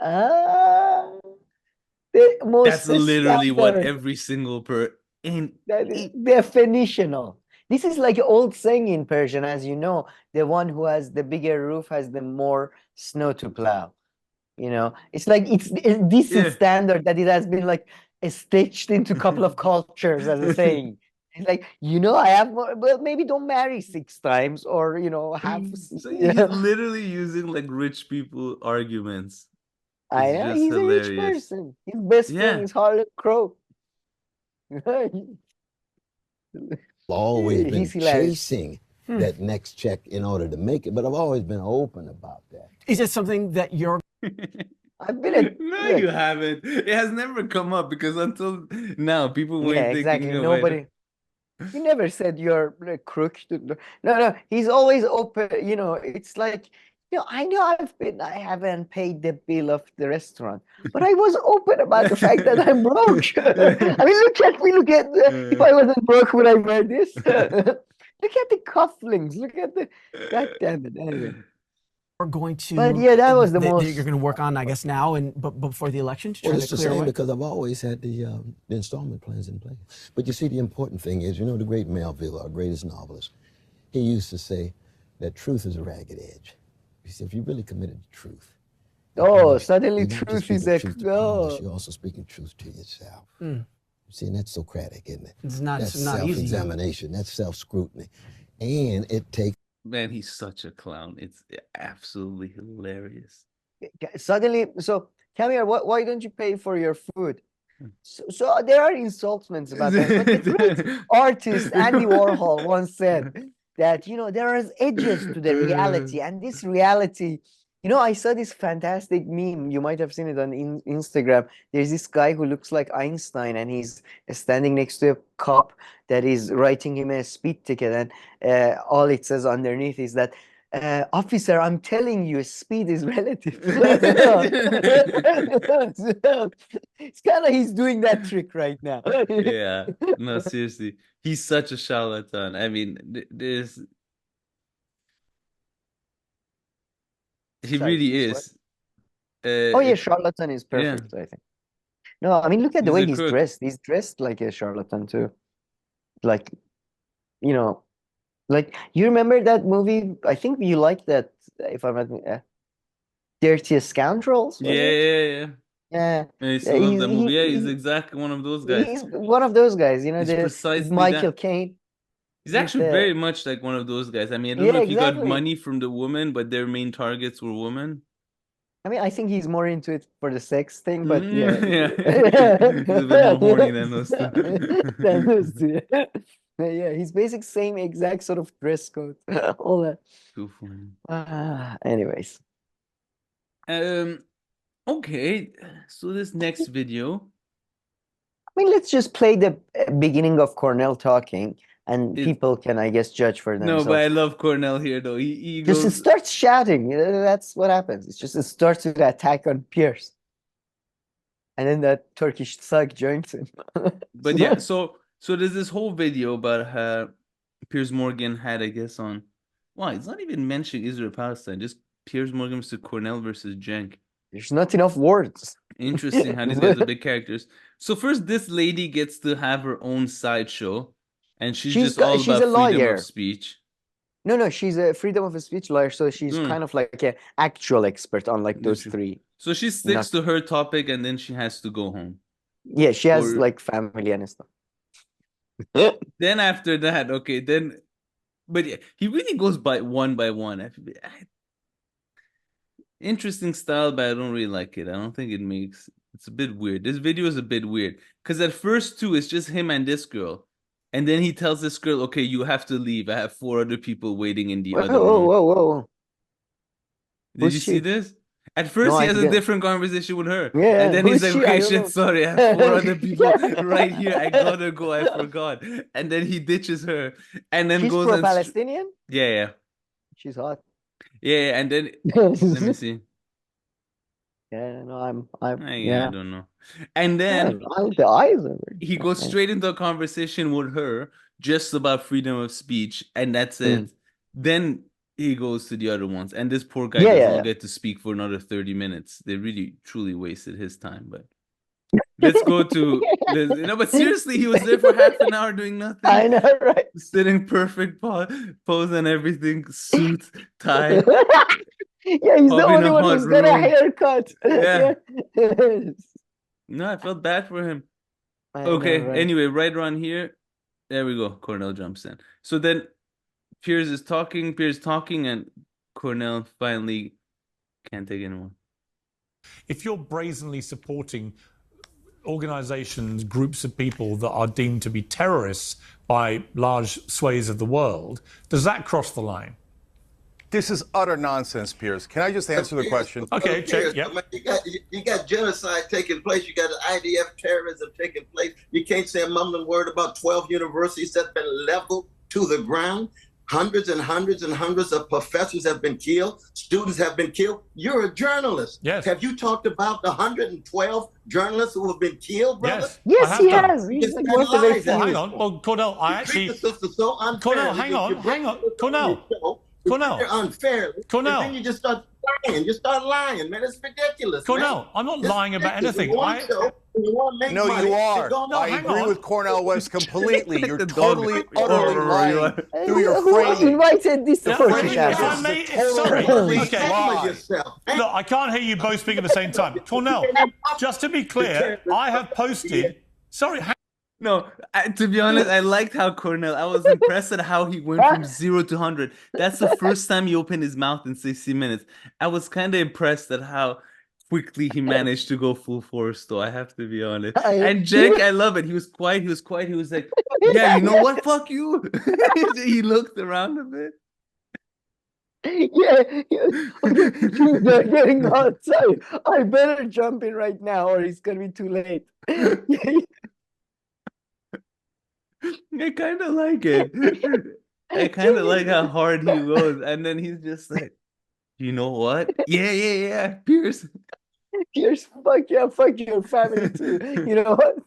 That's literally what every single that is definitional. This is like an old saying in Persian, as you know, the one who has the bigger roof has the more snow to plow. It's like it's a decent standard that it has been like stitched into a couple of cultures as a saying. It's like, I have more, well, maybe don't marry 6 times or, have. So he's literally using like rich people arguments. I know, he's hilarious. A rich person. His best friend is Harlan Crow. Always been chasing that next check in order to make it, but I've always been open about that. Is it something that you're... I've been No, you haven't. It has never come up because until now, people weren't thinking exactly. of Nobody... He never said you're a crook. No. He's always open. It's like I know I haven't paid the bill of the restaurant, but I was open about the fact that I'm broke. I mean, look at me. Look at if I wasn't broke, would I wear this? Look at the cufflinks. Look at the. God damn it. Anyway. We're going to. But yeah, that was the most. You're going to work on, I guess, now and but before the election to try Well, it's to the clear same away? because I've always had the installment plans in place. But you see, the important thing is, the great Melville, our greatest novelist, he used to say that truth is a ragged edge. He said, if you really committed to truth. Suddenly truth is a. You're also speaking truth to yourself. See, and that's Socratic, isn't it? It's not easy. Self-examination, that's self-scrutiny. And it takes. Man, he's such a clown. It's absolutely hilarious. Suddenly, so come here, why don't you pay for your food? So there are insultments about that. But the great artist Andy Warhol once said that, there is edges to the reality. And this reality, I saw this fantastic meme. You might have seen it on Instagram. There's this guy who looks like Einstein, and he's standing next to a cop that is writing him a speed ticket. And all it says underneath is that, officer, I'm telling you, speed is relative. It's kind of, he's doing that trick right now. Yeah, no, seriously. He's such a charlatan. I mean, he really is. Yeah, charlatan is perfect, I think. No, I mean, look at the way he's dressed. He's dressed like a charlatan too. Like, like, you remember that movie? I think you liked that, if I'm not Dirtiest Scoundrels? Yeah. Yeah. He's exactly one of those guys. He's one of those guys, precisely Michael Caine. He's actually very much like one of those guys. I mean, I don't know if he got money from the woman, but their main targets were women. I mean, I think he's more into it for the sex thing, but yeah. He's a bit more horny than those two. Yeah, he's basic same exact sort of dress code. All that. Too funny. Anyways. Okay, so this next video. I mean, let's just play the beginning of Cornel talking, and people can, I guess, judge for themselves. No, but I love Cornel here, though. He just starts shouting. That's what happens. It starts with an attack on Piers. And then that Turkish thug joins him. But yeah, so there's this whole video about how Piers Morgan had, I guess, on... Wow, it's not even mentioning Israel-Palestine. Just Piers Morgan versus Cornel versus Cenk. There's not enough words. Interesting how these guys are big characters. So first, this lady gets to have her own sideshow, and she's just all about freedom of speech. No, she's a freedom of speech lawyer, so she's kind of like an actual expert on like those three. So she sticks to her topic, and then she has to go home. Yeah, she has like family and stuff. Then after that, but yeah, he really goes by one. Interesting style, but I don't really like it. I don't think it's a bit weird. This video is a bit weird because at first too, it's just him and this girl, and then he tells this girl, "Okay, you have to leave. I have 4 other people waiting in the other room." Whoa! Did you see this? At first, he has a different conversation with her, yeah, and then he's like, "Okay, shit, sorry, I have 4 other people right here. I gotta go. I forgot." And then he ditches her, and then goes. She's Palestinian. Yeah. She's hot. Yeah, and then let me see. Yeah, no, I don't know. And then the eyes are he goes straight into a conversation with her just about freedom of speech, and that's it. Then he goes to the other ones, and this poor guy does not get to speak for another 30 minutes. They really truly wasted his time, but let's go to but seriously, he was there for half an hour doing nothing. I know, right? Sitting perfect pose and everything, suit, tie. Yeah, he's the only one who's got a haircut. Yeah. No, I felt bad for him. Anyway, right around here, there we go. Cornel jumps in. So then Piers is talking, and Cornel finally can't take anymore. If you're brazenly supporting organizations, groups of people that are deemed to be terrorists by large swathes of the world, does that cross the line? This is utter nonsense, Piers. Can I just answer the question? Okay, check. Yep. You got genocide taking place. You got IDF terrorism taking place. You can't say a mumbling word about 12 universities that's been leveled to the ground. hundreds and hundreds and hundreds of professors have been killed, students have been killed. You're a journalist. Yes. Have you talked about the 112 journalists who have been killed, brother? Yes, he has. He's like one of the very Well, hang on. Well, Cornel, I actually. Cornel, hang on. Cornel. Cornel. Unfairly. Cornel. And then you just start lying. You start lying, man. It's ridiculous. Cornel, man. I'm not lying about anything. No, you are. I agree with Cornel West completely. You're totally, utterly lying through your framing. Who invited this Sorry. Okay. Look, I can't hear you both speak at the same time. Cornel, just to be clear, I have posted. Sorry. No, to be honest, I liked how Cornel. I was impressed at how he went from 0 to 100. That's the first time he opened his mouth in 60 minutes. I was kind of impressed at how quickly he managed to go full force, though. I have to be honest. And Cenk, I love it. He was quiet. He was like, "Yeah, you know what? Fuck you." He looked around a bit. Yeah, they're getting outside. I better jump in right now, or it's gonna be too late. I kind of like it. I kind of like how hard he goes, and then he's just like, "You know what? Yeah, Piers." Piers, fuck your family too. You know what?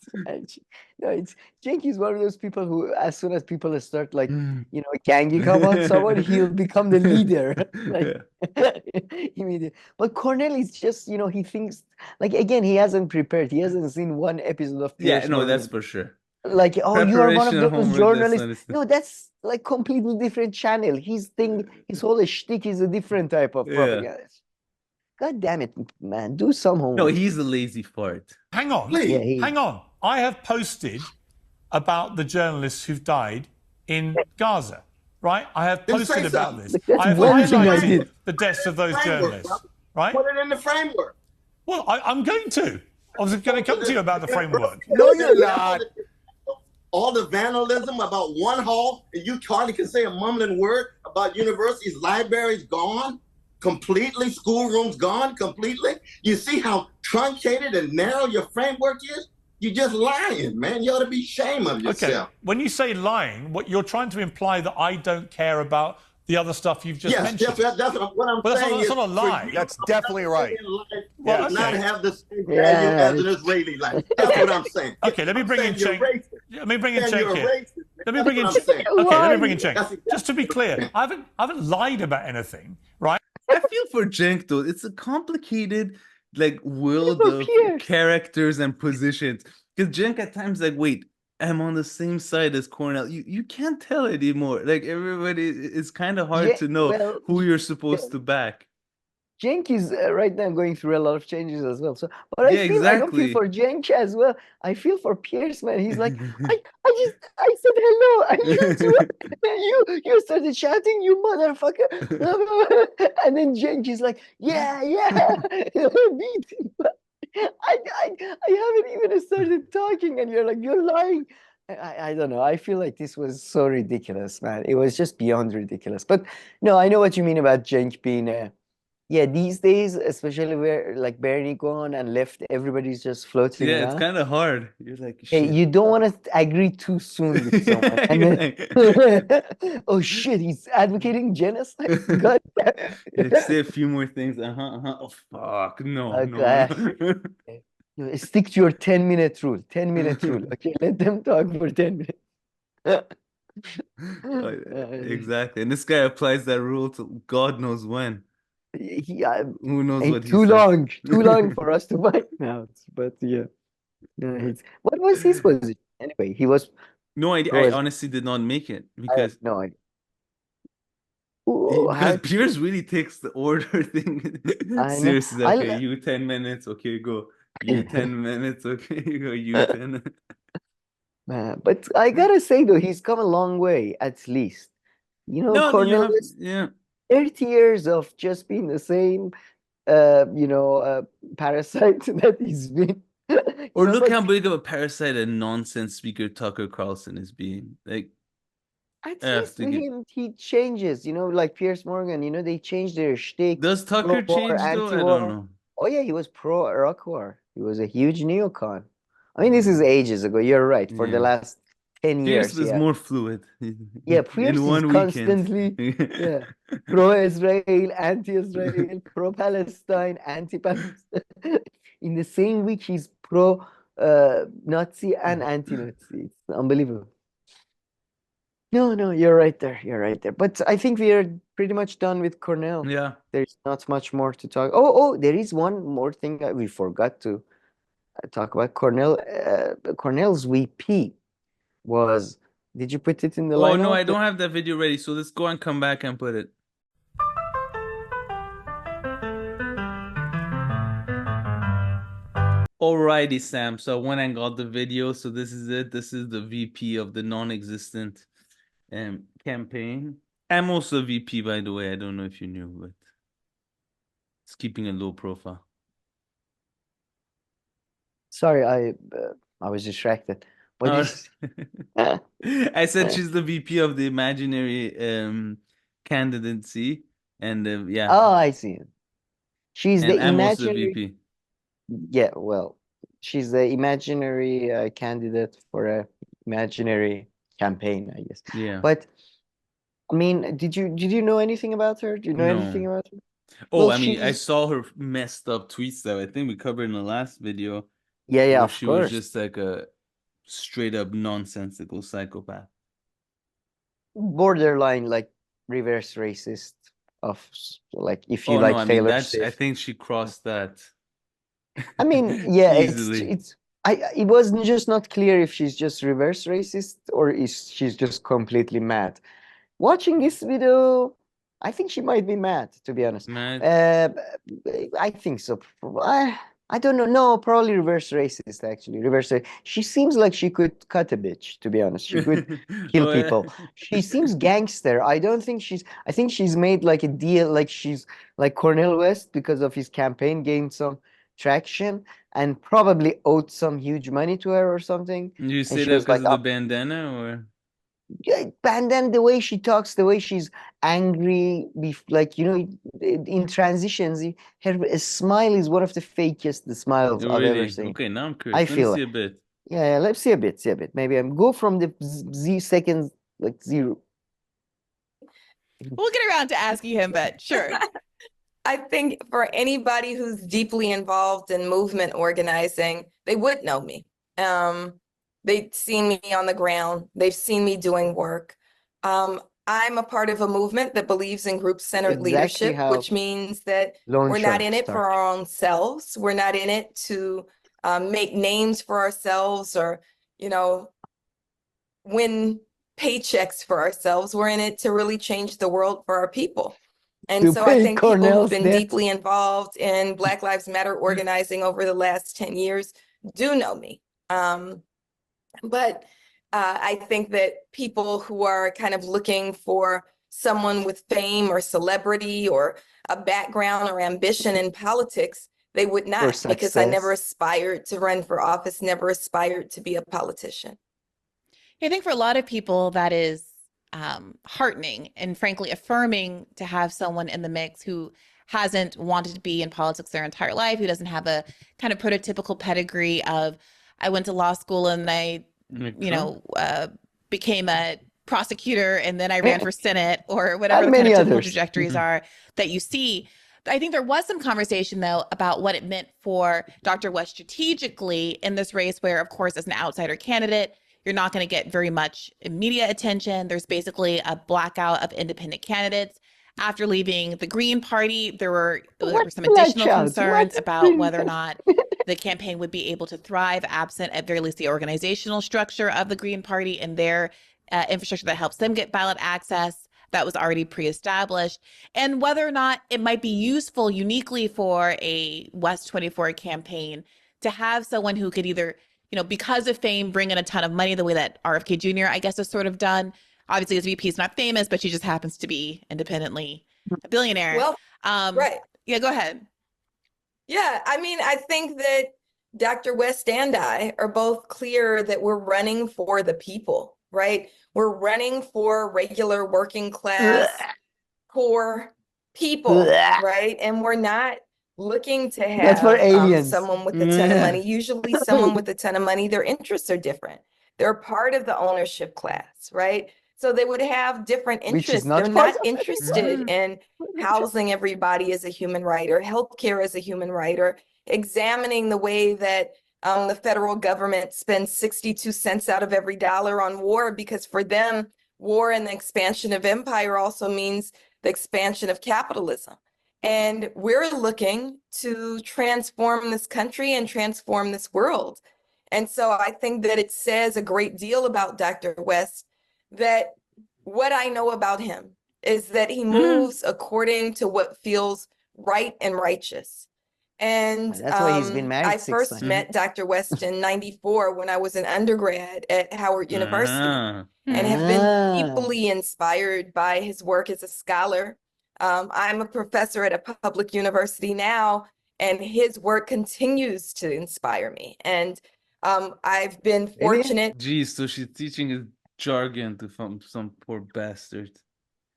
Cenk is one of those people who, as soon as people start ganging up on someone, he'll become the leader. Immediately. But Cornel is just, he thinks again, he hasn't prepared. He hasn't seen one episode of Piers Morgan. That's for sure. You are one of those journalists. No, that's completely different channel. His whole shtick is a different type of propaganda. God damn it, man. Do some homework. No, he's a lazy fart. Hang on. Hang on. I have posted about the journalists who've died in Gaza, right? I have posted about this. I have highlighted the deaths of those journalists, right? Put it in the framework. Well, I'm going to. I was going to come to you about the framework. No, you're not. All the vandalism about one hall, and you hardly can say a mumbling word about universities, libraries gone completely, schoolrooms gone completely. You see how truncated and narrow your framework is? You're just lying, man. You ought to be ashamed of yourself. Okay. When you say lying, what you're trying to imply that I don't care about the other stuff you've just mentioned. Yes, that's what I'm saying. That's not a lie. That's definitely right. Well, not have the same value as an Israeli life. That's what I'm saying. Okay, let me bring in Cenk. Let me bring in Cenk here. Let me bring in Cenk. Okay, let me bring in Cenk. Just to be clear, I haven't lied about anything, right? I feel for Cenk though. It's a complicated world of characters and positions. Because Cenk at times wait, I'm on the same side as Cornel. You can't tell anymore. Everybody, it's kind of hard to know who you're supposed to back. Cenk is right now going through a lot of changes as well. So, but I don't feel for Cenk as well. I feel for Piers, man. He's like, I said hello, and you too, you started shouting, you motherfucker, and then Cenk is like, yeah, beat him. I haven't even started talking, and you're like, you're lying. I don't know. I feel like this was so ridiculous, man. It was just beyond ridiculous. But no, I know what you mean about Cenk being these days, especially where Bernie gone and left, everybody's just floating around. It's kind of hard. You're like, hey, you don't want to agree too soon with someone. And then, oh shit, he's advocating genocide. God damn it. Say a few more things. Oh fuck, no. Stick to your 10-minute rule. 10-minute rule. Okay, let them talk for 10 minutes. Exactly, and this guy applies that rule to God knows when. Who knows what too long for us to find out. But what was his position anyway? He was no idea. I honestly did not make it because no idea. Because Piers really takes the order thing seriously. Okay, you 10 minutes. Okay, go. You 10 minutes. Okay, you go. You 10. But I gotta say though, he's come a long way at least. Cornel West, 30 years of just being the same, parasite that he's been. Or look how big of a parasite and nonsense speaker Tucker Carlson is being. At least with him, he changes. Like Piers Morgan. They change their shtick. Does Tucker change though? I don't know. Oh yeah, he was pro Iraq war. He was a huge neocon. I mean, this is ages ago. You're right. For the last 10 Pierce years. was Yeah. more fluid. Yeah, Pierce In is one constantly weekend. pro-Israel, anti-Israel, pro-Palestine, anti-Palestine. In the same week, he's pro-Nazi and anti-Nazi. It's unbelievable. No, you're right there. You're right there. But I think we are pretty much done with Cornel. Yeah. There's not much more to talk. Oh, there is one more thing that we forgot to talk about. Cornel's VP was. Did you put it in the lineup? Oh no, I don't have that video ready. So let's go and come back and put it. Alrighty, Sam. So I went and got the video. So this is it. This is the VP of the non-existent campaign. I'm also a VP, by the way. I don't know if you knew, but it's keeping a low profile. Sorry, I was distracted. But I said she's the VP of the imaginary candidacy, and yeah. Oh, I see. She's the I'm also the imaginary. VP. Yeah, well, she's the imaginary candidate for a imaginary campaign, I guess. Yeah. But I mean, did you know anything about her? Do you know anything about her? Oh, Well, I mean, I she's saw her messed up tweets that I think we covered in the last video. yeah, where of she course. was just like a straight up nonsensical psychopath. Borderline like reverse racist of like if you Oh like no, I mean Taylor that's I Swift. think she crossed that I mean, yeah, easily. it wasn't just not clear if she's just reverse racist or is she's just completely mad. Watching this video, I think she might be mad, to be honest. Mad? I think so. I don't know. No, probably reverse racist, actually. She seems like she could cut a bitch, to be honest. She could kill Oh, yeah. people. She seems gangster. I think she's made like a deal, like she's like Cornel West because of his campaign gained some traction and probably owed some huge money to her or something. You And say she that was because like, of the bandana or? yeah, and then the way she talks, the way she's angry, like, you know, in transitions, her smile is one of the fakest smiles I've ever Really? seen. Okay, now I'm I curious. Let me feel see it. a bit. Yeah, let's see a bit. Maybe I'm go from the Z seconds, like 0. We'll get around to asking him, but sure. I think for anybody who's deeply involved in movement organizing, they would know me. They've seen me on the ground. They've seen me doing work. I'm a part of a movement that believes in group-centered leadership, which means that we're not in it for our own selves. We're not in it to make names for ourselves or, you know, win paychecks for ourselves. We're in it to really change the world for our people. And so I think people who've been deeply involved in Black Lives Matter organizing over the last 10 years do know me. But I think that people who are kind of looking for someone with fame or celebrity or a background or ambition in politics, they would not, because I never aspired to run for office, never aspired to be a politician. I think for a lot of people that is heartening and frankly affirming to have someone in the mix who hasn't wanted to be in politics their entire life, who doesn't have a kind of prototypical pedigree of, I went to law school and I, you know, became a prosecutor and then I ran for Senate or whatever the kind of typical trajectories are that you see. I think there was some conversation, though, about what it meant for Dr. West strategically in this race where, of course, as an outsider candidate, you're not going to get very much media attention. There's basically a blackout of independent candidates. After leaving the Green Party, there were some additional concerns about whether or not the campaign would be able to thrive absent, at very least, the organizational structure of the Green Party and their infrastructure that helps them get ballot access that was already pre-established, and whether or not it might be useful uniquely for a West 24 campaign to have someone who could either, you know, because of fame, bring in a ton of money the way that RFK Jr., I guess, has sort of done. Obviously, his VP is not famous, but she just happens to be independently a billionaire. Well, right. Yeah, go ahead. Yeah, I mean, I think that Dr. West and I are both clear that we're running for the people, right? We're running for regular working class, poor people, right? And we're not looking to have for aliens. someone with a ton of money. Usually someone with a ton of money, their interests are different. They're part of the ownership class, right? So they would have different Which is interests. not They're part not of it. interested in housing everybody as a human right or healthcare as a human right or examining the way that the federal government spends 62 cents out of every dollar on war, because for them, war and the expansion of empire also means the expansion of capitalism. And we're looking to transform this country and transform this world. And so I think that it says a great deal about Dr. West that what I know about him is that he moves according to what feels right and righteous. And That's why he's been married I 6 first times. met Dr. West in '94 when I was an undergrad at Howard University, and have been deeply inspired by his work as a scholar. I'm a professor at a public university now, and his work continues to inspire me. And I've been fortunate. Geez, so she's teaching his jargon to some poor bastard.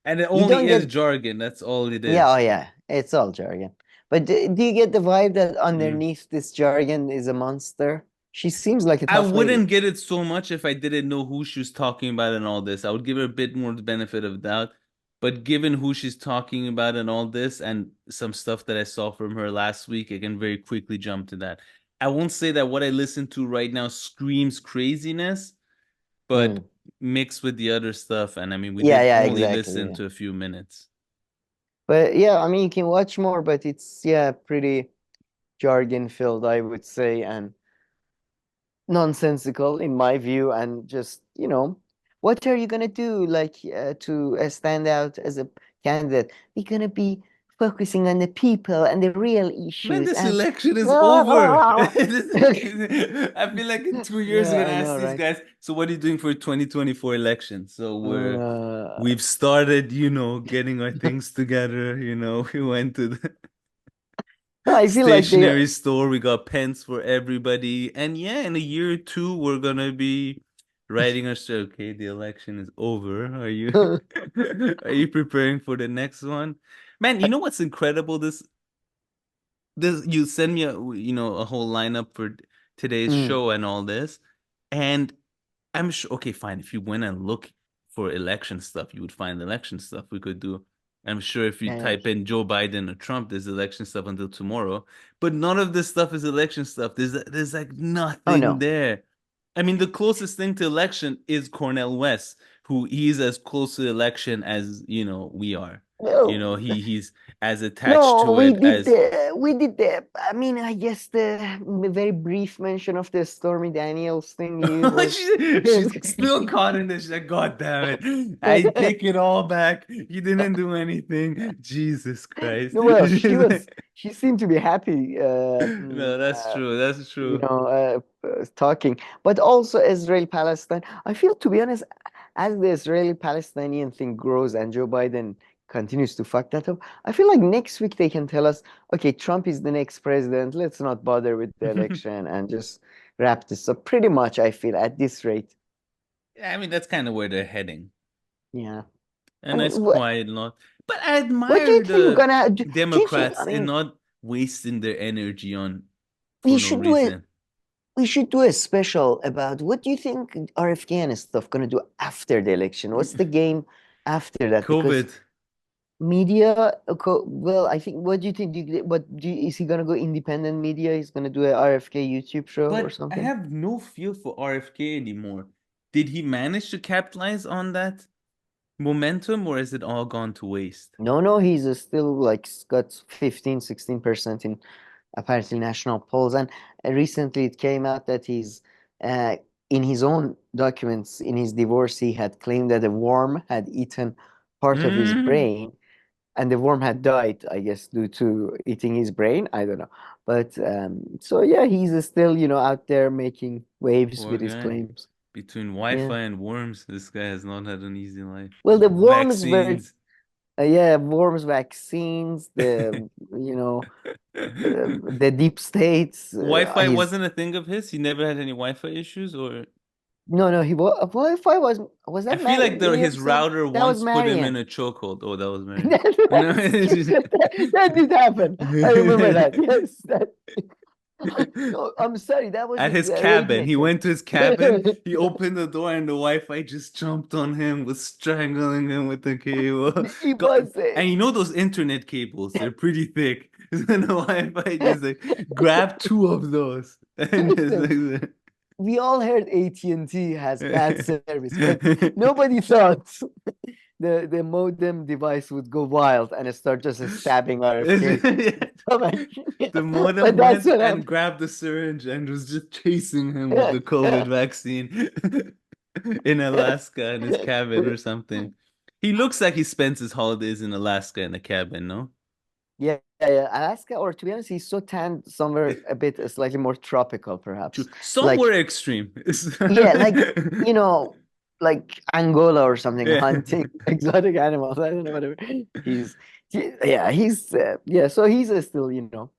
And it You only don't is get- jargon. That's all it is. Yeah, oh yeah, it's all jargon. But do you get the vibe that underneath this jargon is a monster? She seems like a I tough wouldn't lady. get it so much if I didn't know who she was talking about and all this. I would give her a bit more benefit of doubt. But given who she's talking about and all this and some stuff that I saw from her last week, I can very quickly jump to that. I won't say that what I listen to right now screams craziness, but mixed with the other stuff. And I mean, we did only listen to a few minutes. But yeah, I mean, you can watch more, but it's, yeah, pretty jargon filled, I would say, and nonsensical in my view. And just, you know, what are you going to do, like, to stand out as a candidate? We're going to be focusing on the people and the real issues. Man, this and election is over. I feel like in 2 years we're gonna ask these guys, so what are you doing for 2024 election? So we've started, you know, getting our things together. You know, we went to the I feel like stationery store, we got pens for everybody. And yeah, in a year or two, we're gonna be writing our story. Okay, the election is over. Are you are you preparing for the next one? Man, you know what's incredible? This you send me a whole lineup for today's show and all this, and I'm sure. Okay, fine. If you went and look for election stuff, you would find election stuff we could do. I'm sure if you type in Joe Biden or Trump, there's election stuff until tomorrow. But none of this stuff is election stuff. There's like nothing there. I mean, the closest thing to election is Cornel West, who he's as close to election as, you know, we are. No. You know, he's as attached to it as... we did the, I mean, I guess the very brief mention of the Stormy Daniels thing. She's still caught in this. She's like, God damn it. I take it all back. You didn't do anything. Jesus Christ. No, well, she seemed to be happy. No, that's true. That's true. You know, talking. But also Israel-Palestine. I feel, to be honest, as the Israeli-Palestinian thing grows and Joe Biden continues to fuck that up, I feel like next week they can tell us, okay, Trump is the next president. Let's not bother with the election and just wrap this up. Pretty much, I feel, at this rate. Yeah, I mean, that's kind of where they're heading. Yeah. A nice quiet lot. But I admire the Democrats in not wasting their energy on we should do a special about what do you think RFK and stuff gonna do after the election? What's the game after that? COVID. Media, well, I think, what do you think? Is he gonna go independent media? He's gonna do a RFK YouTube show or something? I have no feel for RFK anymore. Did he manage to capitalize on that momentum, or is it all gone to waste? No, he's still like got 15-16% in apparently national polls, and recently it came out that he's in his own documents in his divorce he had claimed that a worm had eaten part of his brain, and the worm had died, I guess, due to eating his brain. I don't know, but so yeah, he's still, you know, out there making waves with his claims. Between Wi-Fi and worms, this guy has not had an easy life. Well, the worms were, worms, vaccines, the you know, the deep states. Wi-Fi wasn't a thing of his. He never had any Wi-Fi issues, or no, Wi-Fi was that. I feel like his router once put him in a chokehold. Oh, that was Marianne. That did happen. I remember that. Yes, No, I'm sorry, that was At his cabin. He went to his cabin. He opened the door, and the Wi-Fi just jumped on him, was strangling him with the cable. It was. And you know those internet cables? They're pretty thick. And the Wi-Fi just like grab 2 of those. And just like, we all heard AT&T has bad service, but nobody thought the modem device would go wild and start just stabbing RFK. The modem went and grabbed the syringe and was just chasing him with the COVID vaccine in Alaska in his cabin or something. He looks like he spends his holidays in Alaska in a cabin, no? Yeah, Alaska, or to be honest, he's so tanned somewhere a bit slightly more tropical, perhaps. Somewhere extreme. Yeah, like, you know, like Angola or something, hunting exotic animals. I don't know, whatever. So he's still, you know,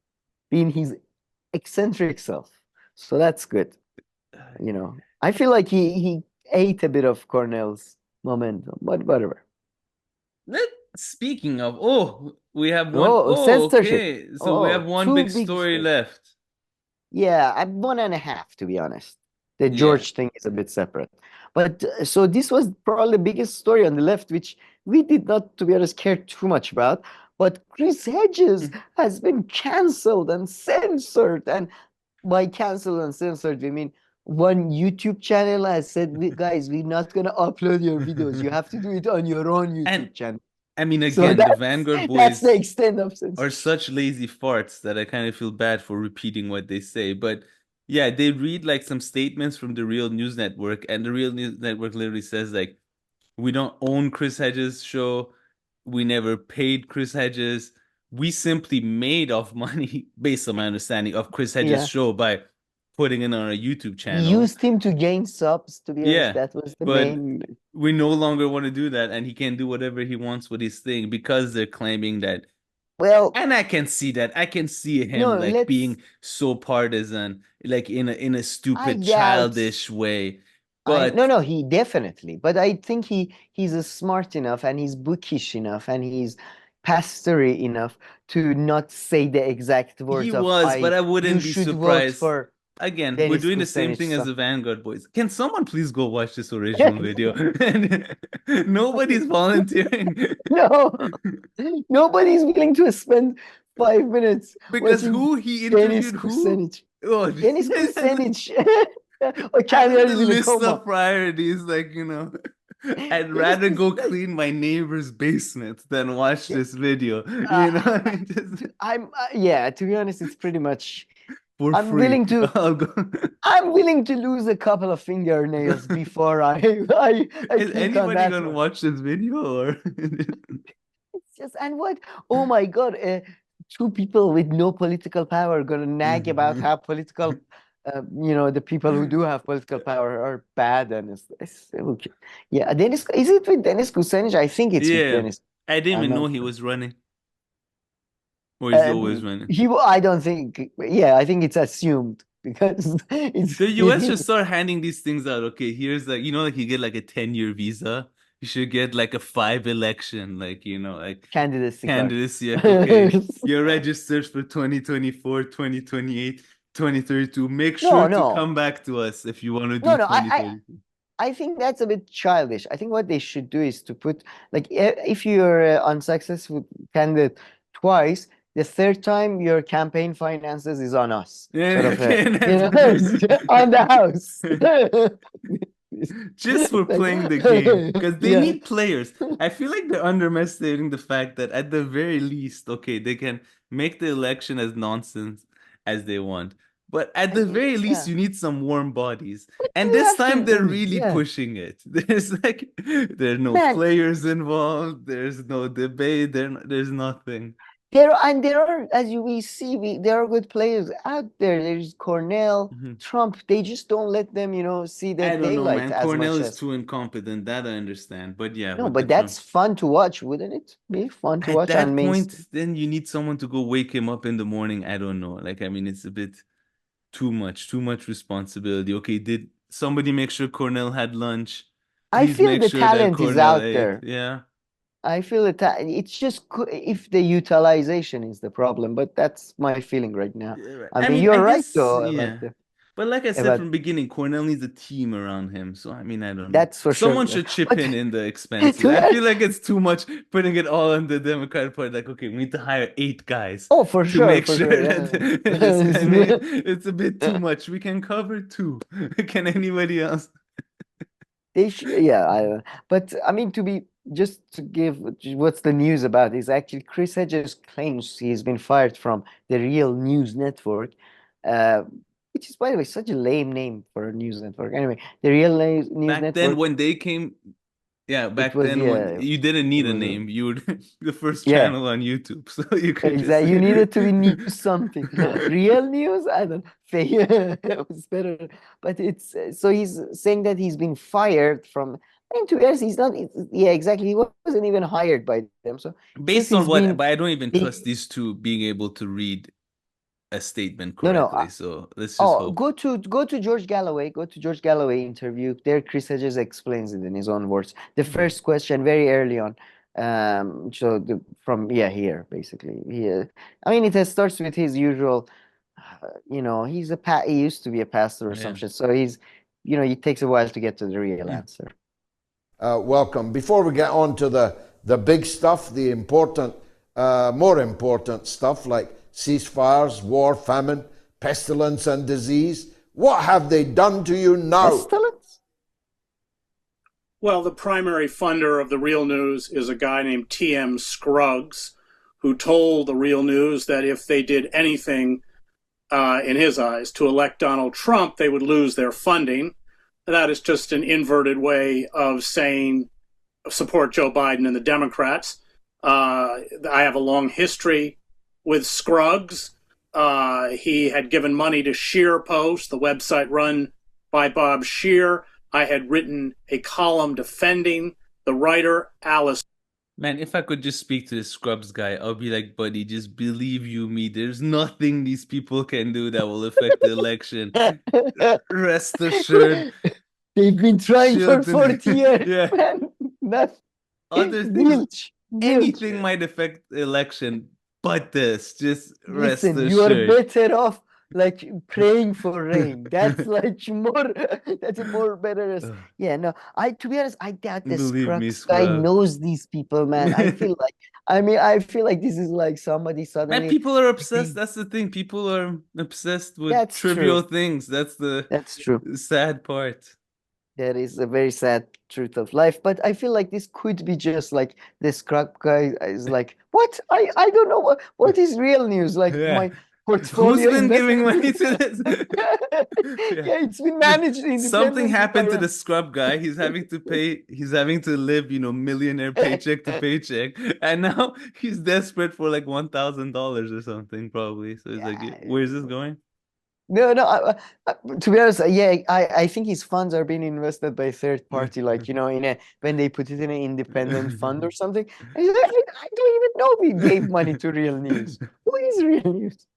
being his eccentric self. So that's good. You know, I feel like he ate a bit of Cornel's momentum, but whatever. Speaking of, we have one. Censorship. Okay. So we have one big story left. Yeah, I'm 1.5, to be honest. The George thing is a bit separate. But so this was probably the biggest story on the left, which we did not, to be honest, care too much about. But Chris Hedges has been canceled and censored. And by canceled and censored, we mean one YouTube channel has said, guys, we're not going to upload your videos. You have to do it on your own YouTube channel. I mean, again, the Vanguard boys that's the extent of censorship. Are such lazy farts that I kind of feel bad for repeating what they say. But yeah, they read like some statements from the Real News Network, and the Real News Network literally says like, we don't own Chris Hedges' show. We never paid Chris Hedges. We simply made off money, based on my understanding, of Chris Hedges' show by putting it on a YouTube channel. Used him to gain subs, to be honest. That was the main. We no longer want to do that, and he can do whatever he wants with his thing because they're claiming that. Well, and I can see that. I can see him being so partisan, like in a stupid, childish way. But no, he definitely. But I think he's smart enough, and he's bookish enough, and he's pastory enough to not say the exact words. He was, but I wouldn't be surprised. Again, we're doing the same thing as the Vanguard boys. Can someone please go watch this original video? Nobody's volunteering. No, nobody's willing to spend 5 minutes. Because who he interviewed who? Dennis Kucinich. The list of priorities, like, you know, I'd rather go clean my neighbor's basement than watch this video. You know, to be honest, it's pretty much. I'm willing to lose a couple of fingernails before I Is anybody gonna watch this video or? It's just, and what? Oh my God! 2 people with no political power gonna nag about how political, you know, the people who do have political power are bad, and it's okay. Yeah, Dennis, is it with Dennis Kucinich? I think it's with Dennis. I didn't even know he was running. Or he's always running. I don't think. Yeah, I think it's assumed because the US should start handing these things out. Okay, here's like, you know, like you get like a 10-year visa. You should get like a 5 election, like, you know, like candidacy. Yeah, okay. You're registered for 2024, 2028, 2032. Make sure to come back to us if you want to do 2032. I think that's a bit childish. I think what they should do is to put, like, if you're unsuccessful candidate twice, the 3rd time your campaign finances is on us. Yeah, on the house. Just for playing the game. Because they need players. I feel like they're underestimating the fact that at the very least, okay, they can make the election as nonsense as they want. But at the very least, you need some warm bodies. And this time they're really pushing it. There's like, there are no players involved. There's no debate. There's nothing. There are, as we see, there are good players out there. There's Cornel, Trump. They just don't let them, you know, see the daylight. I don't know, man. As Cornel much is as... too incompetent. That I understand. But yeah. No, but that's fun to watch, wouldn't it? Be fun to watch. At that point, then you need someone to go wake him up in the morning. I don't know. Like, I mean, it's a bit too much responsibility. Okay, did somebody make sure Cornel had lunch? I feel the talent is out there. Yeah. I feel it's just if the utilization is the problem, but that's my feeling right now. I mean, you're right though. Yeah. But like I said from the beginning, Cornel needs a team around him. So I mean, I don't know. That's for sure. Someone should chip in the expenses. I feel like it's too much putting it all on the Democratic Party. Like, okay, we need to hire 8 guys. Oh, for sure. Make sure that it's a bit too much. We can cover 2. Can anybody else? They should, yeah. But I mean, just to give what's the news about is actually Chris Hedges claims he's been fired from the Real News Network, which is, by the way, such a lame name for a news network. Anyway, the Real News Network. Back then, when they came, when you didn't need a name, you were the first channel on YouTube, so you could exactly. You needed to be news something. Real news, I don't know. It was better, but it's so he's saying that he's been fired from. I mean, to be honest, he's not. Yeah, exactly. He wasn't even hired by them. So based on what, but I don't even trust these two being able to read a statement correctly. So let's just hope. Go to George Galloway. Go to George Galloway interview. There, Chris Hedges explains it in his own words. The first question, very early on. Here basically. I mean, it starts with his usual. He used to be a pastor or some shit. So he's, it takes a while to get to the real answer. Welcome. Before we get on to the big stuff, the important, more important stuff like ceasefires, war, famine, pestilence, and disease, what have they done to you now? Pestilence? Well, the primary funder of the Real News is a guy named T.M. Scruggs, who told the Real News that if they did anything, in his eyes, to elect Donald Trump, they would lose their funding. That is just an inverted way of saying support Joe Biden and the Democrats. I have a long history with Scruggs. He had given money to Scheer Post, the website run by Bob Scheer. I had written a column defending the writer Alice. Man, if I could just speak to the Scrubs guy, I'll be like, buddy, just believe you me. There's nothing these people can do that will affect the election. Rest assured. They've been trying for 40 years. Yeah. Man. Other things, anything might affect the election, but this. Just rest assured. You are better off like praying for rain. That's like that's a more better. To be honest, I doubt the Scruggs guy knows these people, man. I feel like this is like somebody suddenly. Man, people are obsessed. That's the thing. People are obsessed with trivial things. That's true. Sad part. That is a very sad truth of life. But I feel like this could be just like the Scruggs guy is like, what? I don't know what is Real News. Like my portfolio. Who's been giving money to this? It's been managed. Something happened to the scrub guy. He's having to live, millionaire paycheck to paycheck. And now he's desperate for like $1,000 or something, probably. So he's like, where's this going? No. To be honest, I think his funds are being invested by third party, like when they put it in an independent fund or something. I don't even know if he gave money to Real News. Who is Real News?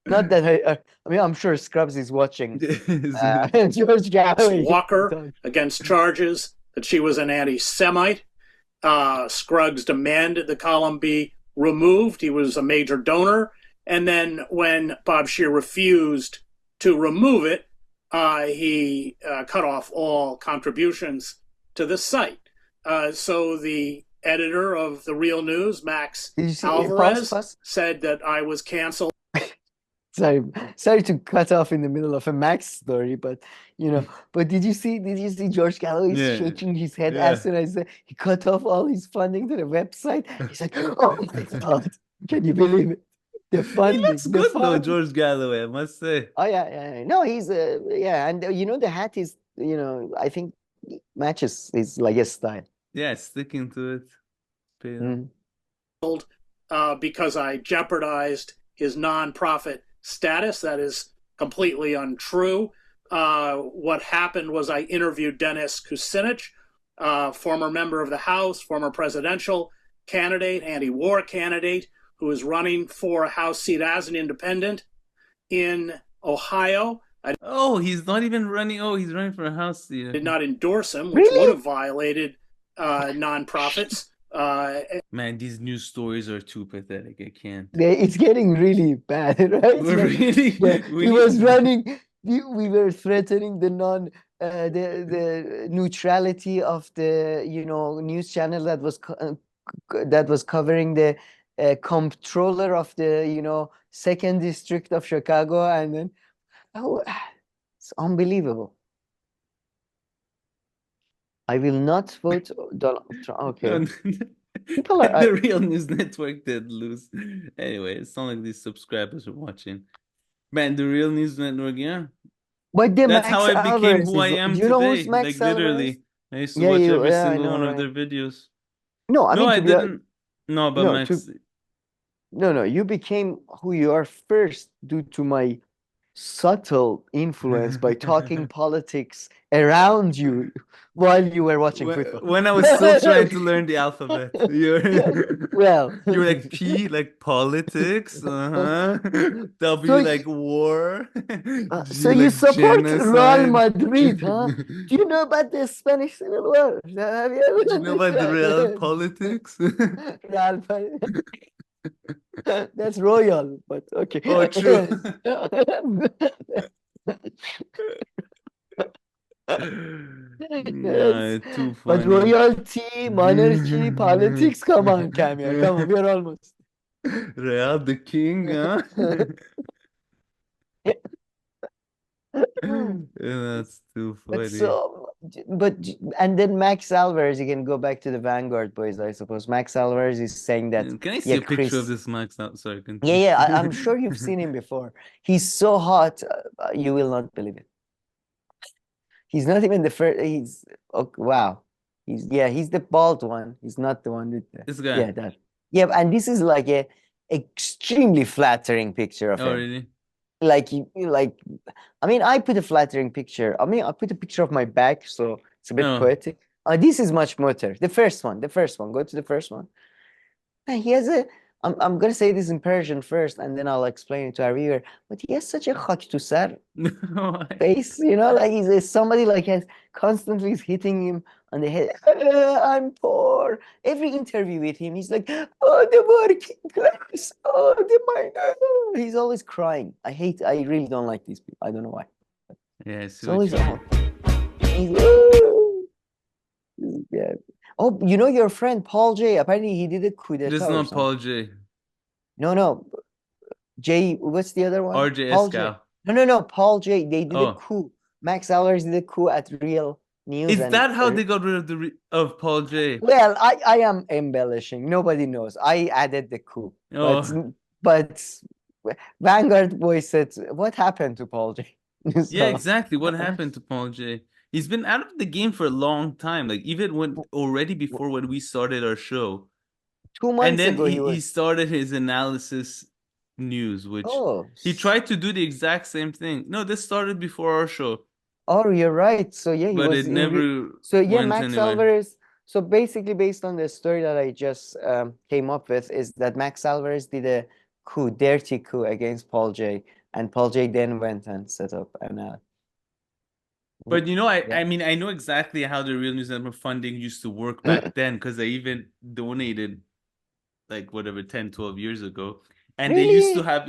Not that I'm sure Scrubs is watching. George Galloway. Walker against charges that she was an anti-Semite. Scruggs demanded the column be removed. He was a major donor. And then when Bob Scheer refused to remove it, he cut off all contributions to the site. So the editor of The Real News, Max Alvarez, said that I was canceled. Sorry to cut off in the middle of a Max story, but but did you see George Galloway shaking his head as soon as he cut off all his funding to the website? He's like, oh my God, can you believe it? The funding. He looks good though, George Galloway, I must say. Oh yeah. No, he's and the hat is I think matches his style. Yeah, sticking to it. Because I jeopardized his nonprofit status. That is completely untrue. What happened was I interviewed Dennis Kucinich, former member of the House, former presidential candidate, anti-war candidate, who is running for a House seat as an independent in Ohio. He's not even running. He's running for a House seat. Did not endorse him, which would have violated nonprofits. Man, these news stories are too pathetic. I can't. It's getting really bad, right? We're really, He was running. We were threatening the the neutrality of the news channel that was covering the comptroller of the second district of Chicago, and then it's unbelievable. I will not vote Donald Trump. Okay. People are the Real News Network did lose. Anyway, it's not like these subscribers are watching. Man, the Real News Network, yeah. But that's how I became who I am do you know today. who's Max Like literally, I used to Yeah, watch you- every yeah, I single know, one of right? their videos. No, I No, mean, I to be didn't know about no, Max. no, you became who you are first due to my subtle influence by talking politics around you while you were watching football. When I was still trying to learn the alphabet. Well, you were like P, like politics, W, So like war. So G, you like support Real genocide. Madrid, huh? Do you know about the Spanish Civil War? Have you ever Do you know about the real politics? Real Madrid. That's royal, but okay. Oh, true. Yeah, too But funny. royalty, monarchy, politics, come on, Camille, come on, we're almost. Real the king, huh? Yeah, that's too funny. And then Max Alvarez, you can go back to the Vanguard boys, I suppose. Max Alvarez is saying that. Can I see a picture of this Max? Sorry, continue. Yeah, I'm sure you've seen him before. He's so hot, you will not believe it. He's not even the first. Wow. He's the bald one. He's not the one with this guy. Yeah, that. Yeah, and this is like a extremely flattering picture of him. Oh, really? I mean, I put a flattering picture. I mean, I put a picture of my back, so it's a bit poetic. This is much better. The first one. Go to the first one. And he has I'm gonna say this in Persian first, and then I'll explain it to our viewer. But he has such a khak to sar face, like he's somebody like constantly is hitting him on the head. I'm poor. Every interview with him, he's like, oh, the working class, oh, the minor. He's always crying. I really don't like these people. I don't know why. Yeah, it's always yeah. Oh, your friend Paul J. Apparently he did a coup d'etat. This is not Paul J. No. J. What's the other one? RJ Paul Escal. J. No. Paul J. They did a coup. Max Alvarez did a coup at Real News. Is that how they got rid of Paul J? Well, I am embellishing. Nobody knows. I added the coup. But Vanguard boy said, what happened to Paul J? Yeah, exactly. What happened to Paul J? He's been out of the game for a long time. Like even when we started our show. 2 months ago, and then he started his analysis news, which he tried to do the exact same thing. No, this started before our show. Oh, you're right. So yeah, but it never. Max Alvarez. So basically, based on the story that I just came up with, is that Max Alvarez did a dirty coup against Paul J, and Paul J then went and set up an. But I mean, I know exactly how the Real News Network funding used to work back then because I even donated, like whatever, 10, 12 years ago, and they used to have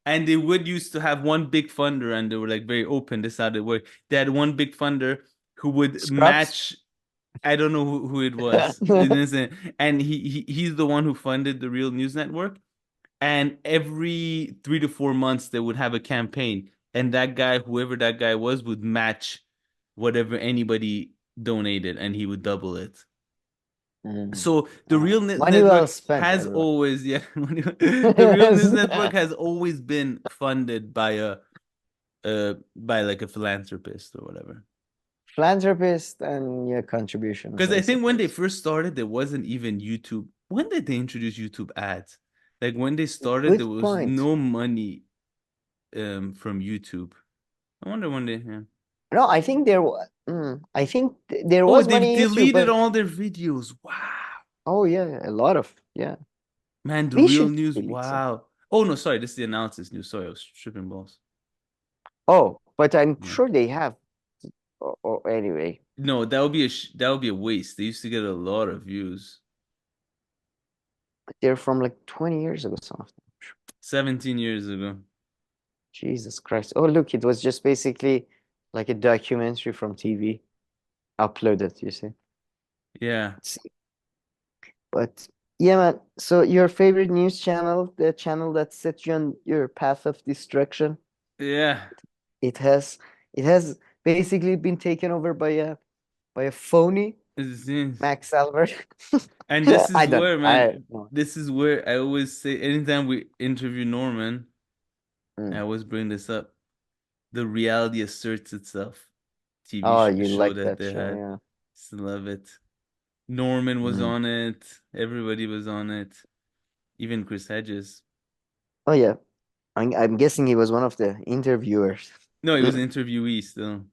and they used to have one big funder, and they were like very open. This how they work. They had one big funder who would match. I don't know who it was, and he's the one who funded the Real News Network, and every 3 to 4 months they would have a campaign. And that guy, whoever that guy was, would match whatever anybody donated, and he would double it. So the Real Network has always, the Real News Network has always been funded by like a philanthropist or whatever. Philanthropist and contribution. Because I think when they first started, there wasn't even YouTube. When did they introduce YouTube ads? Like when they started, there was no money. From YouTube. I wonder when they. No, I think there was. I think there was. They deleted all their videos. Wow. Oh yeah, a lot of Man, the Real News. Wow. Oh no, sorry. This is the analysis news. Sorry, I was tripping balls. Oh, but I'm sure they have. Anyway. No, that would be a waste. They used to get a lot of views. They're from like 20 years ago, some of them. 17 years ago. Jesus Christ. Oh, look, it was just basically like a documentary from TV uploaded, you see. Yeah. But yeah, man. So your favorite news channel, the channel that set you on your path of destruction, Yeah. it has basically been taken over by a phony Max Albert. And this is I don't- where, man, I- this is where I always say, anytime we interview Norman, I always bring this up. The reality asserts itself. TV Oh, you show like that that they show, had. yeah. Just love it. Norman was Mhm. on it. Everybody was on it. Even Chris Hedges. Oh yeah, I'm guessing he was one of the interviewers. No, he was an interviewee still.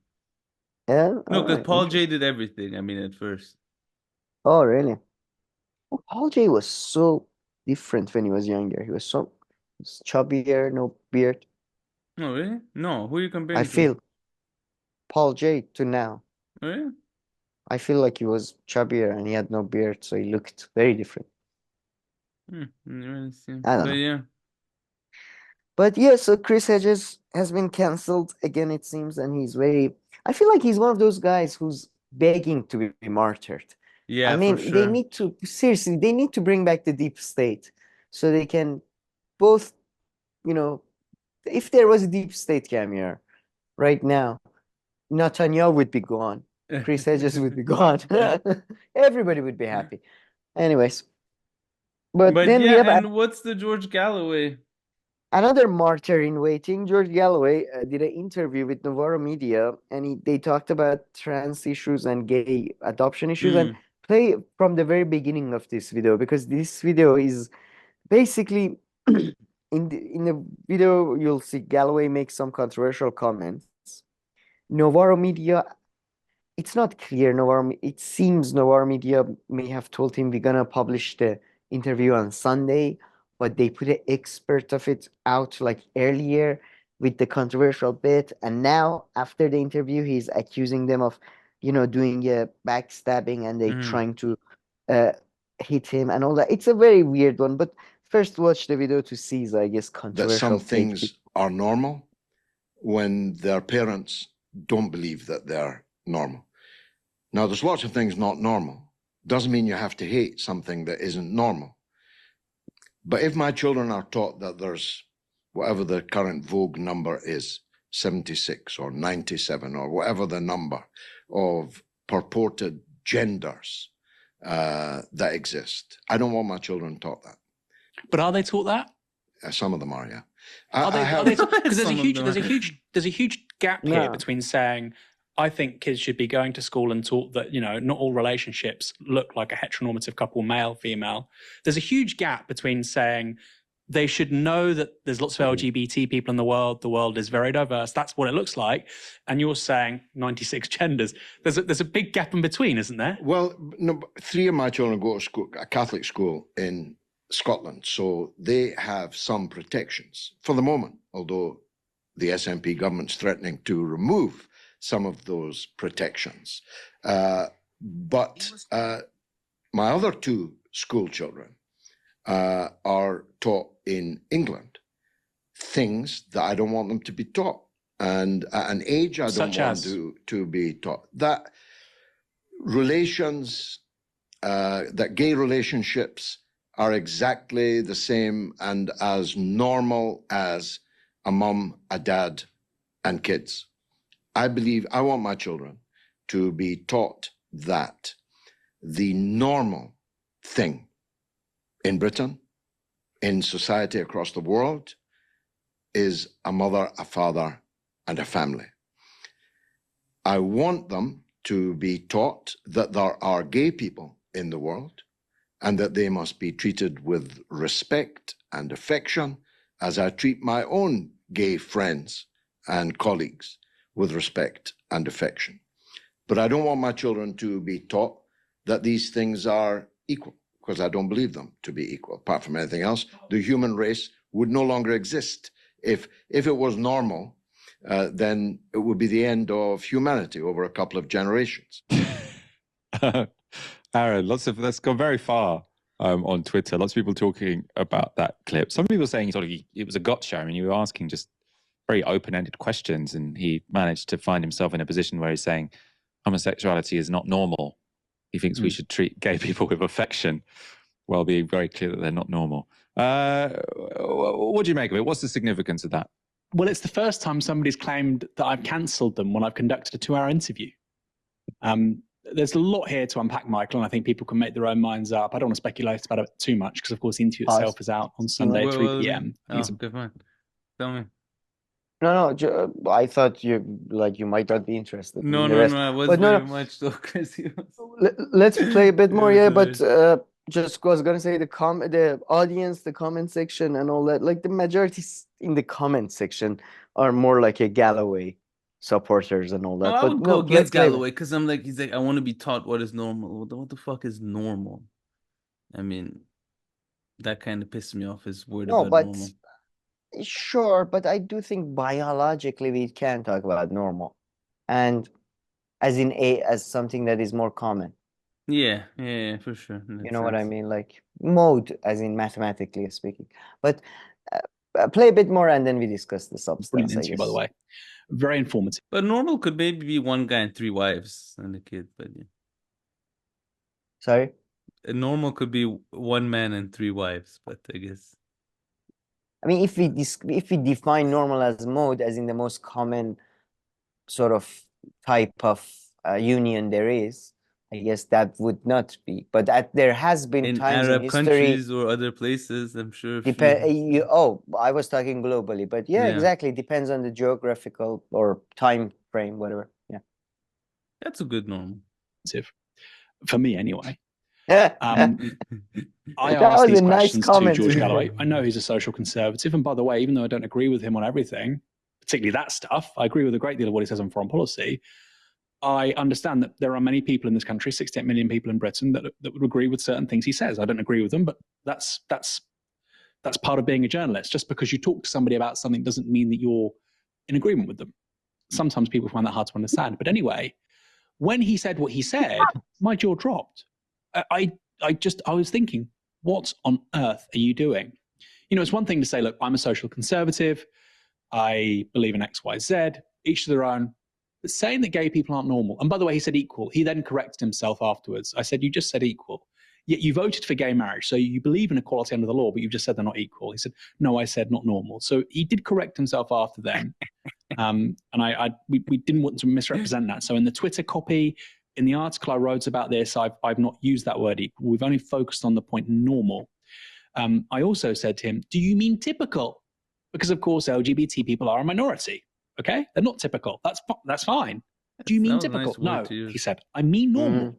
Yeah. No, because Alright, Paul J did everything. I mean, at first. Oh really? Oh, Paul J was so different when he was younger. He was chubbier, no beard. No, really? No, who are you comparing I to? feel Paul J to now. Oh, yeah? I feel like he was chubbier and he had no beard, so he looked very different. Really see. I don't But know. yeah. But yeah, so Chris Hedges has been cancelled again, it seems, and I feel like he's one of those guys who's begging to be martyred. Yeah, I mean, for they sure. need to bring back the deep state so they can both, if there was a deep state cameo right now, Netanyahu would be gone. Chris Hedges would be gone. Everybody would be happy. Anyways. But then we yeah, have and what's the George Galloway? another martyr in waiting. George Galloway did an interview with Novara Media, and they talked about trans issues and gay adoption issues. And play from the very beginning of this video, because this video is basically in the video you'll see Galloway make some controversial comments. Novara Media, it's not clear. It seems Novara Media may have told him we're gonna publish the interview on Sunday, but they put an expert of it out like earlier with the controversial bit, and now after the interview he's accusing them of doing a backstabbing, and they trying to hit him and all that. It's a very weird one, but first watch the video to see, I guess, That controversial some things are normal when their parents don't believe that they're normal. Now, there's lots of things not normal. Doesn't mean you have to hate something that isn't normal. But if my children are taught that there's whatever the current Vogue number is, 76 or 97 or whatever the number of purported genders that exist, I don't want my children taught that. But are they taught that? Some of them are, yeah. Because there's a huge gap here between saying, I think kids should be going to school and taught that, not all relationships look like a heteronormative couple, male, female. There's a huge gap between saying they should know that there's lots of LGBT people in the world is very diverse, that's what it looks like, and you're saying 96 genders. There's a big gap in between, isn't there? Well, no, 3 of my children go to school, a Catholic school in Scotland, so they have some protections for the moment, although the SNP government's threatening to remove some of those protections. But my other 2 school children are taught in England things that I don't want them to be taught, and at an age I don't want to be taught. That relations, that gay relationships are exactly the same and as normal as a mum, a dad, and kids. I want my children to be taught that the normal thing in Britain, in society across the world, is a mother, a father, and a family. I want them to be taught that there are gay people in the world and that they must be treated with respect and affection, as I treat my own gay friends and colleagues with respect and affection. But I don't want my children to be taught that these things are equal, because I don't believe them to be equal. Apart from anything else, the human race would no longer exist. If it was normal, then it would be the end of humanity over a couple of generations. Aaron, that's gone very far. on Twitter. Lots of people talking about that clip. Some people saying it was a gotcha. I mean, you were asking just very open-ended questions, and he managed to find himself in a position where he's saying homosexuality is not normal. He thinks we should treat gay people with affection, while being very clear that they're not normal. What do you make of it? What's the significance of that? Well, it's the first time somebody's claimed that I've cancelled them when I've conducted a 2-hour interview. There's a lot here to unpack, Michael, and I think people can make their own minds up. I don't want to speculate about it too much because, of course, the interview itself is out on Sunday at 3 p.m. Good one. Tell me. No, I thought you might not be interested. No, I was very much so crazy. Let's play a bit more, but just was gonna say the audience, the comment section, and all that. Like the majority in the comment section are more like a Galloway supporters and all that. I but would go against Galloway because he's like, I want to be taught what is normal. What the fuck is normal? I mean, that kind of pissed me off. His word about normal. Sure, but I do think biologically we can talk about normal, and as something that is more common. Yeah, for sure. You know what I mean? Like mode, as in mathematically speaking. But play a bit more, and then we discuss the substance. By the way, very informative. But normal could maybe be one guy and 3 wives and a kid. But yeah. Sorry. Normal could be 1 man and 3 wives, but I guess. I mean, if we define normal as mode, as in the most common sort of type of union there is, I guess that would not be. But there has been in times Arab in history, countries or other places, I'm sure. I was talking globally, but yeah, exactly. Depends on the geographical or time frame, whatever. Yeah, that's a good normal. For me, anyway. I asked these questions to George Galloway. I know he's a social conservative, and by the way, even though I don't agree with him on everything, particularly that stuff, I agree with a great deal of what he says on foreign policy. I understand that there are many people in this country, 68 million people in Britain, that would agree with certain things he says. I don't agree with them, but that's part of being a journalist. Just because you talk to somebody about something doesn't mean that you're in agreement with them. Sometimes people find that hard to understand. But anyway, when he said what he said, my jaw dropped. I was thinking, what on earth are you doing? You know, it's one thing to say, look, I'm a social conservative. I believe in X, Y, Z, each to their own. But saying that gay people aren't normal, and by the way, he said equal. He then corrected himself afterwards. I said, you just said equal. Yet you voted for gay marriage. So you believe in equality under the law, but you've just said they're not equal. He said, no, I said not normal. So he did correct himself after then. And we didn't want to misrepresent that. So in the Twitter copy, in the article I wrote about this, I've not used that word equal. We've only focused on the point normal. I also said to him, do you mean typical? Because, of course, LGBT people are a minority. Okay? They're not typical. That's fine. Do you mean typical? Nice. No, he said, I mean normal.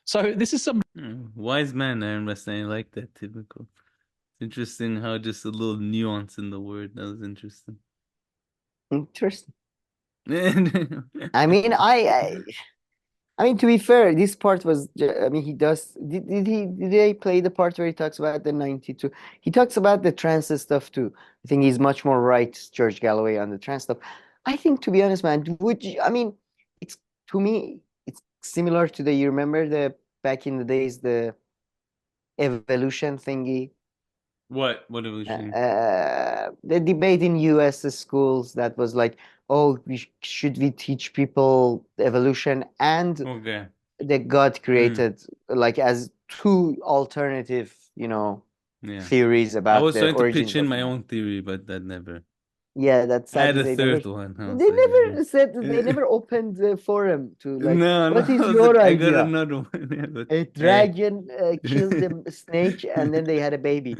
So this is some... Wise man, Aaron was saying like that, typical. It's interesting how just a little nuance in the word. That was interesting. Interesting. I mean, I mean, to be fair, this part was, I mean, he does, did they play the part where he talks about the 92? He talks about the trans stuff too. I think he's much more right, George Galloway, on the trans stuff. I think, to be honest, man, I mean, to me, it's similar to you remember back in the days, the evolution thingy? What evolution? The debate in US schools that was like, oh, should we teach people evolution and that God created like as 2 alternative, theories about I was the trying to pitch in my own theory, but that never. Yeah, that's I had a third one. They never said they never opened the forum to like. What is your I idea? got another one. A dragon killed the snake and then they had a baby.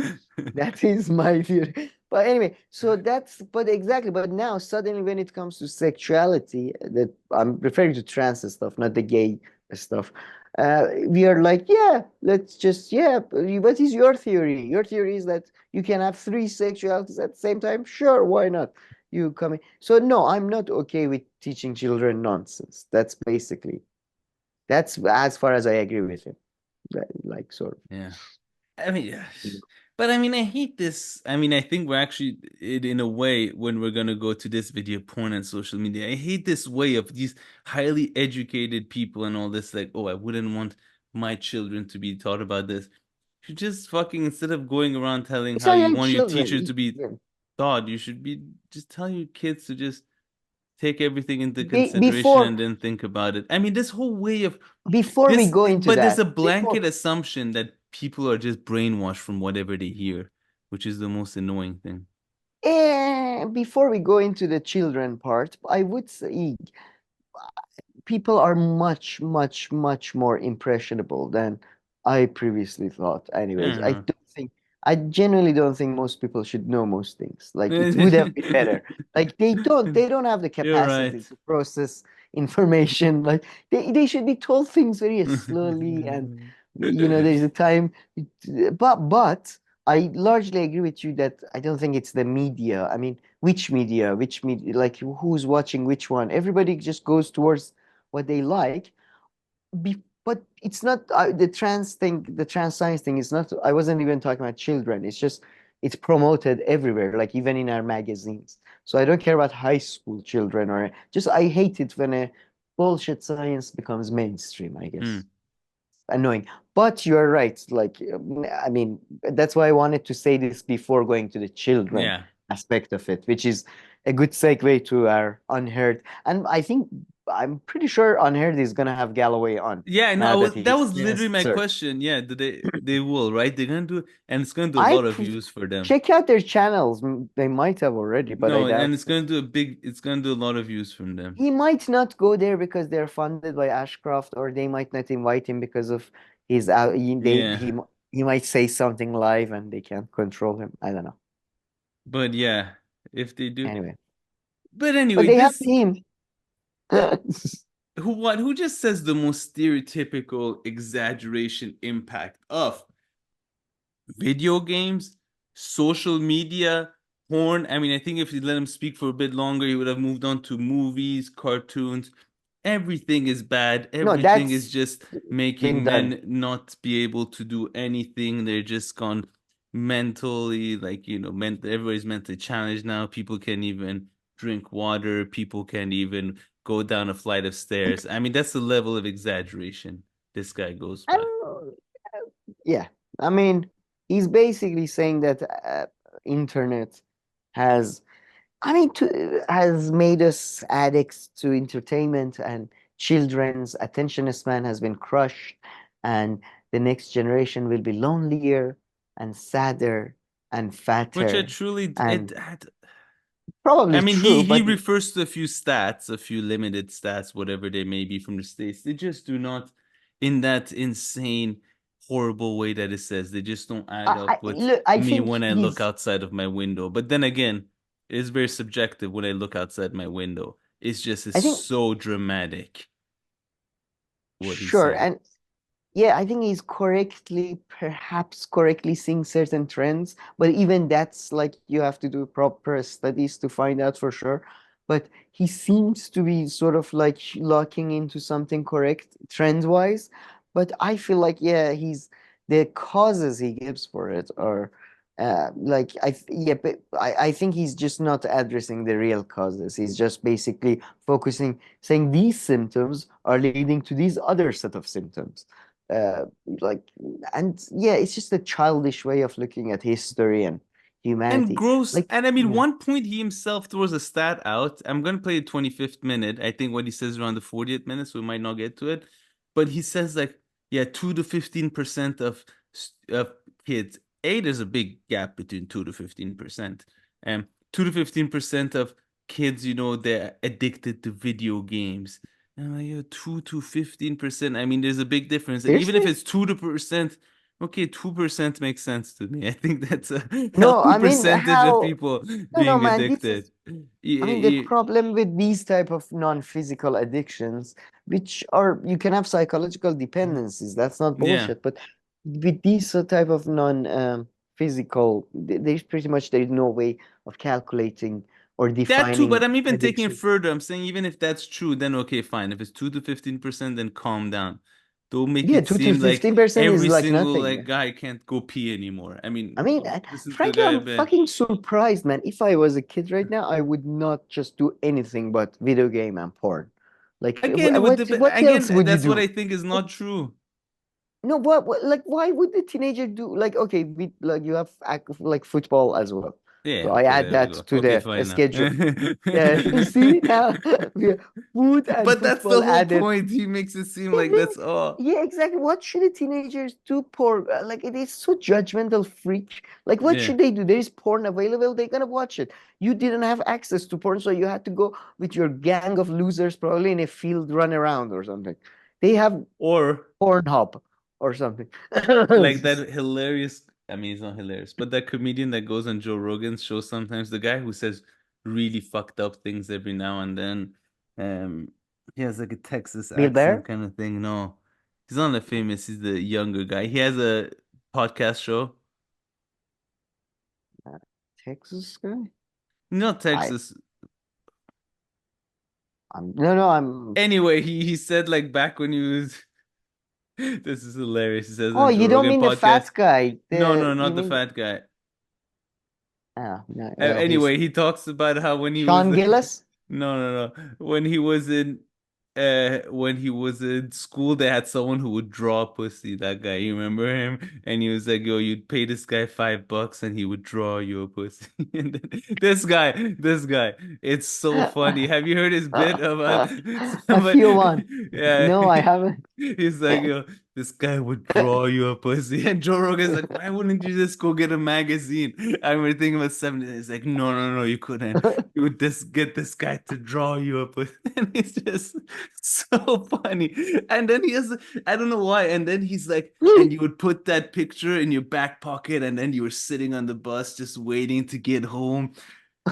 That is my theory. But anyway, so but now suddenly when it comes to sexuality, that I'm referring to trans stuff, not the gay stuff. We are like, let's just, what is your theory? Your theory is that you can have 3 sexualities at the same time? Sure, why not? You come in. So no, I'm not okay with teaching children nonsense. That's as far as I agree with him. Like, sort of. Yeah. I mean, but I mean, I hate this. I mean, I think we're actually, in a way, when we're going to go to this video, porn and social media, I hate this way of these highly educated people and all this, like, oh, I wouldn't want my children to be taught about this. You should just fucking, instead of going around telling It's how not you young want your children. teacher to be Yeah. taught, you should be just tell your kids to just take everything into Be- consideration and before then think about it. I mean, this whole way of before we this, go into but there's that, a blanket assumption that people are just brainwashed from whatever they hear, which is the most annoying thing. before we go into the children part, I would say people are much, much, much more impressionable than I previously thought. Anyways, I genuinely don't think most people should know most things. Like it would have been better. Like they don't have the capacity to process information. Like they should be told things very slowly, and there's a time. But I largely agree with you that I don't think it's the media. I mean, which media, like who's watching which one? Everybody just goes towards what they like. But it's not the trans thing, the trans science thing is not, I wasn't even talking about children. It's just, it's promoted everywhere, like even in our magazines. So I don't care about high school children or just, I hate it when a bullshit science becomes mainstream, I guess. Annoying. But you're right. Like, I mean, that's why I wanted to say this before going to the children aspect of it, which is a good segue to our Unheard. And I'm pretty sure Unheard is gonna have Galloway on. Yeah, now no, that that was he's literally my Sir. question. Yeah, they will, right? They're gonna do, and it's gonna do a lot of views for them. Check out their channels. They might have already, but No, I doubt. and it's gonna do a lot of views from them. He might not go there because they're funded by Ashcroft, or they might not invite him because of his out. He might say something live and they can't control him. I don't know. But yeah, if they do. Anyway. But anyway, they have him. who just says the most stereotypical exaggeration impact of video games, social media, porn. I mean, I think if you let him speak for a bit longer, he would have moved on to movies, cartoons. Everything is bad. Everything is just making men not be able to do anything. They're just gone mentally, like, everybody's mentally challenged now. People can't even drink water. People can't even go down a flight of stairs. I mean, that's the level of exaggeration this guy goes by. Yeah. I mean, he's basically saying that internet has made us addicts to entertainment, and children's attention span has been crushed, and the next generation will be lonelier and sadder and fatter. Which I truly probably. I mean, true, he refers to a few stats, a few limited stats, whatever they may be from the States. They just do not, in that insane, horrible way that it says, they just don't add up with me when I look outside of my window. But then again, it is very subjective when I look outside my window. It's so dramatic. Sure, and yeah, I think he's perhaps correctly seeing certain trends, but even that's like you have to do proper studies to find out for sure. But he seems to be sort of like locking into something correct trend-wise. But I feel like, the causes he gives for it are but I think he's just not addressing the real causes. He's just basically saying these symptoms are leading to these other set of symptoms. It's just a childish way of looking at history and humanity. And gross. And I mean, one point he himself throws a stat out. I'm going to play the 25th minute. I think what he says around the 40th minute, so we might not get to it. But he says 2 to 15% of kids. There's a big gap between 2 to 15%. 2 to 15% of kids, they're addicted to video games. 2 to 15%. I mean, there's a big difference. And even if it's 2%, okay, 2% makes sense to me. I think that's a healthy percentage of people being addicted. The problem with these type of non-physical addictions, which you can have psychological dependencies. That's not bullshit. But with these type of non-physical, there's no way of calculating or defining. That too, but I'm even taking it further. I'm saying even if that's true, then okay, fine. If it's 2 to 15%, then calm down. Don't make it seem like every single guy can't go pee anymore. I mean, frankly, I'm fucking surprised, man. If I was a kid right now, I would not just do anything but video game and porn. Like again, what else would you do? What I think is not true. No, like, why would the teenager do, like, okay, like, you have like football as well. Yeah, So I okay, add there we that go. to Okay, the fine now. schedule. Yeah, see now, food and But that's the football whole added. point. He makes it seem Yeah, like that's all. Yeah, exactly. What should the teenagers do? Porn? Like, it is so judgmental, freak. Like, what Yeah. should they do? There is porn available. They're gonna watch it. You didn't have access to porn, so you had to go with your gang of losers, probably in a field, run around or something. They have Or Pornhub or something. like that hilarious. I mean, it's not hilarious, but that comedian that goes on Joe Rogan's show sometimes, the guy who says really fucked up things every now and then. He has like a Texas Bill accent Burr? kind of thing. No, he's not that famous. He's the younger guy. He has a podcast show. Texas guy? Not Texas. I'm. Anyway, he said like back when he was. This is hilarious. He says Oh, on Joe you don't Rogan mean the fat podcast. guy? No, You not the mean fat guy. no, Anyway, he talks about how when he Sean was Gillis? no. When he was in school, they had someone who would draw pussy. That guy, you remember him? And he was like, "Yo, you'd pay this guy $5 and he would draw you a pussy." And then, this guy, it's so funny. Have you heard his bit about A few one. Yeah, No, I haven't. he's like, "Yo, this guy would draw you a pussy," and Joe Rogan's like, "Why wouldn't you just go get a magazine?" I remember thinking about 70. He's like, "No, you couldn't. You would just get this guy to draw you a pussy," and it's just so funny. And then he has, I don't know why, and then he's like, and you would put that picture in your back pocket, and then you were sitting on the bus just waiting to get home.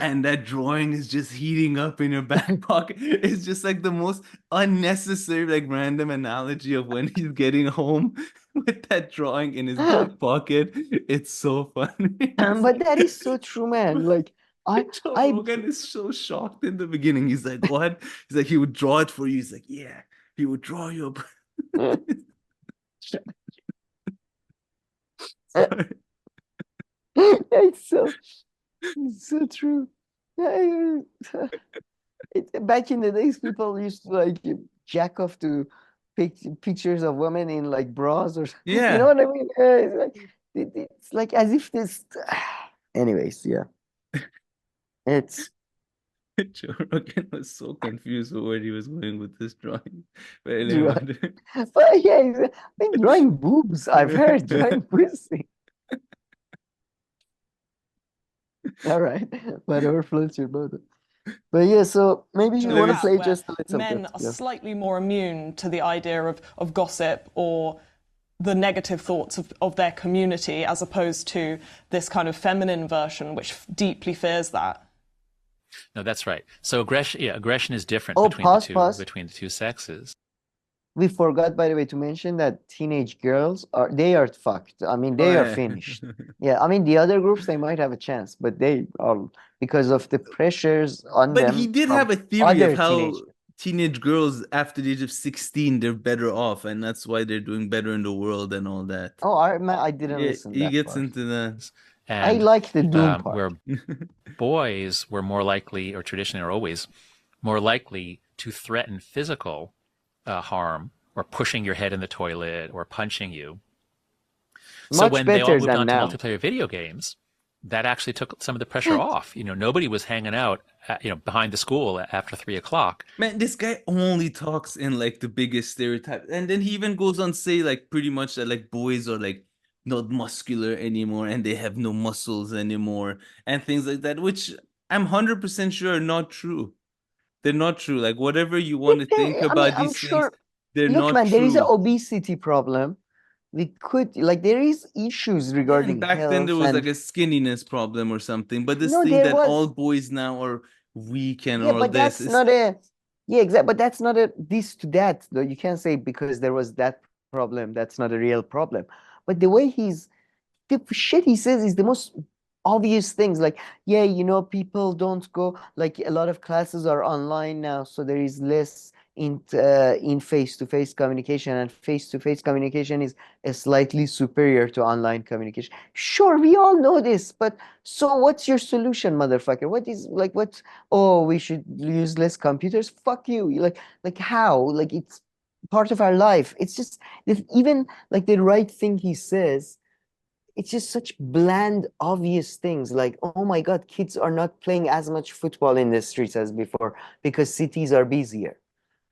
And that drawing is just heating up in your back pocket. It's just like the most unnecessary, like random analogy of when he's getting home with that drawing in his back pocket. It's so funny. But that is so true, man. Like, Joe Rogan is so shocked in the beginning. He's like, "What?" He's like, "He would draw it for you." He's like, "Yeah, he would draw you up." It's so true. Back in the days, people used to like jack off to pictures of women in like bras or something. Yeah. You know what I mean? It's like as if this. Anyways, yeah. It's Joe Rogan was so confused with where he was going with this drawing. But anyway, but yeah, I mean, drawing boobs. I've heard drawing pussy. All right, whatever floats your boat. But yeah, so maybe you want to play just a little men bit. are Yeah. slightly more immune to the idea of gossip or the negative thoughts of their community, as opposed to this kind of feminine version, which deeply fears that. No, that's right. So aggression is different Oh, between pause. between the two sexes. We forgot, by the way, to mention that teenage girls they are fucked. I mean, they are finished. Yeah, I mean, the other groups, they might have a chance, but they are, because of the pressures on them. but he did from have a theory other of how teenage- teenage girls after the age of 16 they're better off, and that's why they're doing better in the world and all that. Oh, I didn't listen. He that gets part. into that. I like the doom part. Where boys were more likely, or traditionally are always, more likely to threaten physical harm, or pushing your head in the toilet, or punching you. So Much when they all better moved than on now. to multiplayer video games, that actually took some of the pressure off. You know, nobody was hanging out, behind the school after 3 o'clock. Man, this guy only talks in like the biggest stereotype, and then he even goes on to say like pretty much that like boys are like not muscular anymore and they have no muscles anymore and things like that, which I'm 100% sure are not true. They're not true. Like whatever you want to think about I'm these sure. things, they're Look, not man, there is an true. obesity problem. We could, like, there is issues regarding And back then health there was and like a skinniness problem or something, but this No, thing there that was. all boys now are weak and Yeah, all but this that's is not a. Yeah, exactly. But that's not a this to that, though. You can't say because there was that problem, that's not a real problem. But the way the shit he says is the most obvious things. Like, yeah, people don't go. Like, a lot of classes are online now, so there is less in face-to-face communication, and face-to-face communication is slightly superior to online communication. Sure, we all know this, but so what's your solution, motherfucker? Oh, we should use less computers? Fuck you. Like how? Like, it's part of our life. It's just even like the right thing he says. It's just such bland, obvious things like, oh my God, kids are not playing as much football in the streets as before because cities are busier.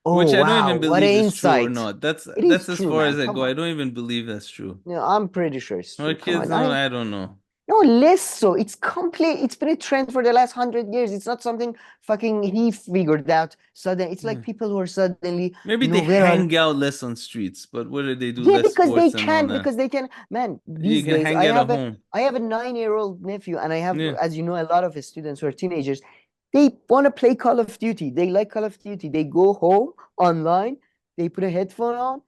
Oh, Which I don't wow, even what an believe is true or insight. not. That's It is as true, far man. as I Come go. on. I don't even believe that's true. No, I'm pretty sure it's Our true. Come kids, on. I don't know. No, less so. It's complete. It's been a trend for the last 100 years. It's not something fucking he figured out suddenly. It's like people who are suddenly, Maybe you know, they where are hang out less on streets, but what do they do? yeah, Less because they sports and all can, that. man, You these can days hang out at home. I have a 9-year-old nephew, and I have, Yeah. as you know, a lot of his students who are teenagers. They want to play Call of Duty. They like Call of Duty. They go home online, they put a headphone on,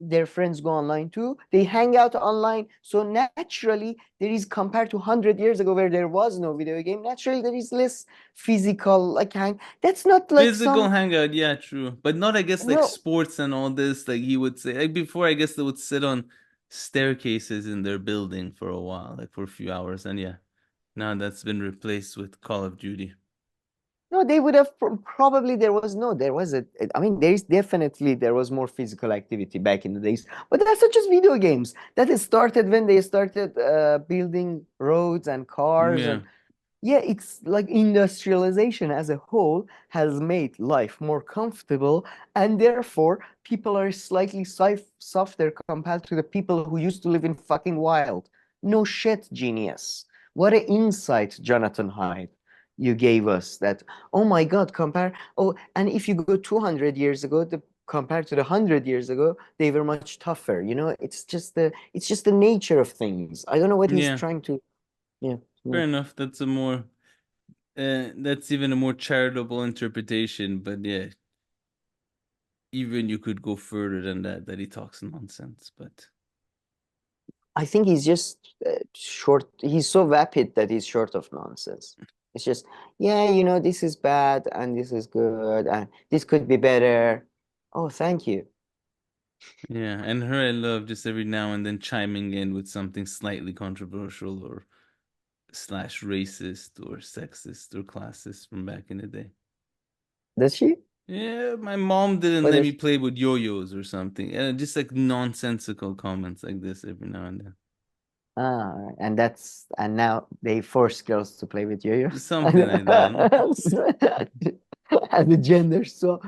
their friends go online too. They hang out online. So naturally, there is, compared to 100 years ago where there was no video game, naturally there is less physical like hang. That's not like Physical some hangout, yeah, true. But not, I guess, like no. sports and all this. Like he would say, like before, I guess they would sit on staircases in their building for a while, like for a few hours. And yeah, now that's been replaced with Call of Duty. No, they would have probably there was I mean, there was more physical activity back in the days, but that's not just video games. That is started when they started building roads and cars Yeah. and yeah, it's like industrialization as a whole has made life more comfortable, and therefore people are slightly softer compared to the people who used to live in fucking wild. No shit, genius. What an insight, Jonathan Hyde, you gave us that. Oh my God, and if you go 200 years ago, compared to the 100 years ago, they were much tougher. You know, it's just the nature of things. I don't know what he's Yeah. trying to. Yeah. Fair enough. That's even a more charitable interpretation. But yeah, even you could go further than that he talks nonsense. But I think he's just short. He's so vapid that he's short of nonsense. It's just, yeah, you know, this is bad and this is good and this could be better. Oh, thank you. yeah, and her I love just every now and then chiming in with something slightly controversial or / racist or sexist or classist from back in the day. Does she? Yeah, my mom didn't What let is- me play with yo-yos or something. Just like nonsensical comments like this every now and then. And now they force girls to play with yo-yos. Something like that. And the gender, so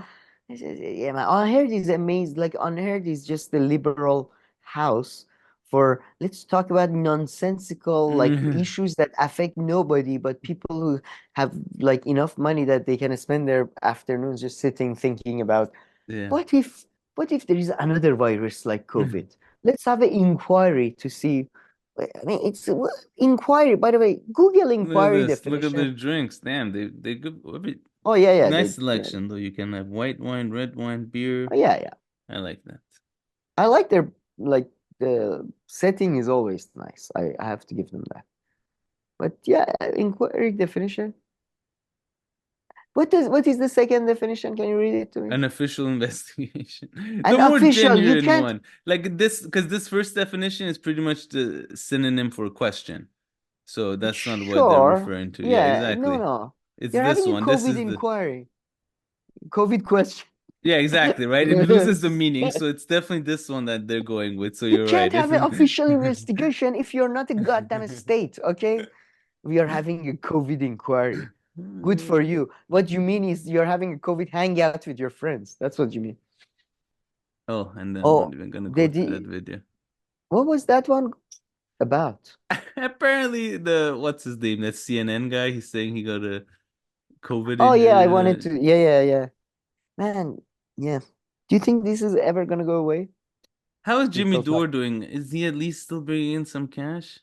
yeah, man. Unheard is amazing. Like Unheard is just the liberal house for let's talk about nonsensical like issues that affect nobody but people who have like enough money that they can spend their afternoons just sitting thinking about Yeah. what if there is another virus like COVID? Let's have an inquiry to see. I mean, it's inquiry. By the way, Google inquiry Look at definition. their drinks. Damn, they good. Oh yeah. Nice selection though. You can have white wine, red wine, beer. Oh, yeah. I like that. I like their like the setting is always nice. I have to give them that. But yeah, inquiry definition. What is the second definition? Can you read it to me? An official investigation. An The more official, you genuine can't- one. Like this, because this first definition is pretty much the synonym for question. So that's not what they're referring to. Yeah, exactly. No. It's You're this having one. a This COVID is the inquiry. COVID question. yeah, exactly, right? It loses the meaning. So it's definitely this one that they're going with. So You you're can't right. have an official investigation if you're not a goddamn state, okay? We are having a COVID inquiry. Good for you. What you mean is you're having a COVID hangout with your friends. That's what you mean. Oh, and then Oh, I'm not even gonna go they through did- that video. What was that one about? Apparently, what's his name? That CNN guy. He's saying he got a COVID. Oh yeah, I injury. wanted to. Yeah. Man, yeah. Do you think this is ever gonna go away? How is Jimmy feels like- Dore doing? Is he at least still bringing in some cash?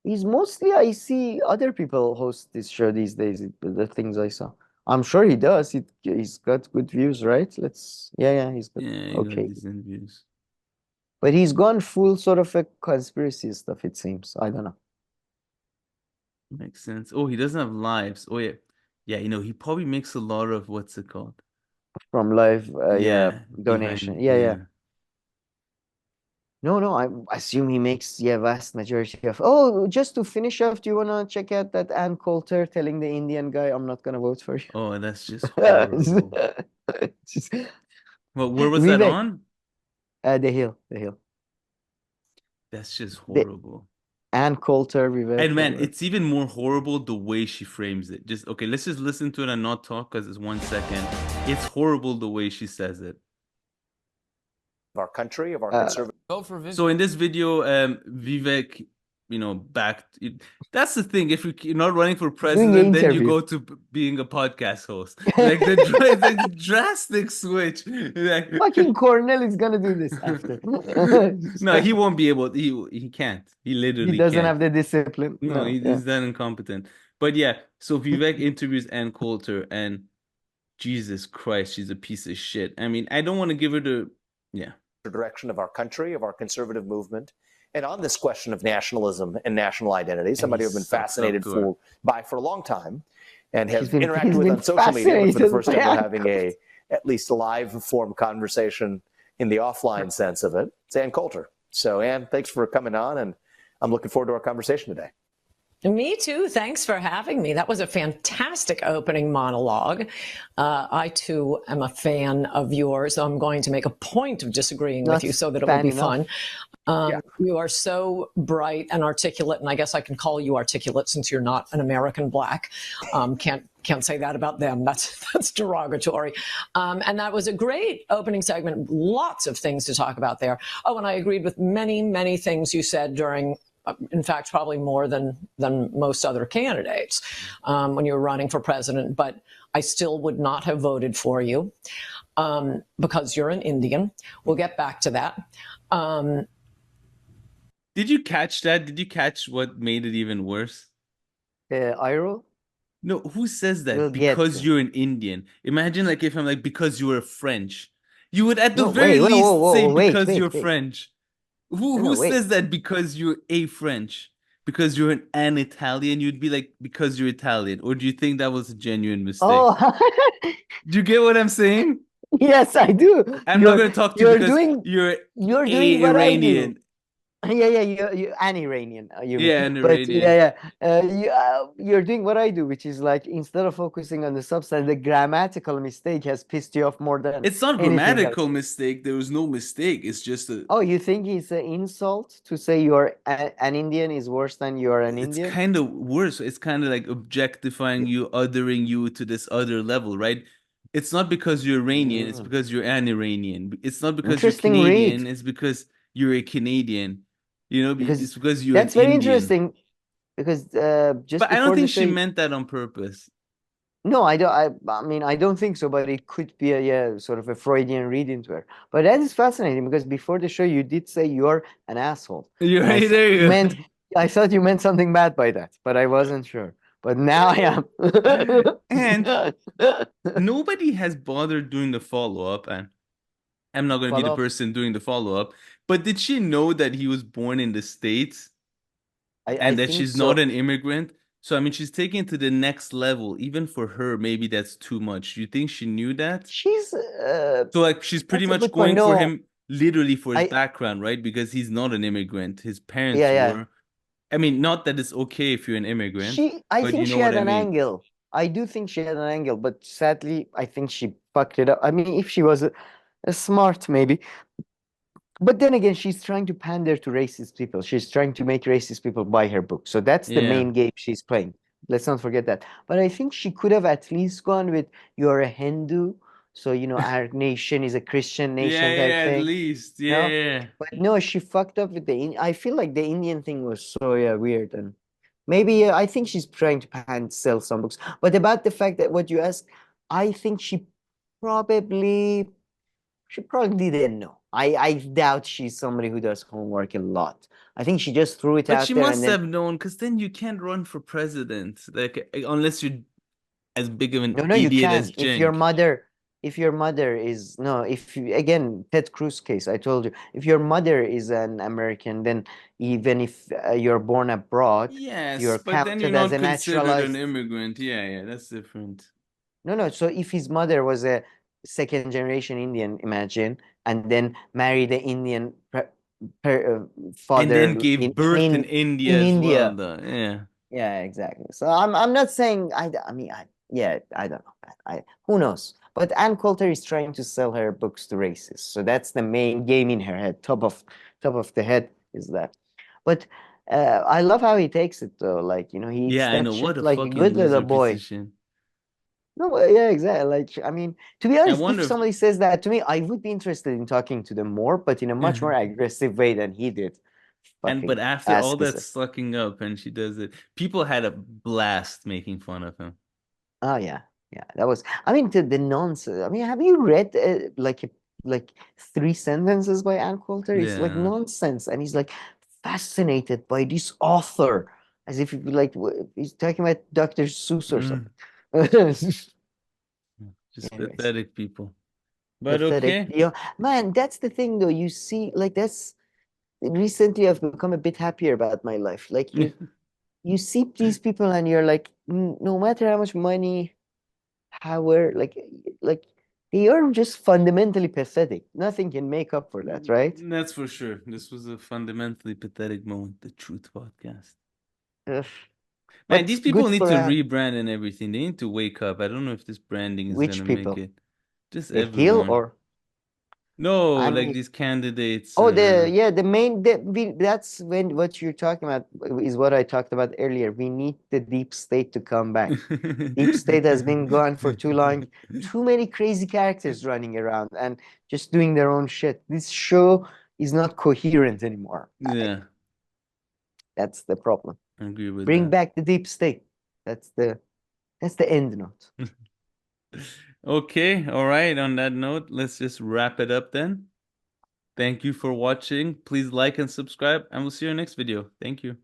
He's mostly, I see other people host this show these days, the things I saw. I'm sure he does. He's got good views, right? Yeah, he's got Yeah, he got okay. decent views. But he's gone full sort of a conspiracy stuff, it seems. I don't know. Makes sense. Oh, he doesn't have lives. Oh yeah, yeah. You know, he probably makes a lot of what's it called? From live, Yeah, donation. behind- Yeah. No, I assume he makes, vast majority of. Oh, just to finish off, do you want to check out that Ann Coulter telling the Indian guy, I'm not going to vote for you? Oh, that's just horrible. Well, where was that Vivek. on? The Hill. That's just horrible. And Coulter, Vivek. And man, it's even more horrible the way she frames it. Just okay, let's just listen to it and not talk because it's 1 second. It's horrible the way she says it. Our country, of our conservative. So in this video, Vivek, backed. That's the thing. If you're not running for president, then you go to being a podcast host. Like the drastic switch. Like, fucking Cornel is gonna do this after. No, he won't be able. He can't. He literally he doesn't can't. have the discipline. No, he's that incompetent. But yeah, so Vivek interviews Ann Coulter, and Jesus Christ, she's a piece of shit. I mean, I don't want to give her the direction of our country, of our conservative movement. And on this question of nationalism and national identity, somebody I've been fascinated by for a long time and have interacted with on social media, but for the first time we're having at least a live form conversation in the offline sense of it. It's Ann Coulter. So Ann, thanks for coming on, and I'm looking forward to our conversation today. Me too. Thanks for having me. That was a fantastic opening monologue. I too am a fan of yours. I'm going to make a point of disagreeing with you so that it will be fun. You are so bright and articulate, and I guess I can call you articulate since you're not an American black. Can't say that about them. That's derogatory. And that was a great opening segment. Lots of things to talk about there. Oh, and I agreed with many things you said during. In fact, probably more than most other candidates when you were running for president. But I still would not have voted for you because you're an Indian. We'll get back to that. Did you catch that? Did you catch what made it even worse? Iro? No, who says that? Because you're an Indian. Imagine like if I'm like, because you were French. You would at the very least say because you're French. Who says that because you're a French? Because you're an Italian, you'd be like, because you're Italian? Or do you think that was a genuine mistake? Oh. Do you get what I'm saying? Yes, I do. I'm not going to talk to you because you're doing what Iranian. I do. Yeah, you're an Iranian. An Iranian. You're doing what I do, which is like instead of focusing on the substance, the grammatical mistake has pissed you off more than it's not grammatical mistake. There was no mistake. It's just a. Oh, you think it's an insult to say you're an Indian is worse than you're an Indian? It's kind of worse. It's kind of like objectifying you, othering you to this other level, right? It's not because you're Iranian. It's because you're an Iranian. It's not because you're Canadian. It's because you're a Canadian. It's because you're that's very interesting. Because but I don't think she meant that on purpose. No, I don't. I mean, I don't think so. But it could be a sort of a Freudian read into her. But that is fascinating because before the show, you did say you're an asshole. I thought you meant something bad by that, but I wasn't sure. But now I am. And nobody has bothered doing the follow-up, and I'm not going to be the person doing the follow-up. But did she know that he was born in the States and that she's not an immigrant? So, I mean, she's taking it to the next level. Even for her, maybe that's too much. Do you think she knew that? She's... so, like, she's pretty much going for him literally for his background, right? Because he's not an immigrant. His parents were. I mean, not that it's okay if you're an immigrant. I think she had an angle. I do think she had an angle, but sadly, I think she fucked it up. I mean, if she was a smart, maybe... But then again, she's trying to pander to racist people. She's trying to make racist people buy her book. So that's the main game she's playing. Let's not forget that. But I think she could have at least gone with, you're a Hindu. So, our nation is a Christian nation. At least. But no, she fucked up with I feel like the Indian thing was so weird. And maybe I think she's trying to sell some books. But about the fact that what you asked, I think she probably didn't know. I doubt she's somebody who does homework a lot. I think she just threw it out there. But she must have known, because then you can't run for president, like unless you're as big of an idiot as Cenk. If your mother is again, Ted Cruz case, I told you, if your mother is an American, then even if you're born abroad, you're but then you're not as a considered an immigrant. That's different. No. So if his mother was a second generation Indian, imagine, and then married an Indian father, and then gave birth in India as well, though. Yeah, exactly. So I'm not saying I don't know. Who knows? But Ann Coulter is trying to sell her books to racists, so that's the main game in her head. Top of the head is that. But I love how he takes it though. Like, you know, he eats Yeah, I that know. What shit a like a fucking good little loser boy. position. No, yeah, exactly. Like, I mean, to be honest, wonder if if- somebody says that to me, I would be interested in talking to them more, but in a much more aggressive way than he did. And but Fucking after all ass that kisser. sucking up and she does it, people had a blast making fun of him. Oh yeah, yeah. That was. I mean, the nonsense. I mean, have you read like 3 sentences by Ann Coulter? It's like Yeah. nonsense, and he's like fascinated by this author, as if he's talking about Dr. Seuss or something. Just Anyways. pathetic people. But Pathetic. okay. Yeah, man, that's the thing though. You see, like that's recently I've become a bit happier about my life. Like you see these people and you're like, no matter how much money, power, like they are just fundamentally pathetic. Nothing can make up for that, right? That's for sure. This was a fundamentally pathetic moment. The Truth Podcast. Ugh. Man, But these people good need for to rebrand and everything. They need to wake up. I don't know if this branding is which gonna people? make it. Just The Hill everyone. or No, I like mean, these candidates. oh, the main that's when what you're talking about is what I talked about earlier. We need the deep state to come back. Deep state has been gone for too long. Too many crazy characters running around and just doing their own shit. This show is not coherent anymore. Yeah, That's the problem. I agree with Bring that. back the deep state. That's the end note. Okay, all right. On that note, let's just wrap it up then. Thank you for watching. Please like and subscribe, and we'll see you in our next video. Thank you.